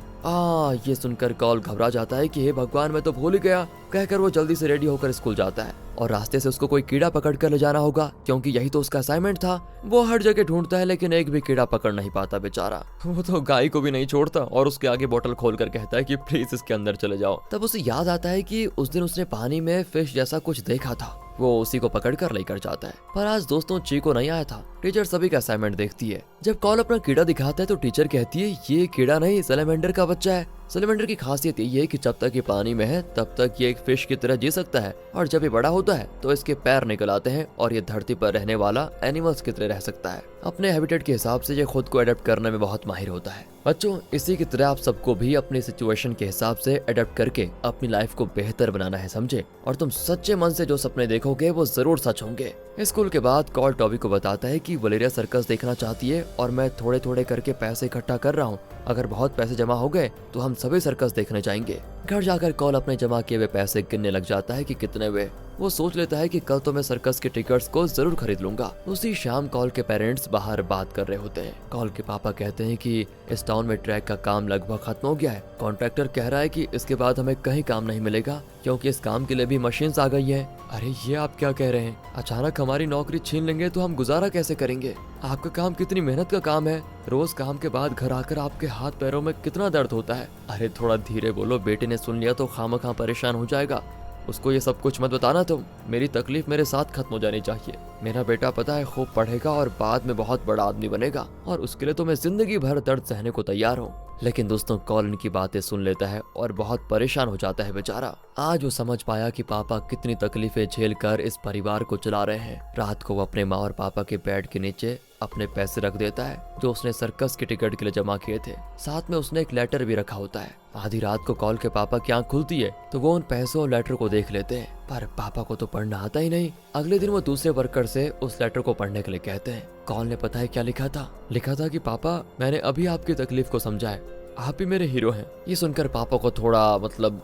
ये सुनकर कॉल घबरा जाता है कि हे भगवान मैं तो भूल ही गया। कहकर वो जल्दी से रेडी होकर स्कूल जाता है और रास्ते से उसको कोई कीड़ा पकड़ कर ले जाना होगा, क्योंकि यही तो उसका असाइनमेंट था। वो हर जगह ढूंढता है लेकिन एक भी कीड़ा पकड़ नहीं पाता बेचारा। वो तो गाय को भी नहीं छोड़ता और उसके आगे बोतल खोलकर कहता है कि प्लीज इसके अंदर चले जाओ। तब उसे याद आता है कि उस दिन उसने पानी में फिश जैसा कुछ देखा था। वो उसी को पकड़ कर लेकर जाता है, पर आज दोस्तों चीको नहीं आया था। टीचर सभी का असाइनमेंट देखती है। जब कॉल अपना कीड़ा दिखाता है तो टीचर कहती है ये कीड़ा नहीं सैलेमेंडर का बच्चा है। सैलेमेंडर की खासियत ये है कि जब तक ये पानी में है तब तक ये एक फिश की तरह जी सकता है, और जब ये बड़ा होता है तो इसके पैर निकल आते हैं और ये धरती पर रहने वाला एनिमल्स की तरह रह सकता है। अपने हैबिटेट के हिसाब से ये खुद को अडेप्ट करने में बहुत माहिर होता है। बच्चों इसी की तरह आप सबको भी अपनी सिचुएशन के हिसाब से अडेप्ट करके अपनी लाइफ को बेहतर बनाना है समझे, और तुम सच्चे मन से जो सपने देखोगे वो जरूर सच होंगे। स्कूल के बाद कॉल टॉबी को बताता है कि वलेरिया सर्कस देखना चाहती है और मैं थोड़े थोड़े करके पैसे इकट्ठा कर रहा हूँ। अगर बहुत पैसे जमा हो गए तो हम सभी सर्कस देखने जाएंगे। घर जाकर कॉल अपने जमा किए हुए पैसे गिनने लग जाता है कि कितने हुए। वो सोच लेता है कि कल तो मैं सर्कस के टिकट्स को जरूर खरीद लूंगा। उसी शाम कॉल के पेरेंट्स बाहर बात कर रहे होते हैं। कॉल के पापा कहते हैं कि इस टाउन में ट्रैक का काम लगभग खत्म हो गया है। कॉन्ट्रैक्टर कह रहा है कि इसके बाद हमें कहीं काम नहीं मिलेगा क्योंकि इस काम के लिए भी मशीन्स आ गई हैं। अरे ये आप क्या कह रहे हैं? अचानक हमारी नौकरी छीन लेंगे तो हम गुजारा कैसे करेंगे? आपका काम कितनी मेहनत का काम है। रोज काम के बाद घर आकर आपके हाथ पैरों में कितना दर्द होता है। अरे थोड़ा धीरे बोलो, बेटे ने सुन लिया तो खामखा परेशान हो जाएगा। उसको ये सब कुछ मत बताना तुम। मेरी तकलीफ मेरे साथ खत्म हो जानी चाहिए। मेरा बेटा पता है खूब पढ़ेगा और बाद में बहुत बड़ा आदमी बनेगा और उसके लिए तो मैं जिंदगी भर दर्द सहने को तैयार हूँ। लेकिन दोस्तों कॉल इनकी बातें सुन लेता है और बहुत परेशान हो जाता है बेचारा। आज वो समझ पाया कि पापा कितनी तकलीफें झेल कर इस परिवार को चला रहे हैं। रात को वो अपने माँ और पापा के बेड के नीचे अपने पैसे रख देता है जो उसने सर्कस के टिकट के लिए जमा किए थे। साथ में उसने एक लेटर भी रखा होता है। आधी रात को कॉल के पापा की आंख खुलती है तो वो उन पैसों और लेटर को देख लेते हैं, पर पापा को तो पढ़ना आता ही नहीं। अगले दिन वो दूसरे वर्कर से उस लेटर को पढ़ने के लिए कहते हैं। कॉल ने पता है क्या लिखा था? लिखा था कि पापा मैंने अभी आपकी तकलीफ को समझा है, आप ही मेरे हीरो हैं। ये सुनकर पापा को थोड़ा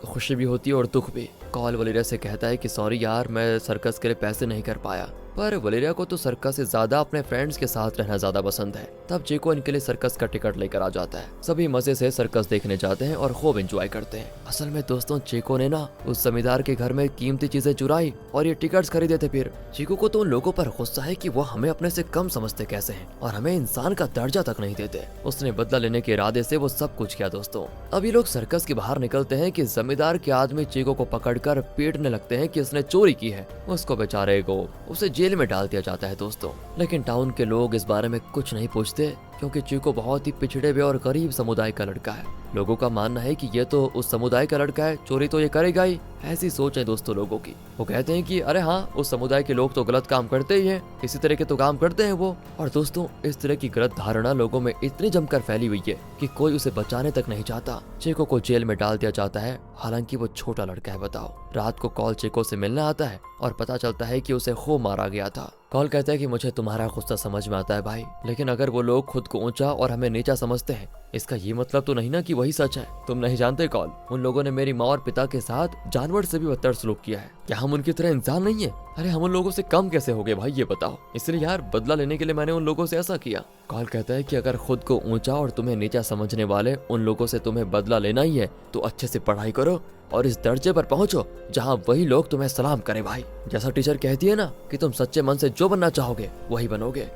खुशी भी होती है और दुख भी। कॉल वलेरिया से कहता है कि सॉरी यार, मैं सर्कस के लिए पैसे नहीं कर पाया। पर वलेरिया को तो सर्कस से ज्यादा अपने फ्रेंड्स के साथ रहना ज्यादा पसंद है। तब चीको इनके लिए सर्कस का टिकट लेकर आ जाता है। सभी मजे से सर्कस देखने जाते हैं और खूब एंजॉय करते हैं। असल में दोस्तों चीको ने ना उस जमींदार के घर में कीमती चीजें चुराई और ये टिकट्स खरीदे थे। फिर चीको को तो उन लोगों पर गुस्सा है कि वो हमें अपने से कम समझते कैसे हैं और हमें इंसान का दर्जा तक नहीं देते। उसने बदला लेने के इरादे से वो सब कुछ किया दोस्तों। अब ये लोग सर्कस के बाहर निकलते हैं कि जमींदार के आदमी चीको को पकड़कर पीटने लगते हैं कि उसने चोरी की है। उसको बेचारे को उसे जेल में डाल दिया जाता है दोस्तों। लेकिन टाउन के लोग इस बारे में कुछ नहीं पूछते क्योंकि चीको बहुत ही पिछड़े हुए और गरीब समुदाय का लड़का है। लोगों का मानना है कि ये तो उस समुदाय का लड़का है, चोरी तो ये करेगा ही। ऐसी सोच है दोस्तों लोगों की। वो कहते हैं कि अरे हाँ, उस समुदाय के लोग तो गलत काम करते ही हैं, इसी तरह के तो काम करते हैं वो। और दोस्तों इस तरह की गलत धारणा लोगों में इतनी जमकर फैली हुई है कि कोई उसे बचाने तक नहीं चाहता। चीको को जेल में डाल दिया जाता है, हालांकि वो छोटा लड़का है। बताओ, रात को कॉल चीको से मिलने आता है और पता चलता है कि उसे खूब मारा गया था। कॉल कहता है कि मुझे तुम्हारा गुस्सा समझ में आता है भाई, लेकिन अगर वो लोग खुद को ऊंचा और हमें नीचा समझते हैं, इसका ये मतलब तो नहीं ना कि वही सच है। तुम नहीं जानते कॉल, उन लोगों ने मेरी माँ और पिता के साथ जानवर से भी बदतर सलूक किया है। क्या हम उनकी तरह इंसान नहीं है? अरे हम उन लोगों से कम कैसे हो गए भाई, ये बताओ। इसलिए यार बदला लेने के लिए मैंने उन लोगों से ऐसा किया। कॉल कहता है कि अगर खुद को ऊंचा और तुम्हें नीचा समझने वाले उन लोगों से तुम्हें बदला लेना ही है तो अच्छे से पढ़ाई करो और इस दर्जे पर पहुंचो जहां वही लोग तुम्हें सलाम करें भाई। जैसा टीचर कहती है ना कि तुम सच्चे मन से जो बनना चाहोगे वही बनोगे।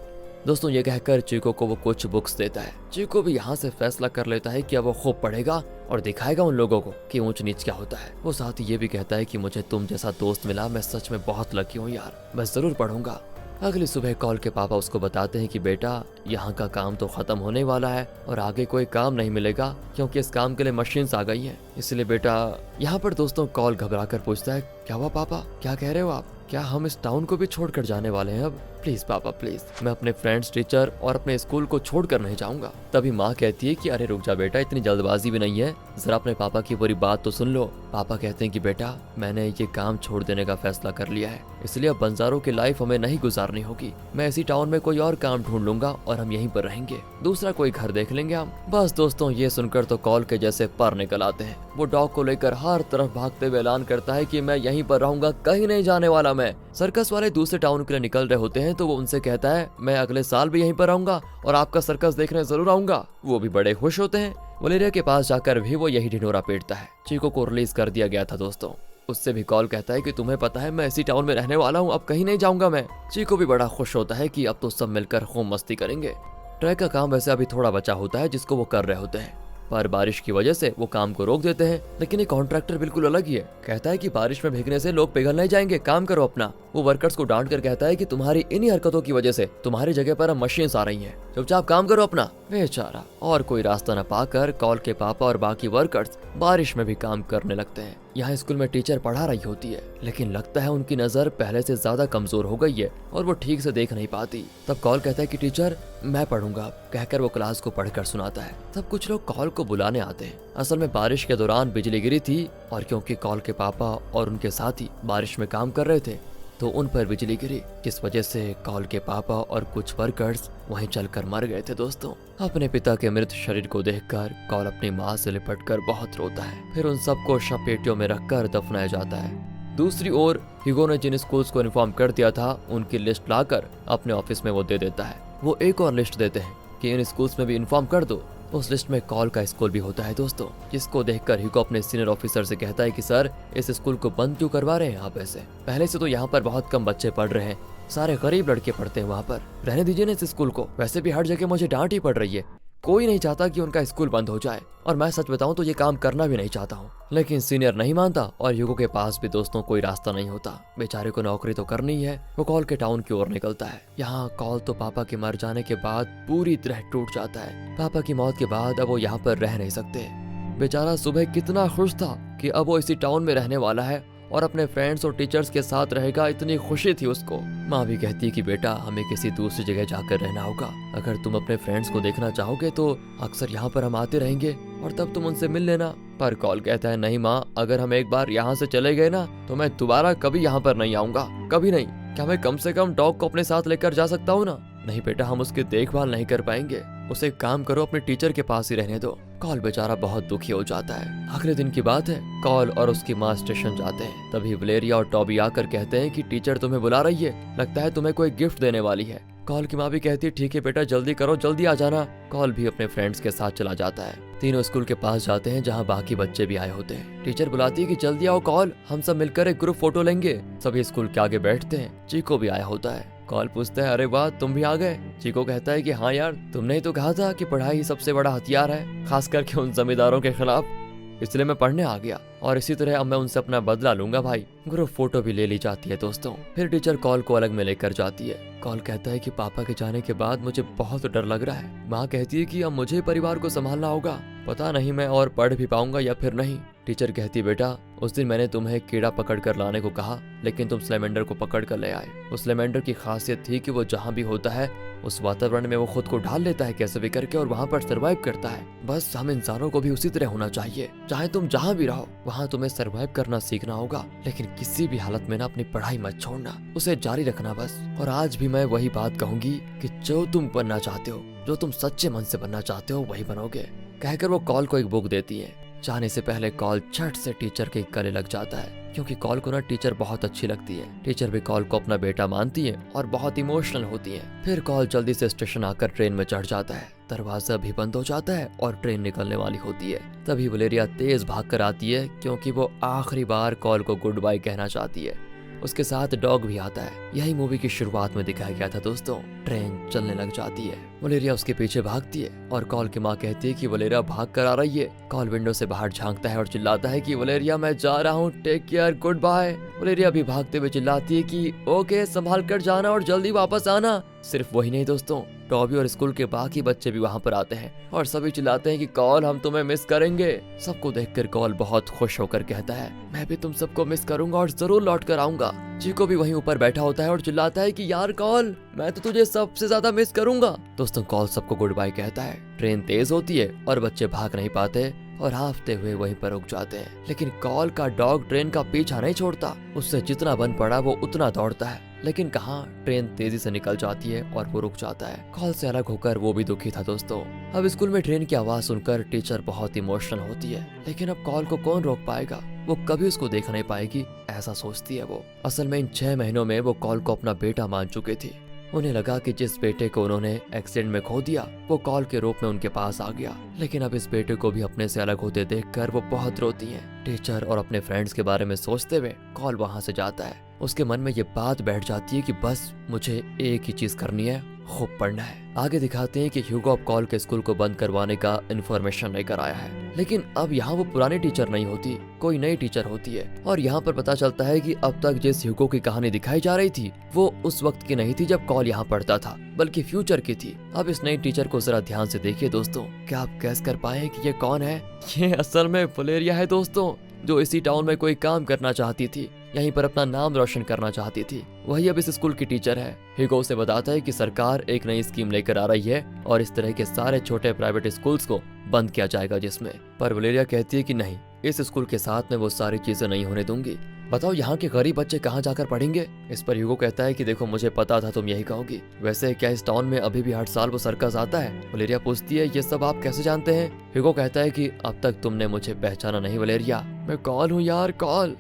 दोस्तों ये कहकर चीको को वो कुछ बुक्स देता है। चीको भी यहाँ से फैसला कर लेता है कि अब वो खूब पढ़ेगा और दिखाएगा उन लोगों को कि ऊंच नीच क्या होता है। वो साथ ही ये भी कहता है कि मुझे तुम जैसा दोस्त मिला, मैं सच में बहुत लकी हूँ यार, मैं जरूर पढ़ूंगा। अगली सुबह कॉल के पापा उसको बताते हैं कि बेटा यहाँ का काम तो खत्म होने वाला है और आगे कोई काम नहीं मिलेगा क्योंकि इस काम के लिए मशीन्स आ गई हैं। इसलिए बेटा, यहाँ पर दोस्तों कॉल घबराकर पूछता है, क्या हुआ पापा, क्या कह रहे हो आप? क्या हम इस टाउन को भी छोड़कर जाने वाले हैं अब? प्लीज पापा प्लीज, मैं अपने फ्रेंड्स, टीचर और अपने स्कूल को छोड़कर नहीं जाऊंगा। तभी माँ कहती है कि अरे रुक जा बेटा, इतनी जल्दबाजी भी नहीं है, जरा अपने पापा की पूरी बात तो सुन लो। पापा कहते हैं कि बेटा मैंने ये काम छोड़ देने का फैसला कर लिया है, इसलिए अब बंजारों की लाइफ हमें नहीं गुजारनी होगी। मैं इसी टाउन में कोई और काम ढूंढ लूंगा और हम यहीं पर रहेंगे, दूसरा कोई घर देख लेंगे हम। बस दोस्तों ये सुनकर तो कॉल के जैसे पर निकल आते हैं। वो डॉग को लेकर हर तरफ भागते हुए ऐलान करता है कि मैं यहीं पर रहूंगा, कहीं नहीं जाने वाला मैं। सर्कस वाले दूसरे टाउन के लिए निकल रहे होते हैं तो वो उनसे कहता है मैं अगले साल भी यहीं पर रहूंगा और आपका सर्कस देखने जरूर आऊंगा। वो भी बड़े खुश होते हैं। वलेरिया के पास जाकर भी वो यही ढिंढोरा पीटता है। चीको को रिलीज कर दिया गया था दोस्तों। उससे भी कॉल कहता है कि तुम्हें पता है मैं इसी टाउन में रहने वाला हूँ, अब कहीं नहीं जाऊंगा मैं। चीको भी बड़ा खुश होता है कि अब तो सब मिलकर खूब मस्ती करेंगे। ट्रैक का काम वैसे अभी थोड़ा बचा होता है जिसको वो कर रहे होते हैं, पर बारिश की वजह से वो काम को रोक देते हैं। लेकिन ये कॉन्ट्रैक्टर बिल्कुल अलग ही है, कहता है कि बारिश में भीगने से लोग पिघल नहीं जाएंगे, काम करो अपना। वो वर्कर्स को डांट कर कहता है कि तुम्हारी इन्हीं हरकतों की वजह से तुम्हारी जगह पर अब मशीन्स आ रही हैं, चुपचाप काम करो अपना। बेचारा और कोई रास्ता न पाकर कॉल के पापा और बाकी वर्कर्स बारिश में भी काम करने लगते हैं। यहाँ स्कूल में टीचर पढ़ा रही होती है, लेकिन लगता है उनकी नजर पहले से ज्यादा कमजोर हो गई है और वो ठीक से देख नहीं पाती। तब कॉल कहता है कि टीचर मैं पढ़ूंगा, कहकर वो क्लास को पढ़कर सुनाता है। तब कुछ लोग कॉल को बुलाने आते हैं। असल में बारिश के दौरान बिजली गिरी थी और क्योंकि कॉल के पापा और उनके साथी बारिश में काम कर रहे थे तो उन पर बिजली गिरी, जिस वजह से कॉल के पापा और कुछ वर्कर्स वहीं चलकर मर गए थे दोस्तों। अपने पिता के मृत शरीर को देखकर कॉल अपनी माँ से लिपटकर बहुत रोता है। फिर उन सबको शव पेटियों में रखकर दफनाया जाता है। दूसरी ओर ह्यूगो ने जिन स्कूल्स को इन्फॉर्म कर दिया था उनकी लिस्ट लाकर अपने ऑफिस में वो दे देता है। वो एक और लिस्ट देते हैं कि इन स्कूल्स में भी इन्फॉर्म कर दो। उस लिस्ट में कॉल का स्कूल भी होता है दोस्तों, जिसको देखकर ह्यूगो अपने सीनियर ऑफिसर से कहता है कि सर, इस स्कूल को बंद क्यों करवा रहे हैं आप ऐसे? पहले से तो यहाँ पर बहुत कम बच्चे पढ़ रहे हैं, सारे गरीब लड़के पढ़ते हैं वहाँ पर, रहने दीजिए ना इस स्कूल को। वैसे भी हर जगह मुझे डांट ही पड़ रही है, कोई नहीं चाहता कि उनका स्कूल बंद हो जाए, और मैं सच बताऊं तो ये काम करना भी नहीं चाहता हूँ। लेकिन सीनियर नहीं मानता और ह्यूगो के पास भी दोस्तों कोई रास्ता नहीं होता। बेचारे को नौकरी तो करनी ही है। वो कॉल के टाउन की ओर निकलता है। यहाँ कॉल तो पापा के मर जाने के बाद पूरी तरह टूट जाता है। पापा की मौत के बाद अब वो यहाँ पर रह नहीं सकते। बेचारा सुबह कितना खुश था कि अब वो इसी टाउन में रहने वाला है और अपने फ्रेंड्स और टीचर्स के साथ रहेगा, इतनी खुशी थी उसको। माँ भी कहती कि बेटा, हमें किसी दूसरी जगह जाकर रहना होगा। अगर तुम अपने फ्रेंड्स को देखना चाहोगे तो अक्सर यहाँ पर हम आते रहेंगे और तब तुम उनसे मिल लेना। पर कॉल कहता है, नहीं माँ, अगर हम एक बार यहाँ से चले गए ना तो मैं दोबारा कभी यहाँ पर नहीं आऊंगा, कभी नहीं। क्या मैं कम से कम डॉग को अपने साथ लेकर जा सकता हूँ ना? नहीं बेटा, हम उसकी देखभाल नहीं कर पाएंगे। उसे एक काम करो, अपने टीचर के पास ही रहने दो। कॉल बेचारा बहुत दुखी हो जाता है। अगले दिन की बात है, कॉल और उसकी माँ स्टेशन जाते हैं। तभी वलेरिया और टॉबी आकर कहते हैं कि टीचर तुम्हें बुला रही है, लगता है तुम्हें कोई गिफ्ट देने वाली है। कॉल की माँ भी कहती है, ठीक है बेटा, जल्दी करो, जल्दी आ जाना। कॉल भी अपने फ्रेंड्स के साथ चला जाता है। तीनों स्कूल के पास जाते हैं जहाँ बाकी बच्चे भी आए होते हैं। टीचर बुलाती है कि जल्दी आओ कॉल, हम सब मिलकर एक ग्रुप फोटो लेंगे। सभी स्कूल के आगे बैठते हैं। चीको भी आया होता है। कॉल पूछता है, अरे वाह, तुम भी आ गए? चीको कहता है कि हाँ यार, तुमने ही तो कहा था कि पढ़ाई सबसे बड़ा हथियार है, खास करके उन जमींदारों के खिलाफ, इसलिए मैं पढ़ने आ गया और इसी तरह अब मैं उनसे अपना बदला लूंगा भाई। ग्रुप फोटो भी ले ली जाती है दोस्तों। फिर टीचर कॉल को अलग में लेकर जाती है। कॉल कहता है कि पापा के जाने के बाद मुझे बहुत डर लग रहा है। माँ कहती है कि अब मुझे परिवार को संभालना होगा, पता नहीं मैं और पढ़ भी पाऊंगा या फिर नहीं। टीचर कहती, बेटा, उस दिन मैंने तुम्हें कीड़ा पकड़ कर लाने को कहा, लेकिन तुम स्लेमेंडर को पकड़ कर ले आए। उस स्लेमेंडर की खासियत थी कि वो जहाँ भी होता है उस वातावरण में वो खुद को ढाल लेता है कैसे भी करके और वहाँ पर सरवाइव करता है। बस हम इंसानों को भी उसी तरह होना चाहिए। चाहे तुम जहाँ भी रहो वहाँ तुम्हें सरवाइव करना सीखना होगा, लेकिन किसी भी हालत में ना अपनी पढ़ाई मत छोड़ना, उसे जारी रखना बस। और आज भी मैं वही बात कहूंगी कि जो तुम बनना चाहते हो, जो तुम सच्चे मन से बनना चाहते हो, वही बनोगे। कहकर वो कॉल को एक बुक देती है। जाने से पहले कॉल झट से टीचर के गले लग जाता है, क्योंकि कॉल को ना टीचर बहुत अच्छी लगती है। टीचर भी कॉल को अपना बेटा मानती है और बहुत इमोशनल होती है। फिर कॉल जल्दी से स्टेशन आकर ट्रेन में चढ़ जाता है। दरवाजा भी बंद हो जाता है और ट्रेन निकलने वाली होती है। तभी वलेरिया तेज भागकर आती है, क्योंकि वो आखिरी बार कॉल को गुड बाय कहना चाहती है। उसके साथ डॉग भी आता है। यही मूवी की शुरुआत में दिखाया गया था दोस्तों। ट्रेन चलने लग जाती है। वलेरिया उसके पीछे भागती है और कॉल की माँ कहती है कि वलेरिया भाग कर आ रही है। कॉल विंडो से बाहर झांकता है और चिल्लाता है कि वलेरिया, मैं जा रहा हूँ, टेक केयर, गुड बाय। वलेरिया भी भागते हुए चिल्लाती है कि ओके, संभाल कर जाना और जल्दी वापस आना। सिर्फ वही नहीं दोस्तों, टॉबी और स्कूल के बाकी बच्चे भी वहाँ पर आते हैं और सभी चिल्लाते हैं कि कॉल, हम तुम्हें मिस करेंगे। सबको देखकर कॉल बहुत खुश होकर कहता है, मैं भी तुम सबको मिस करूंगा और जरूर लौट कर आऊंगा। चीको भी वहीं ऊपर बैठा होता है और चिल्लाता है कि यार कॉल, मैं तो तुझे सबसे ज्यादा मिस करूंगा। दोस्तों, कॉल सबको गुड बाय कहता है। ट्रेन तेज होती है और बच्चे भाग नहीं पाते और हाफते हुए वहीं पर रुक जाते हैं। लेकिन कॉल का डॉग ट्रेन का पीछा नहीं छोड़ता। उससे जितना बन पड़ा वो उतना दौड़ता है, लेकिन कहाँ, ट्रेन तेजी से निकल जाती है और वो रुक जाता है। कॉल से अलग होकर वो भी दुखी था दोस्तों। अब स्कूल में ट्रेन की आवाज सुनकर टीचर बहुत इमोशनल होती है, लेकिन अब कॉल को कौन रोक पाएगा? वो कभी उसको देख नहीं पाएगी, ऐसा सोचती है वो। असल में इन 6 महीनों में वो कॉल को अपना बेटा मान चुके थे। उन्हें लगा कि जिस बेटे को उन्होंने एक्सीडेंट में खो दिया वो कॉल के रूप में उनके पास आ गया, लेकिन अब इस बेटे को भी अपने से अलग होते देखकर वो बहुत रोती हैं। टीचर और अपने फ्रेंड्स के बारे में सोचते हुए कॉल वहां से जाता है। उसके मन में ये बात बैठ जाती है कि बस मुझे एक ही चीज करनी है, खूब पढ़ना है। आगे दिखाते हैं कि ह्यूगो अब कॉल के स्कूल को बंद करवाने का इन्फॉर्मेशन लेकर आया है, लेकिन अब यहाँ वो पुरानी टीचर नहीं होती, कोई नई टीचर होती है। और यहाँ पर पता चलता है कि अब तक जिस ह्यूगो की कहानी दिखाई जा रही थी वो उस वक्त की नहीं थी जब कॉल यहाँ पढ़ता था, बल्कि फ्यूचर की थी। अब इस नई टीचर को जरा ध्यान से देखिए दोस्तों, क्या आप गैस कर पाए कि ये कौन है? ये असल में वलेरिया है दोस्तों, जो इसी टाउन में कोई काम करना चाहती थी, यहीं पर अपना नाम रोशन करना चाहती थी। वही अब इस स्कूल की टीचर है। ह्यूगो उसे बताता है कि सरकार एक नई स्कीम लेकर आ रही है और इस तरह के सारे छोटे प्राइवेट स्कूल्स को बंद किया जाएगा जिसमें। पर वलेरिया कहती है कि नहीं, इस स्कूल के साथ में वो सारी चीजें नहीं होने दूंगी। बताओ यहाँ के गरीब बच्चे कहाँ जाकर पढ़ेंगे? इस पर ह्यूगो कहता है कि देखो, मुझे पता था तुम यही कहोगी। वैसे क्या इस टाउन में अभी भी हर साल वो सर्कस आता है? वलेरिया पूछती है, ये सब आप कैसे जानते हैं? ह्यूगो कहता है कि अब तक तुमने मुझे पहचाना नहीं वलेरिया, मैं कौन हूँ यार, कॉल।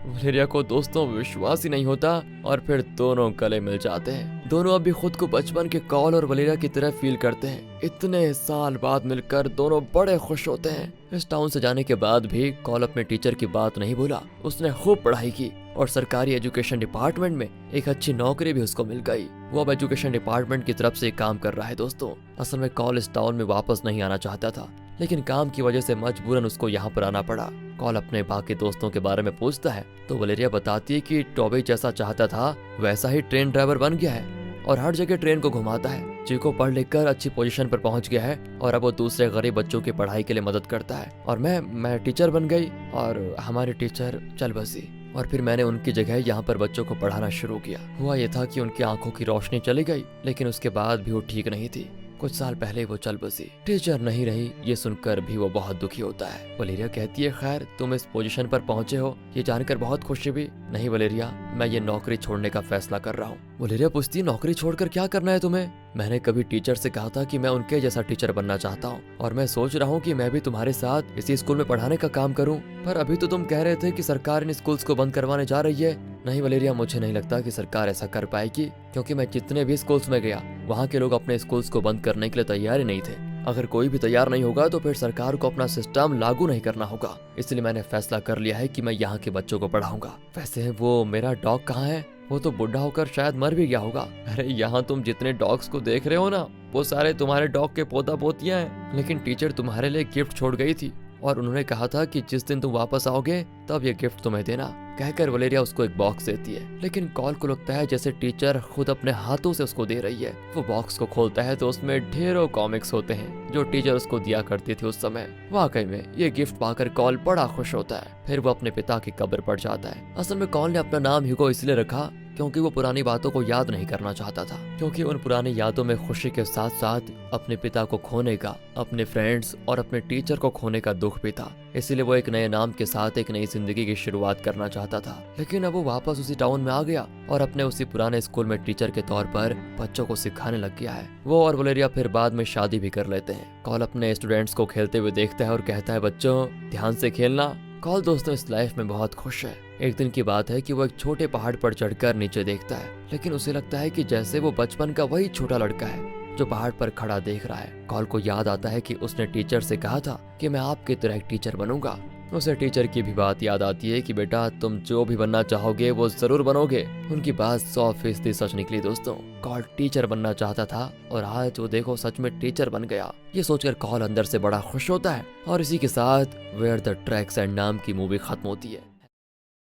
वलेरिया को दोस्तों विश्वास ही नहीं होता और फिर दोनों गले मिल जाते हैं। दोनों अभी खुद को बचपन के कॉल और वलेरिया की तरह फील करते हैं। इतने साल बाद मिलकर दोनों बड़े खुश होते हैं। इस टाउन से जाने के बाद भी कॉल अपने टीचर की बात नहीं भूला। उसने खूब पढ़ाई की और सरकारी एजुकेशन डिपार्टमेंट में एक अच्छी नौकरी भी उसको मिल गई। वो अब एजुकेशन डिपार्टमेंट की तरफ से काम कर रहा है दोस्तों। असल में कॉल इस टाउन में वापस नहीं आना चाहता था, लेकिन काम की वजह से मजबूरन उसको यहाँ पर आना पड़ा। कॉल अपने बाकी दोस्तों के बारे में पूछता है तो वलेरिया बताती है कि टॉबी जैसा चाहता था वैसा ही ट्रेन ड्राइवर बन गया है और हर जगह ट्रेन को घुमाता है। चीको पढ़ लिख कर अच्छी पोजीशन पर पहुंच गया है और अब वो दूसरे गरीब बच्चों की पढ़ाई के लिए मदद करता है। और मैं टीचर बन गई और हमारे टीचर चल बसी और फिर मैंने उनकी जगह यहाँ पर बच्चों को पढ़ाना शुरू किया। हुआ ये था कि उनकी आंखों की रोशनी चली गई, लेकिन उसके बाद भी वो ठीक नहीं थी। कुछ साल पहले वो चल बसी, टीचर नहीं रही। ये सुनकर भी वो बहुत दुखी होता है। वलेरिया कहती है, खैर तुम इस पोजीशन पर पहुंचे हो ये जानकर बहुत खुशी भी। नहीं वलेरिया, मैं ये नौकरी छोड़ने का फैसला कर रहा हूँ। वलेरिया पूछती है, नौकरी छोड़कर क्या करना है तुम्हें? मैंने कभी टीचर से कहा था कि मैं उनके जैसा टीचर बनना चाहता हूँ और मैं सोच रहा हूँ कि मैं भी तुम्हारे साथ इसी स्कूल में पढ़ाने का काम करूँ। पर अभी तो तुम कह रहे थे कि सरकार इन स्कूल्स को बंद करवाने जा रही है। नहीं वलेरिया, मुझे नहीं लगता कि सरकार ऐसा कर पाएगी, क्योंकि मैं जितने भी स्कूल्स में गया वहाँ के लोग अपने स्कूल्स को बंद करने के लिए तैयार ही नहीं थे। अगर कोई भी तैयार नहीं होगा तो फिर सरकार को अपना सिस्टम लागू नहीं करना होगा। इसलिए मैंने फैसला कर लिया है कि मैं यहाँ के बच्चों को पढ़ाऊंगा। वैसे वो मेरा डॉग कहाँ है? वो तो बुढ़ा होकर शायद मर भी गया होगा। अरे यहाँ तुम जितने डॉग्स को देख रहे हो ना, वो सारे तुम्हारे डॉग के पोता पोतियां हैं। लेकिन टीचर तुम्हारे लिए गिफ्ट छोड़ गई थी और उन्होंने कहा था कि जिस दिन तुम वापस आओगे तब ये गिफ्ट तुम्हें देना। कहकर वलेरिया उसको एक बॉक्स देती है, लेकिन कॉल को लगता है जैसे टीचर खुद अपने हाथों से उसको दे रही है। वो बॉक्स को खोलता है तो उसमें ढेरों कॉमिक्स होते हैं जो टीचर उसको दिया करती थी उस समय। वाकई में ये गिफ्ट पाकर कॉल बड़ा खुश होता है। फिर वो अपने पिता की कब्र पर जाता है। असल में कॉल ने अपना नाम ह्यूगो इसलिए रखा क्योंकि वो पुरानी बातों को याद नहीं करना चाहता था, क्योंकि उन पुरानी यादों में खुशी के साथ साथ अपने पिता को खोने का, अपने फ्रेंड्स और अपने टीचर को खोने का दुख भी था। इसीलिए वो एक नए नाम के साथ एक नई जिंदगी की शुरुआत करना चाहता था। लेकिन अब वो वापस उसी टाउन में आ गया और अपने उसी पुराने स्कूल में टीचर के तौर पर बच्चों को सिखाने लग गया है। वो और वलेरिया फिर बाद में शादी भी कर लेते हैं। कॉल अपने स्टूडेंट्स को खेलते हुए देखता है और कहता है, बच्चों ध्यान से खेलना। कॉल दोस्तों इस लाइफ में बहुत खुश है। एक दिन की बात है कि वो एक छोटे पहाड़ पर चढ़कर नीचे देखता है, लेकिन उसे लगता है कि जैसे वो बचपन का वही छोटा लड़का है जो पहाड़ पर खड़ा देख रहा है। कॉल को याद आता है कि उसने टीचर से कहा था कि मैं आपकी तरह एक टीचर बनूंगा। उसे टीचर की भी बात याद आती है कि बेटा तुम जो भी बनना चाहोगे वो जरूर बनोगे। उनकी बात 100% सच निकली दोस्तों। कॉल टीचर बनना चाहता था और आज वो देखो सच में टीचर बन गया। ये सोचकर कॉल अंदर से बड़ा खुश होता है और इसी के साथ वेयर द ट्रैक्स एंड नाम की मूवी खत्म होती है।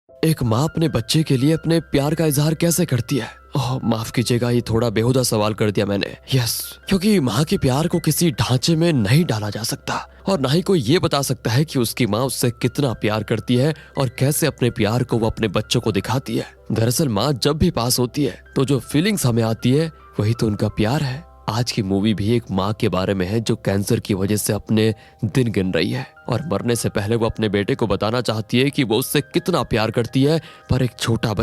एक माँ अपने बच्चे के लिए अपने प्यार का इजहार कैसे करती है? ओह माफ कीजिएगा, ये थोड़ा बेहुदा सवाल कर दिया मैंने। यस, क्योंकि माँ के प्यार को किसी ढांचे में नहीं डाला जा सकता और ना ही कोई ये बता सकता है कि उसकी माँ उससे कितना प्यार करती है और कैसे अपने प्यार को वो अपने बच्चों को दिखाती है। दरअसल माँ जब भी पास होती है तो जो फीलिंग्स हमें आती है वही तो उनका प्यार है। आज की मूवी भी एक माँ के बारे में है जो कैंसर की वजह से अपने दिन गिन रही है और मरने से पहले वो अपने बेटे को बताना चाहती है कि वो उससे कितना प्यार करती है। पर एक छोटा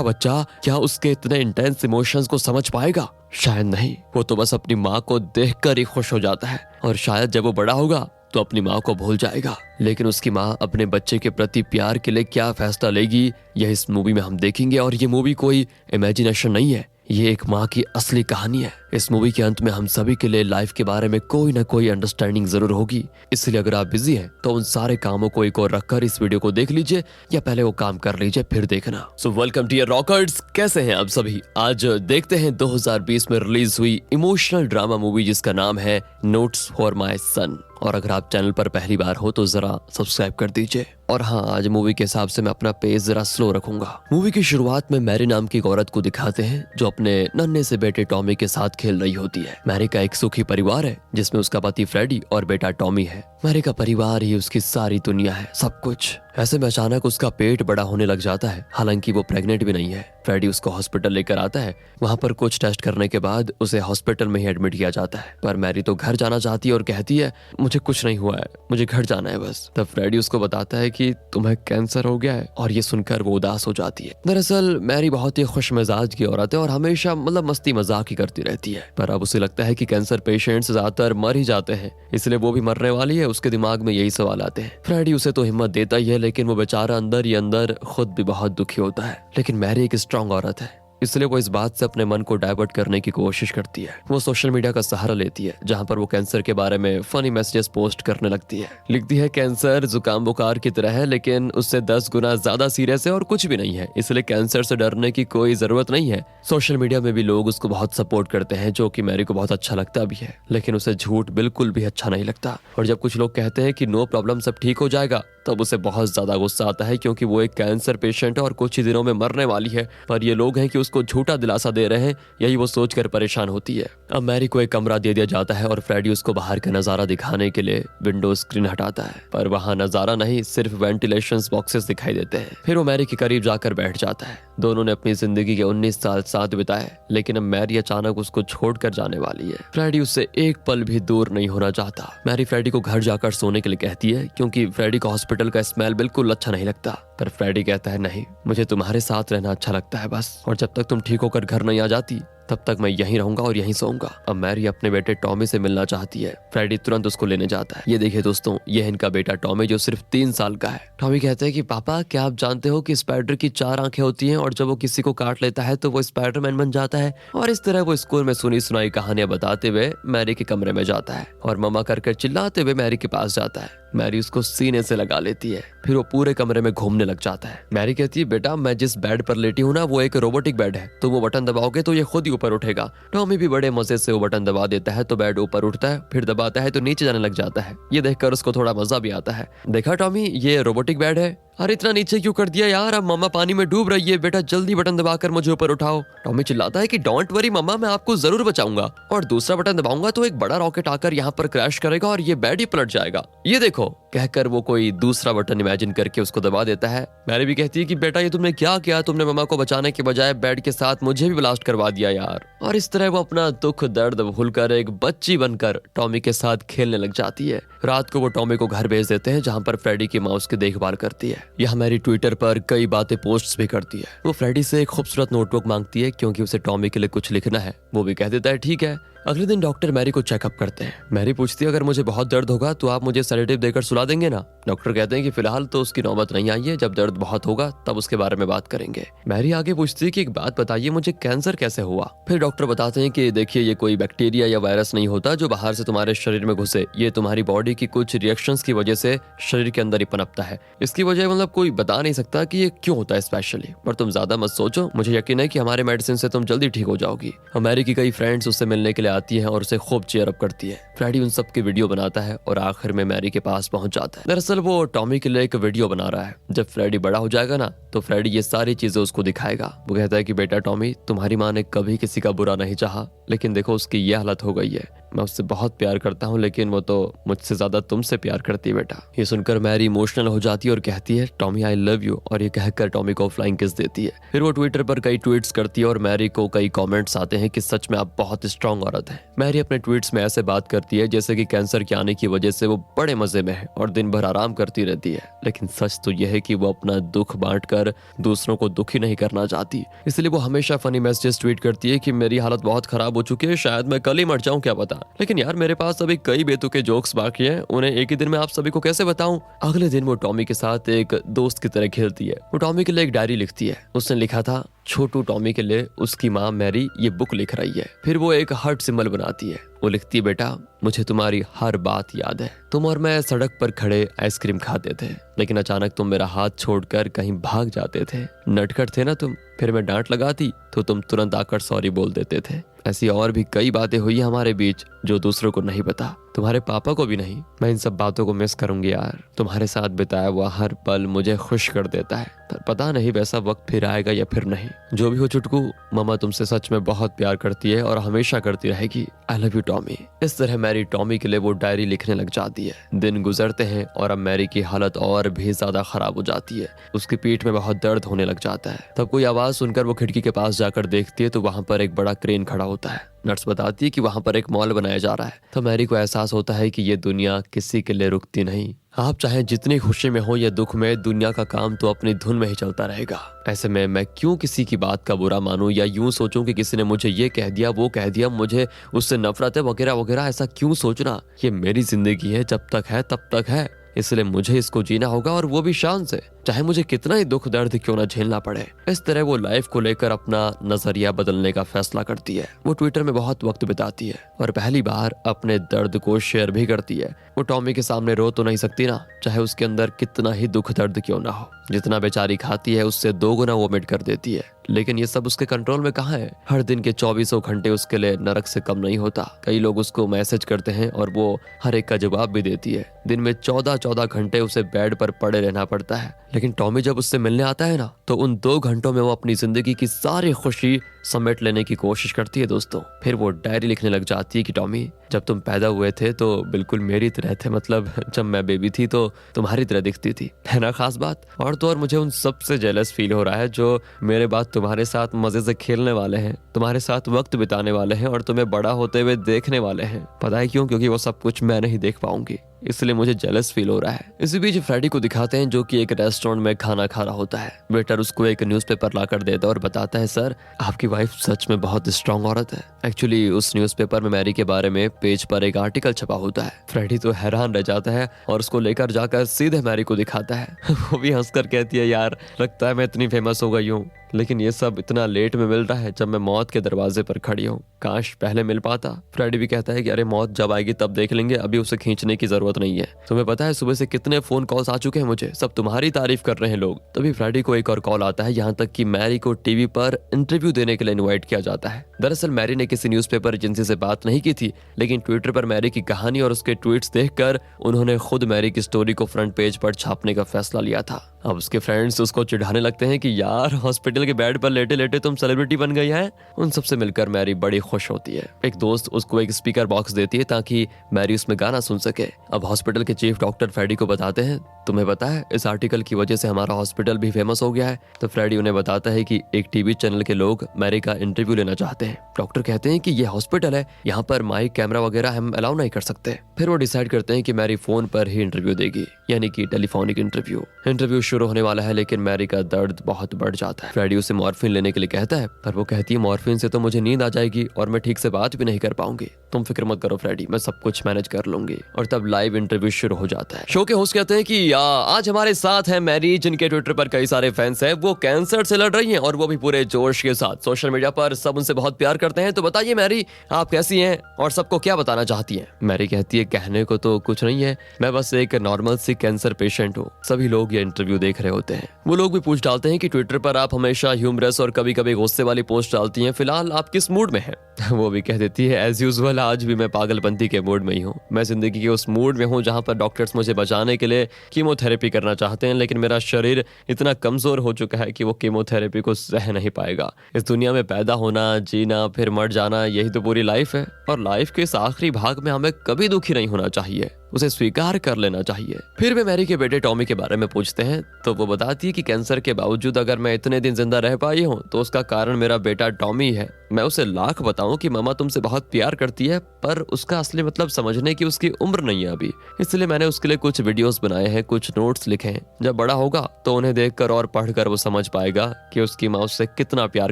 बच्चा क्या उसके इतने इंटेंस इमोशंस को समझ पाएगा? शायद नहीं। वो तो बस अपनी माँ को देखकर ही खुश हो जाता है और शायद जब वो बड़ा होगा तो अपनी माँ को भूल जाएगा। लेकिन उसकी माँ अपने बच्चे के प्रति प्यार के लिए क्या फैसला लेगी यह इस मूवी में हम देखेंगे। और ये मूवी कोई इमेजिनेशन नहीं है, ये एक माँ की असली कहानी है। इस मूवी के अंत में हम सभी के लिए लाइफ के बारे में कोई ना कोई अंडरस्टैंडिंग जरूर होगी। इसलिए अगर आप बिजी हैं तो उन सारे कामों को एक और रखकर इस वीडियो को देख लीजिए या पहले वो काम कर लीजिए फिर देखना। सो वेलकम डियर रॉकर्स, कैसे हैं आप सभी? आज देखते हैं 2020 में रिलीज हुई इमोशनल ड्रामा मूवी जिसका नाम है नोट्स फॉर माई सन। और अगर आप चैनल पर पहली बार हो तो जरा सब्सक्राइब कर दीजिए। और हाँ, आज मूवी के हिसाब से मैं अपना पेज जरा स्लो रखूंगा। मूवी की शुरुआत में मैरी नाम की एक औरत को दिखाते हैं जो अपने नन्हे से बेटे टॉमी के साथ खेल रही होती है। मैरी का एक सुखी परिवार है जिसमें उसका पति फ्रेडी और बेटा टॉमी है। मैरी का परिवार ही उसकी सारी दुनिया है, सब कुछ। ऐसे में अचानक उसका पेट बड़ा होने लग जाता है, हालांकि वो प्रेग्नेंट भी नहीं है। फ्रेडी उसको हॉस्पिटल लेकर आता है। वहाँ पर कुछ टेस्ट करने के बाद उसे हॉस्पिटल में ही एडमिट किया जाता है। पर मैरी तो घर जाना चाहती है और कहती है मुझे कुछ नहीं हुआ है, मुझे घर जाना है बस। तब फ्रेडी उसको बताता है कि तुम्हें कैंसर हो गया है और ये सुनकर वो उदास हो जाती है। दरअसल मैरी बहुत ही खुश मिजाज की औरत है और हमेशा मस्ती मजाक ही करती रहती है। पर अब उसे लगता है कि कैंसर पेशेंट्स ज्यादातर मर ही जाते हैं, इसलिए वो भी मरने वाली है। उसके दिमाग में यही सवाल आते हैं। फ्रेडी उसे तो हिम्मत देता ही है, लेकिन वो बेचारा अंदर ही अंदर खुद भी बहुत दुखी होता है। लेकिन मैरी एक स्ट्रांग औरत है, इसलिए वो इस बात से अपने मन को डाइवर्ट करने की कोशिश करती है। वो सोशल मीडिया का सहारा लेती है, जहां पर वो कैंसर के बारे में फनी मैसेजेस पोस्ट करने लगती है। लिखती है कैंसर जुकाम बुखार की तरह है, लेकिन उससे 10 गुना ज्यादा सीरियस है और कुछ भी नहीं है, इसलिए कैंसर से डरने की कोई जरूरत नहीं है। सोशल मीडिया में भी लोग उसको बहुत सपोर्ट करते हैं, जो कि मैरी को बहुत अच्छा लगता भी है, लेकिन उसे झूठ बिल्कुल भी अच्छा नहीं लगता। और जब कुछ लोग कहते हैं कि नो प्रॉब्लम, सब ठीक हो जाएगा, तब उसे बहुत ज्यादा गुस्सा आता है, क्योंकि वो एक कैंसर पेशेंट है और कुछ ही दिनों में मरने वाली है, पर ये लोग हैं कि उसको झूठा दिलासा दे रहे हैं। यही वो सोचकर परेशान होती है। अब मैरी को एक कमरा दे दिया जाता है और फ्रेडी उसको बाहर का नजारा दिखाने के लिए विंडो स्क्रीन हटाता है, पर वहां नजारा नहीं, सिर्फ वेंटिलेशन बॉक्सेस दिखाई देते हैं। फिर वो मैरी के करीब जाकर बैठ जाता है। दोनों ने अपनी जिंदगी के 19 साल साथ बिताए, लेकिन अब मैरी अचानक उसको छोड़कर जाने वाली है। फ्रेडी उससे एक पल भी दूर नहीं होना चाहता। मैरी फ्रेडी को घर जाकर सोने के लिए कहती है, क्योंकि फ्रेडी को हॉस्पिटल का स्मेल बिल्कुल अच्छा नहीं लगता। पर फ्रेडी कहता है, नहीं, मुझे तुम्हारे साथ रहना अच्छा लगता है बस, और जब तक तुम ठीक होकर घर नहीं आ जाती तब तक मैं यहीं रहूंगा और यहीं सोऊंगा। अब मैरी अपने बेटे टॉमी से मिलना चाहती है। फ्रेडी तुरंत उसको लेने जाता है। ये देखिए दोस्तों, ये है इनका बेटा टॉमी, जो सिर्फ 3 साल का है। टॉमी कहते हैं कि पापा, क्या आप जानते हो कि स्पाइडर की 4 आंखें होती हैं और जब वो किसी को काट लेता है तो वो स्पाइडरमैन बन जाता है। और इस तरह वो स्कूल में सुनी सुनाई कहानियां बताते हुए मैरी के कमरे में जाता है और मम्मा कर चिल्लाते हुए मैरी के पास जाता है। मैरी उसको सीने से लगा लेती है, फिर वो पूरे कमरे में घूमने लग जाता है। मैरी कहती है, बेटा, मैं जिस बेड पर लेटी हूँ ना, वो एक रोबोटिक बेड है, तो वो बटन दबाओगे तो ये खुद ही ऊपर उठेगा। टॉमी भी बड़े मजे से वो बटन दबा देता है तो बेड ऊपर उठता है, फिर दबाता है तो नीचे जाने लग जाता है। ये देखकर उसको थोड़ा मजा भी आता है। देखा टॉमी, ये रोबोटिक बेड है। अरे इतना नीचे क्यों कर दिया यार, अब मम्मा पानी में डूब रही है, बेटा जल्दी बटन दबाकर मुझे ऊपर उठाओ। टॉमी चिल्लाता है कि डोंट वरी मम्मा, मैं आपको जरूर बचाऊंगा, और दूसरा बटन दबाऊंगा तो एक बड़ा रॉकेट आकर यहाँ पर क्रैश करेगा और ये बेड ही पलट जाएगा, ये देखो। कहकर वो कोई दूसरा बटन इमेजिन करके उसको दबा देता है। मैरी भी कहती है कि बेटा, ये तुमने क्या किया, तुमने मम्मा को बचाने के बजाय बेड के साथ मुझे भी ब्लास्ट करवा दिया यार। और इस तरह वो अपना दुख दर्द भूलकर एक बच्ची बनकर टॉमी के साथ खेलने लग जाती है। रात को वो टॉमी को घर भेज देते हैं, जहाँ पर फ्रेडी की माँ उसकी देखभाल करती है। यह मैरी ट्विटर पर कई बातें पोस्ट भी करती है। वो फ्रेडी से एक खूबसूरत नोटबुक मांगती है, क्योंकि उसे टॉमी के लिए कुछ लिखना है। वो भी कह देता है ठीक है। अगले दिन डॉक्टर मैरी को चेकअप करते हैं। मैरी पूछती है, अगर मुझे बहुत दर्द होगा तो आप मुझे सेडेटिव देकर सुला देंगे ना। डॉक्टर कहते हैं कि फिलहाल तो उसकी नौबत नहीं आई है, जब दर्द बहुत होगा तब उसके बारे में बात करेंगे। मैरी आगे पूछती है कि एक बात बताइए, मुझे कैंसर कैसे हुआ। फिर डॉक्टर बताते हैं कि देखिए, ये कोई बैक्टीरिया या वायरस नहीं होता जो बाहर से तुम्हारे शरीर में घुसे, ये तुम्हारी बॉडी की कुछ रिएक्शंस की वजह से शरीर के अंदर ही पनपता है। इसकी वजह मतलब कोई बता नहीं सकता कि ये क्यों होता है स्पेशली, पर तुम ज्यादा मत सोचो, मुझे यकीन है कि हमारे मेडिसिन से तुम जल्दी ठीक हो जाओगी। मैरी की कई फ्रेंड्स उससे मिलने के लिए आती है और उसे खूब चीयर अप करती है। फ्रेडी उन सब की वीडियो बनाता है और आखिर में मैरी के पास पहुंच जाता है। दरअसल वो टॉमी के लिए एक वीडियो बना रहा है। जब फ्रेडी बड़ा हो जाएगा ना, तो फ्रेडी ये सारी चीजें उसको दिखाएगा। वो कहता है कि बेटा टॉमी, तुम्हारी माँ ने कभी किसी का बुरा नहीं चाहा, लेकिन देखो उसकी ये हालत हो गई है। मैं उससे बहुत प्यार करता हूँ, लेकिन वो तो मुझसे ज्यादा तुमसे प्यार करती है बेटा। ये सुनकर मैरी इमोशनल हो जाती है और कहती है, टॉमी आई लव यू, और ये कहकर टॉमी को फ्लाइंग किस देती है। फिर वो ट्विटर पर कई ट्वीट्स करती है और मैरी को कई कमेंट्स आते हैं कि सच में आप बहुत स्ट्रांग औरत हैं। मैरी अपने ट्वीट्स में ऐसे बात करती है जैसे कि कैंसर के आने की वजह से वो बड़े मजे में है और दिन भर आराम करती रहती है, लेकिन सच तो यह है कि वो अपना दुख बांटकर दूसरों को दुखी नहीं करना चाहती। इसलिए वो हमेशा फनी मैसेजेस ट्वीट करती है कि मेरी हालत बहुत खराब हो चुकी है, शायद मैं कल ही मर जाऊं, क्या पता। लेकिन यार मेरे पास अभी कई बेतुके जोक्स बाकी हैं, उन्हें एक ही दिन में आप सभी को कैसे बताऊं। अगले दिन वो टॉमी के साथ एक दोस्त की तरह खेलती है। वो टॉमी के लिए एक डायरी लिखती है। उसने लिखा था, छोटू टॉमी के लिए उसकी माँ मैरी ये बुक लिख रही है। फिर वो एक हार्ट सिंबल बनाती है। वो लिखती है, बेटा मुझे तुम्हारी हर बात याद है। तुम और मैं सड़क पर खड़े आइसक्रीम खाते थे, लेकिन अचानक तुम मेरा हाथ छोड़कर कहीं भाग जाते थे। नटखट थे ना तुम। फिर मैं डांट लगाती तो तुम तुरंत आकर सॉरी बोल देते थे। ऐसी और भी कई बातें हुई हमारे बीच जो दूसरों को नहीं पता, तुम्हारे पापा को भी नहीं। मैं इन सब बातों को मिस करूंगी यार। तुम्हारे साथ बिताया हुआ हर पल मुझे खुश कर देता है, पर पता नहीं वैसा वक्त फिर आएगा या फिर नहीं। जो भी हो चुटकू, मम्मा तुमसे सच में बहुत प्यार करती है और हमेशा करती रहेगी। I love you Tommy. इस तरह मैरी टॉमी के लिए वो डायरी लिखने लग जाती है। दिन गुजरते हैं और अब मैरी की हालत और भी ज्यादा खराब हो जाती है। उसकी पीठ में बहुत दर्द होने लग जाता है। तब कोई आवाज सुनकर वो खिड़की के पास जाकर देखती है तो वहां पर एक बड़ा क्रेन खड़ा होता है। नर्स बताती है कि वहां पर एक मॉल बनाया जा रहा है। तो मैरी को एहसास होता है कि ये दुनिया किसी के लिए रुकती नहीं। आप चाहे जितनी खुशी में हो या दुख में, दुनिया का काम तो अपनी धुन में ही चलता रहेगा। ऐसे में मैं क्यों किसी की बात का बुरा मानूं या यूं सोचूं कि किसी ने मुझे ये कह दिया, वो कह दिया, मुझे उससे नफरत है वगैरह वगैरह। ऐसा क्यों सोचना। ये मेरी जिंदगी है, जब तक है तब तक है। इसलिए मुझे इसको जीना होगा और वो भी शान से, चाहे मुझे कितना ही दुख दर्द क्यों ना झेलना पड़े। इस तरह वो लाइफ को लेकर अपना नजरिया बदलने का फैसला करती है। वो ट्विटर में बहुत वक्त बिताती है और पहली बार अपने दर्द को शेयर भी करती है। वो टॉमी के सामने रो तो नहीं सकती ना, चाहे उसके अंदर कितना ही दुख दर्द क्यों ना हो। जितना बेचारी खाती है उससे 2 गुना वोमिट कर देती है, लेकिन ये सब उसके कंट्रोल में कहाँ है। हर दिन के 24 घंटे उसके लिए नरक से कम नहीं होता। कई लोग उसको मैसेज करते हैं और वो हर एक का जवाब भी देती है। दिन में 14 घंटे उसे बेड पर पड़े रहना पड़ता है, लेकिन टॉमी जब उससे मिलने आता है ना, तो उन 2 घंटों में वो अपनी जिंदगी की सारी खुशी समेट लेने की कोशिश करती है दोस्तों। फिर वो डायरी लिखने लग जाती है कि टॉमी, जब तुम पैदा हुए थे तो बिल्कुल मेरी तरह थे, मतलब जब मैं बेबी थी तो तुम्हारी तरह दिखती थी, है ना खास बात। और तो और मुझे उन सबसे जेलस फील हो रहा है जो मेरे बाद तुम्हारे साथ मजे से खेलने वाले हैं, तुम्हारे साथ वक्त बिताने वाले हैं और तुम्हें बड़ा होते हुए देखने वाले हैं। पता है क्यों? क्योंकि वो सब कुछ मैं नहीं देख पाऊंगी, इसलिए मुझे जेलस फील हो रहा है। इसी बीच फ्रेडी को दिखाते हैं जो कि एक रेस्टोरेंट में खाना खा रहा होता है। वेटर उसको एक न्यूज़पेपर लाकर देता है और बताता है, सर आपकी वाइफ सच में बहुत स्ट्रांग औरत है। एक्चुअली उस न्यूज़पेपर में मैरी के बारे में पेज पर एक आर्टिकल छपा होता है। फ्रेडी तो हैरान रह जाता है और उसको लेकर जाकर सीधे मैरी को दिखाता है। वो भी हंसकर कहती है, यार लगता है मैं इतनी फेमस हो गई हूँ, लेकिन ये सब इतना लेट में मिल रहा है जब मैं मौत के दरवाजे पर खड़ी हूँ। काश पहले मिल पाता। फ्रेडी भी कहता है कि अरे मौत जब आएगी तब देख लेंगे, अभी उसे खींचने की जरूरत नहीं है। तुम्हें पता है सुबह से कितने फोन कॉल्स आ चुके हैं मुझे, सब तुम्हारी तारीफ कर रहे हैं लोग। तभी फ्रेडी को एक और कॉल आता है, यहाँ तक कि मैरी को टीवी पर इंटरव्यू देने के लिए इन्वाइट किया जाता है। दरअसल मैरी ने किसी न्यूज़पेपर एजेंसी से बात नहीं की थी, लेकिन ट्विटर पर मैरी की कहानी और उसके ट्वीट्स देखकर उन्होंने खुद मैरी की स्टोरी को फ्रंट पेज पर छापने का फैसला लिया था। अब उसके फ्रेंड्स उसको चिढ़ाने लगते हैं कि यार हॉस्पिटल के बेड पर लेटे लेटे तुम सेलिब्रिटी बन गई है। उन सबसे मिलकर मैरी बड़ी खुश होती है। एक दोस्त उसको एक स्पीकर बॉक्स देती है ताकि मैरी उसमें गाना सुन सके। अब हॉस्पिटल के चीफ डॉक्टर फ्रेडी को बताते हैं, तुम्हें पता है इस आर्टिकल की वजह से हमारा हॉस्पिटल भी फेमस हो गया है। तो फ्रेडी उन्हें बताता है कि एक टीवी चैनल के लोग मैरी का इंटरव्यू लेना चाहते हैं। डॉक्टर कहते हैं कि ये हॉस्पिटल है, यहाँ पर माइक कैमरा वगैरह हम अलाउ नहीं कर सकते। फिर वो डिसाइड करते हैं कि मैरी फोन पर ही इंटरव्यू देगी, यानी कि टेलीफोनिक इंटरव्यू शुरू होने वाला है, लेकिन मैरी का दर्द बहुत बढ़ जाता है। फ्रेडी उसे मॉर्फिन लेने के लिए कहता है, पर वो कहती है मॉर्फिन से तो मुझे नींद आ जाएगी और मैं ठीक से बात भी नहीं कर पाऊंगी। तुम फिक्र मत करो फ्रेडी, मैं सब कुछ मैनेज कर लूंगी। और तब लाइव इंटरव्यू शुरू हो जाता है। शो के होस्ट कहते हैं कि आज हमारे साथ है मैरी, जिनके ट्विटर पर कई सारे फैंस हैं। वो कैंसर से लड़ रही हैं और वो भी पूरे जोश के साथ। सोशल मीडिया पर सब उनसे बहुत प्यार करते हैं। तो बताइए मैरी, आप कैसी हैं और सबको क्या बताना चाहती हैं? मैरी कहती है, कहने को तो कुछ नहीं है, मैं बस एक नॉर्मल सी कैंसर पेशेंट हूँ। सभी लोग ये इंटरव्यू देख रहे होते हैं। वो लोग भी पूछ डालते हैं कि ट्विटर पर आप हमेशा ह्यूमरस और कभी कभी गुस्से वाली पोस्ट डालती हैं, फिलहाल आप किस मूड में हैं? वो भी कह देती है, एज यूजुअल आज भी मैं पागलपंती के मूड में ही हूँ। मैं जिंदगी के उस मूड में हूँ जहाँ पर डॉक्टर्स मुझे बचाने के लिए कीमोथेरेपी करना चाहते हैं, लेकिन मेरा शरीर इतना कमजोर हो चुका है कि वो कीमोथेरेपी को सह नहीं पाएगा। इस दुनिया में पैदा होना, जीना, फिर मर जाना, यही तो पूरी लाइफ है। और लाइफ के इस आखिरी भाग में हमें कभी दुखी नहीं होना चाहिए, उसे स्वीकार कर लेना चाहिए। फिर वे मैरी के बेटे टॉमी के बारे में पूछते हैं, तो वो बताती है कि कैंसर के बावजूद अगर मैं इतने दिन जिंदा रह पाई हूँ तो उसका कारण मेरा बेटा टॉमी है। मैं उसे लाख बताऊं कि मामा तुमसे बहुत प्यार करती है, पर उसका असली मतलब समझने की उसकी उम्र नहीं है अभी। इसलिए मैंने उसके लिए कुछ वीडियोस बनाए हैं, कुछ नोट्स लिखे हैं। जब बड़ा होगा तो उन्हें देखकर और पढ़कर वो समझ पाएगा कि उसकी माँ उससे कितना प्यार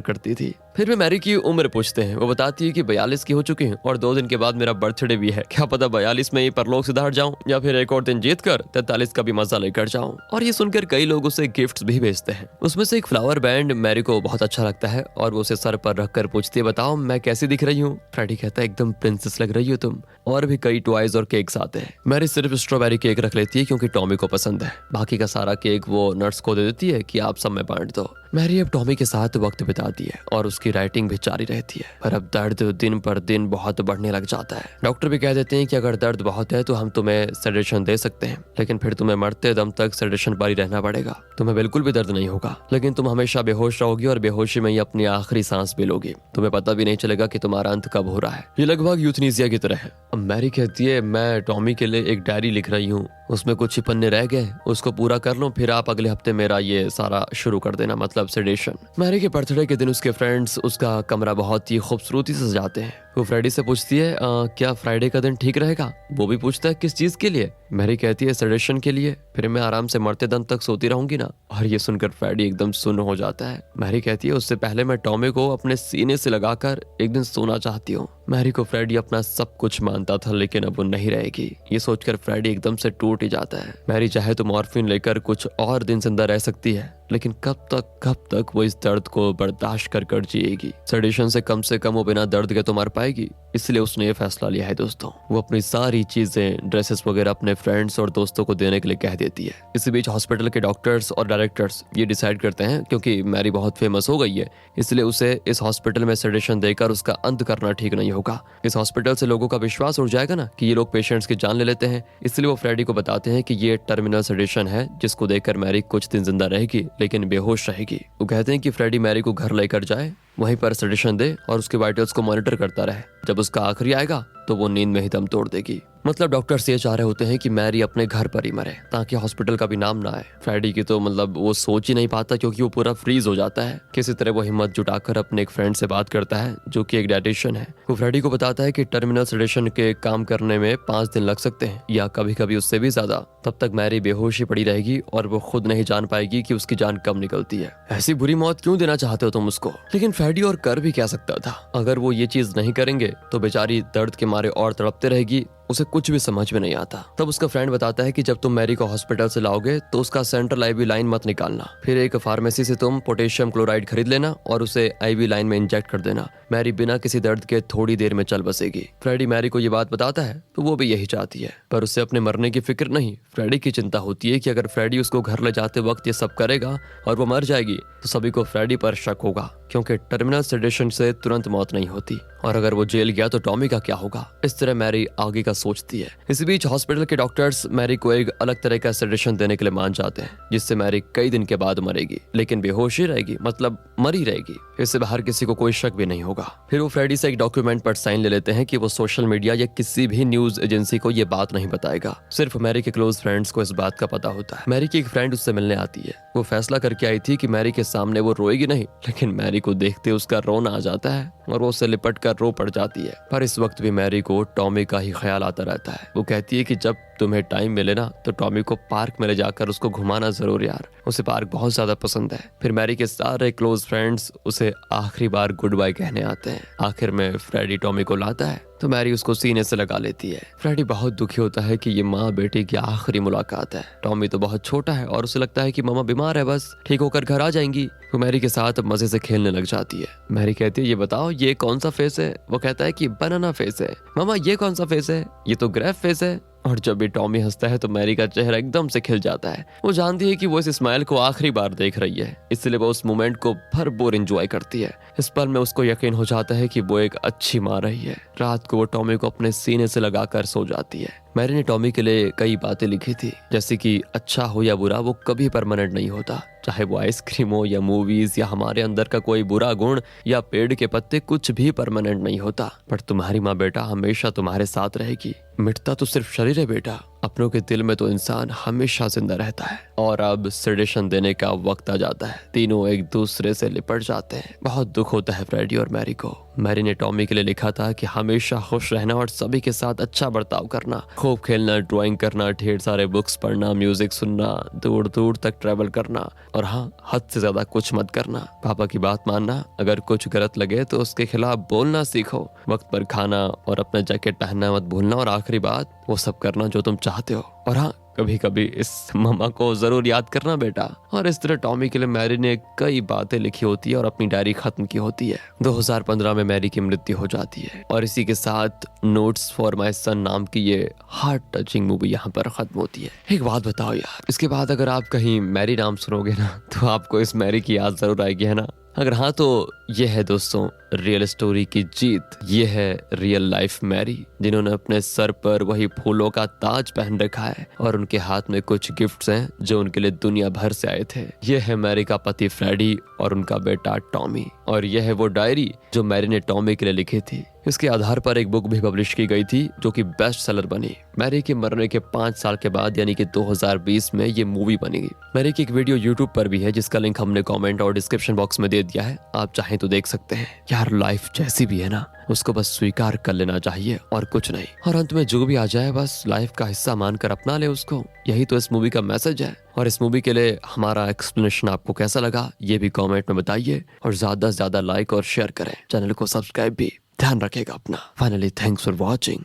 करती थी। फिर वे मैरी की उम्र पूछते हैं। वो बताती है कि 42 की हो चुकी है और 2 दिन के बाद मेरा बर्थडे भी है। क्या पता 42 में ही परलोक से हट जाऊं या फिर एक और दिन जीत कर 43 का भी मजा लेकर जाऊं। और ये सुनकर कई लोग उसे गिफ्ट्स भी भेजते हैं। उसमें से एक फ्लावर बैंड मैरी को बहुत अच्छा लगता है और वो उसे सर पर रखकर पूछती है, बताओ मैं कैसी दिख रही हूँ? फ्रेडी कहता है, एकदम प्रिंसेस लग रही हो तुम। और भी कई टॉयज और केक्स आते हैं। मैरी सिर्फ स्ट्रॉबेरी केक रख लेती है क्योंकि टॉमी को पसंद है। बाकी का सारा केक वो नर्स को दे देती है कि आप सब में बांट दो। मैरी अब टॉमी के साथ वक्त बिताती है और उसकी राइटिंग भी जारी रहती है, पर अब दर्द दिन पर दिन बहुत बढ़ने लग जाता है। डॉक्टर भी कह देते हैं कि अगर दर्द बहुत है तो हम तुम्हें सेडेशन दे सकते हैं, लेकिन फिर तुम्हें मरते दम तक सेडेशन पर ही रहना पड़ेगा। तुम्हें बिल्कुल भी दर्द नहीं होगा, लेकिन तुम हमेशा बेहोश रहोगी और बेहोशी में ही अपनी आखिरी सांस भी लोगी। तुम्हें पता भी नहीं चलेगा कि तुम्हारा अंत कब हो रहा है। ये लगभग यूथनीसिया की तरह है। अब मैरी कहती है, मैं टॉमी के लिए एक डायरी लिख रही हूँ, उसमें कुछ ही पन्ने रह गए, उसको पूरा कर लो, फिर आप अगले हफ्ते मेरा ये सारा शुरू कर देना, मतलब सेडेशन। मैरी के बर्थडे के दिन उसके फ्रेंड्स उसका कमरा बहुत ही खूबसूरती से सजाते हैं। वो फ्राइडे से पूछती है, क्या फ्राइडे का दिन ठीक रहेगा? वो भी पूछता है, किस चीज के लिए? मैरी कहती है सेडेशन के लिए, फिर मैं आराम से मरते दम तक सोती रहूंगी ना। और ये सुनकर फ्रेडी एकदम सुन्न हो जाता है। मैरी कहती है उससे पहले मैं टॉमी को अपने सीने से लगाकर एक दिन सोना चाहती हूँ। मैरी को फ्रेडी अपना सब कुछ मानता था, लेकिन अब वो नहीं रहेगी। ये सोचकर फ्रेडी एकदम से टूट ही जाता है। मैरी चाहे तो मॉर्फिन लेकर कुछ और दिन जिंदा रह सकती है, लेकिन कब तक वो इस दर्द को बर्दाश्त कर जिएगी। सेडेशन से कम वो बिना दर्द के तो मर पाएगी, इसलिए उसने ये फैसला लिया है दोस्तों। वो अपनी सारी चीजें, ड्रेसेस वगैरह अपने फ्रेंड्स और दोस्तों को देने के लिए कह देती है। इसी बीच हॉस्पिटल के डॉक्टर्स और डायरेक्टर्स ये डिसाइड करते हैं, क्योंकि मैरी बहुत फेमस हो गई है, इसलिए उसे इस हॉस्पिटल में सेडेशन देकर उसका अंत करना ठीक नहीं होगा। इस हॉस्पिटल से लोगों का विश्वास उड़ जाएगा ना कि ये लोग पेशेंट्स की जान ले लेते हैं, इसलिए वो फ्रेडी को बताते हैं कि ये टर्मिनल सेडेशन है, जिसको देकर मैरी कुछ दिन जिंदा रहेगी लेकिन बेहोश रहेगी। वो कहते हैं कि फ्रेडी मैरी को घर लेकर जाए, वहीं पर सेडेशन दे और उसके वाइटल्स को मॉनिटर करता रहे। जब उसका आखिरी आएगा तो वो नींद में ही दम तोड़ देगी। मतलब डॉक्टर्स ये चाह रहे होते हैं कि मैरी अपने घर पर ही मरे, ताकि हॉस्पिटल का भी नाम ना आए। फ्रेडी की तो मतलब वो सोच ही नहीं पाता, क्योंकि वो पूरा फ्रीज हो जाता है। किसी तरह वो हिम्मत जुटाकर अपने एक फ्रेंड से बात करता है, जो कि एक डायटिशियन है। वो फ्रेडी को बताता है कि टर्मिनल सेडेशन के काम करने में 5 दिन लग सकते हैं, या कभी कभी उससे भी ज्यादा। तब तक मैरी बेहोश ही पड़ी रहेगी और वो खुद नहीं जान पाएगी कि उसकी जान कब निकलती है। ऐसी बुरी मौत क्यों देना चाहते हो तुम उसको? लेकिन फ्रेडी और कर भी क्या सकता था। अगर वो ये चीज नहीं करेंगे तो बेचारी दर्द के मारे और तड़पते रहेगी, उसे कुछ भी समझ में नहीं आता। तब उसका फ्रेंड बताता है कि जब तुम मैरी को हॉस्पिटल से लाओगे तो उसका सेंट्रल आईवी लाइन मत निकालना, फिर एक फार्मेसी से तुम पोटेशियम क्लोराइड खरीद लेना और उसे आईवी लाइन में इंजेक्ट कर देना। मैरी बिना किसी दर्द के थोड़ी देर में चल बसेगी। फ्रेडी मैरी को ये बात बताता है तो वो भी यही चाहती है, पर उसे अपने मरने की फिक्र नहीं। फ्रेडी की चिंता होती है कि अगर फ्रेडी उसको घर ले जाते वक्त ये सब करेगा और वो मर जाएगी तो सभी को फ्रेडी पर शक होगा, क्योंकि टर्मिनल सेडेशन से तुरंत मौत नहीं होती। और अगर वो जेल गया तो टॉमी का क्या होगा? इस तरह मैरी आगे का सोचती है। इसी बीच हॉस्पिटल के डॉक्टर्स मैरी को एक अलग तरह का सेडेशन देने के लिए मान जाते हैं, जिससे मैरी कई दिन के बाद मरेगी, लेकिन बेहोश ही रहेगी, मतलब मरी रहेगी। इससे बाहर किसी को कोई शक भी नहीं होगा। फिर वो फ्रेडी से एक डॉक्यूमेंट पर साइन ले लेते हैं कि वो सोशल मीडिया या किसी भी न्यूज एजेंसी को ये बात नहीं बताएगा। सिर्फ मैरी के क्लोज फ्रेंड्स को इस बात का पता होता है। मैरी की एक फ्रेंड उससे मिलने आती है। वो फैसला करके आई थी कि मैरी के सामने वो रोएगी नहीं, लेकिन मैरी को देखते उसका रोना आ जाता है और वो उससे लिपट कर रो पड़ जाती है। पर इस वक्त भी मैरी को टॉमी का ही ख्याल आता रहता है। वो कहती है कि जब तुम्हें टाइम मिले ना तो टॉमी को पार्क में ले जाकर उसको घुमाना जरूर यार, उसे पार्क बहुत ज्यादा पसंद है। फिर मैरी के सारे क्लोज फ्रेंड्स उसे आखिरी बार गुड बाय कहने आते हैं। आखिर में फ्रेडी टॉमी को लाता है तो मैरी उसको सीने से लगा लेती है। फ्रेडी बहुत दुखी होता है कि ये माँ बेटे की आखिरी मुलाकात है। टॉमी तो बहुत छोटा है और उसे लगता है कि मामा बीमार है, बस ठीक होकर घर आ जाएंगी। वो मैरी के साथ मजे से खेलने लग जाती है। मैरी कहती है ये बताओ ये कौन सा फेस है? वो कहता है कि बनाना फेस है। मामा ये कौन सा फेस है? ये तो ग्रेफ फेस है। और जब भी टॉमी हंसता है तो मैरी का चेहरा एकदम से खिल जाता है। वो जानती है कि वो इस स्माइल को आखिरी बार देख रही है, इसलिए वो उस मोमेंट को भरपूर एंजॉय करती है। इस पल में उसको यकीन हो जाता है कि वो एक अच्छी माँ रही है। रात को वो टॉमी को अपने सीने से लगाकर सो जाती है। मैरी ने टॉमी के लिए कई बातें लिखी थी, जैसे कि अच्छा हो या बुरा वो कभी परमानेंट नहीं होता, चाहे वो आइसक्रीम हो या मूवीज या हमारे अंदर का कोई बुरा गुण या पेड़ के पत्ते, कुछ भी परमानेंट नहीं होता। पर तुम्हारी माँ बेटा हमेशा तुम्हारे साथ रहेगी। मिटता तो सिर्फ शरीर है बेटा, अपनों के दिल में तो इंसान हमेशा जिंदा रहता है। और अब सेडेशन देने का वक्त आ जाता है। तीनों एक दूसरे से लिपट जाते हैं। बहुत दुख होता है फ्रेडी और मैरी को। मैरी ने टॉमी के लिए लिखा था कि हमेशा खुश रहना और सभी के साथ अच्छा बर्ताव करना, खूब खेलना, ड्राइंग करना, ढेर सारे बुक्स पढ़ना, म्यूजिक सुनना, दूर दूर तक ट्रैवल करना, और हाँ, हद से ज्यादा कुछ मत करना। पापा की बात मानना, अगर कुछ गलत लगे तो उसके खिलाफ बोलना सीखो, वक्त पर खाना और अपना जैकेट पहनना मत भूलना, और आखिरी बात वो सब करना जो तुम चाहते हो। और हाँ, कभी कभी इस मम्मा को जरूर याद करना बेटा। और इस तरह टॉमी के लिए मैरी ने कई बातें लिखी होती है और अपनी डायरी खत्म की होती है। 2015 में मैरी की मृत्यु हो जाती है और इसी के साथ नोट्स फॉर माय सन नाम की ये हार्ट टचिंग मूवी यहाँ पर खत्म होती है। एक बात बताओ यार, इसके बाद अगर आप कहीं मैरी नाम सुनोगे ना तो आपको इस मैरी की याद जरूर आएगी, है ना? अगर हाँ तो ये है दोस्तों रियल स्टोरी की जीत। ये है रियल लाइफ मैरी, जिन्होंने अपने सर पर वही फूलों का ताज पहन रखा है और उनके हाथ में कुछ गिफ्ट्स हैं जो उनके लिए दुनिया भर से आए थे। ये है मैरी का पति फ्रेडी और उनका बेटा टॉमी, और यह है वो डायरी जो मैरी ने टॉमी के लिए लिखी थी। इसके आधार पर एक बुक भी पब्लिश की गई थी जो कि बेस्ट सेलर बनी। मैरी के मरने के 5 साल के बाद यानी कि 2020 में ये मूवी बनी। मैरी की एक वीडियो यूट्यूब पर भी है जिसका लिंक हमने कमेंट और डिस्क्रिप्शन बॉक्स में दे दिया है, आप चाहें तो देख सकते हैं। यार लाइफ जैसी भी है ना, उसको बस स्वीकार कर लेना चाहिए और कुछ नहीं। और अंत में जो भी आ जाए बस लाइफ का हिस्सा मानकर अपना ले उसको। यही तो इस मूवी का मैसेज है। और इस मूवी के लिए हमारा एक्सप्लेनेशन आपको कैसा लगा ये भी कमेंट में बताइए और ज्यादा से ज्यादा लाइक और शेयर करें। चैनल को सब्सक्राइब भी ध्यान रखेगा अपना। Finally thanks for watching.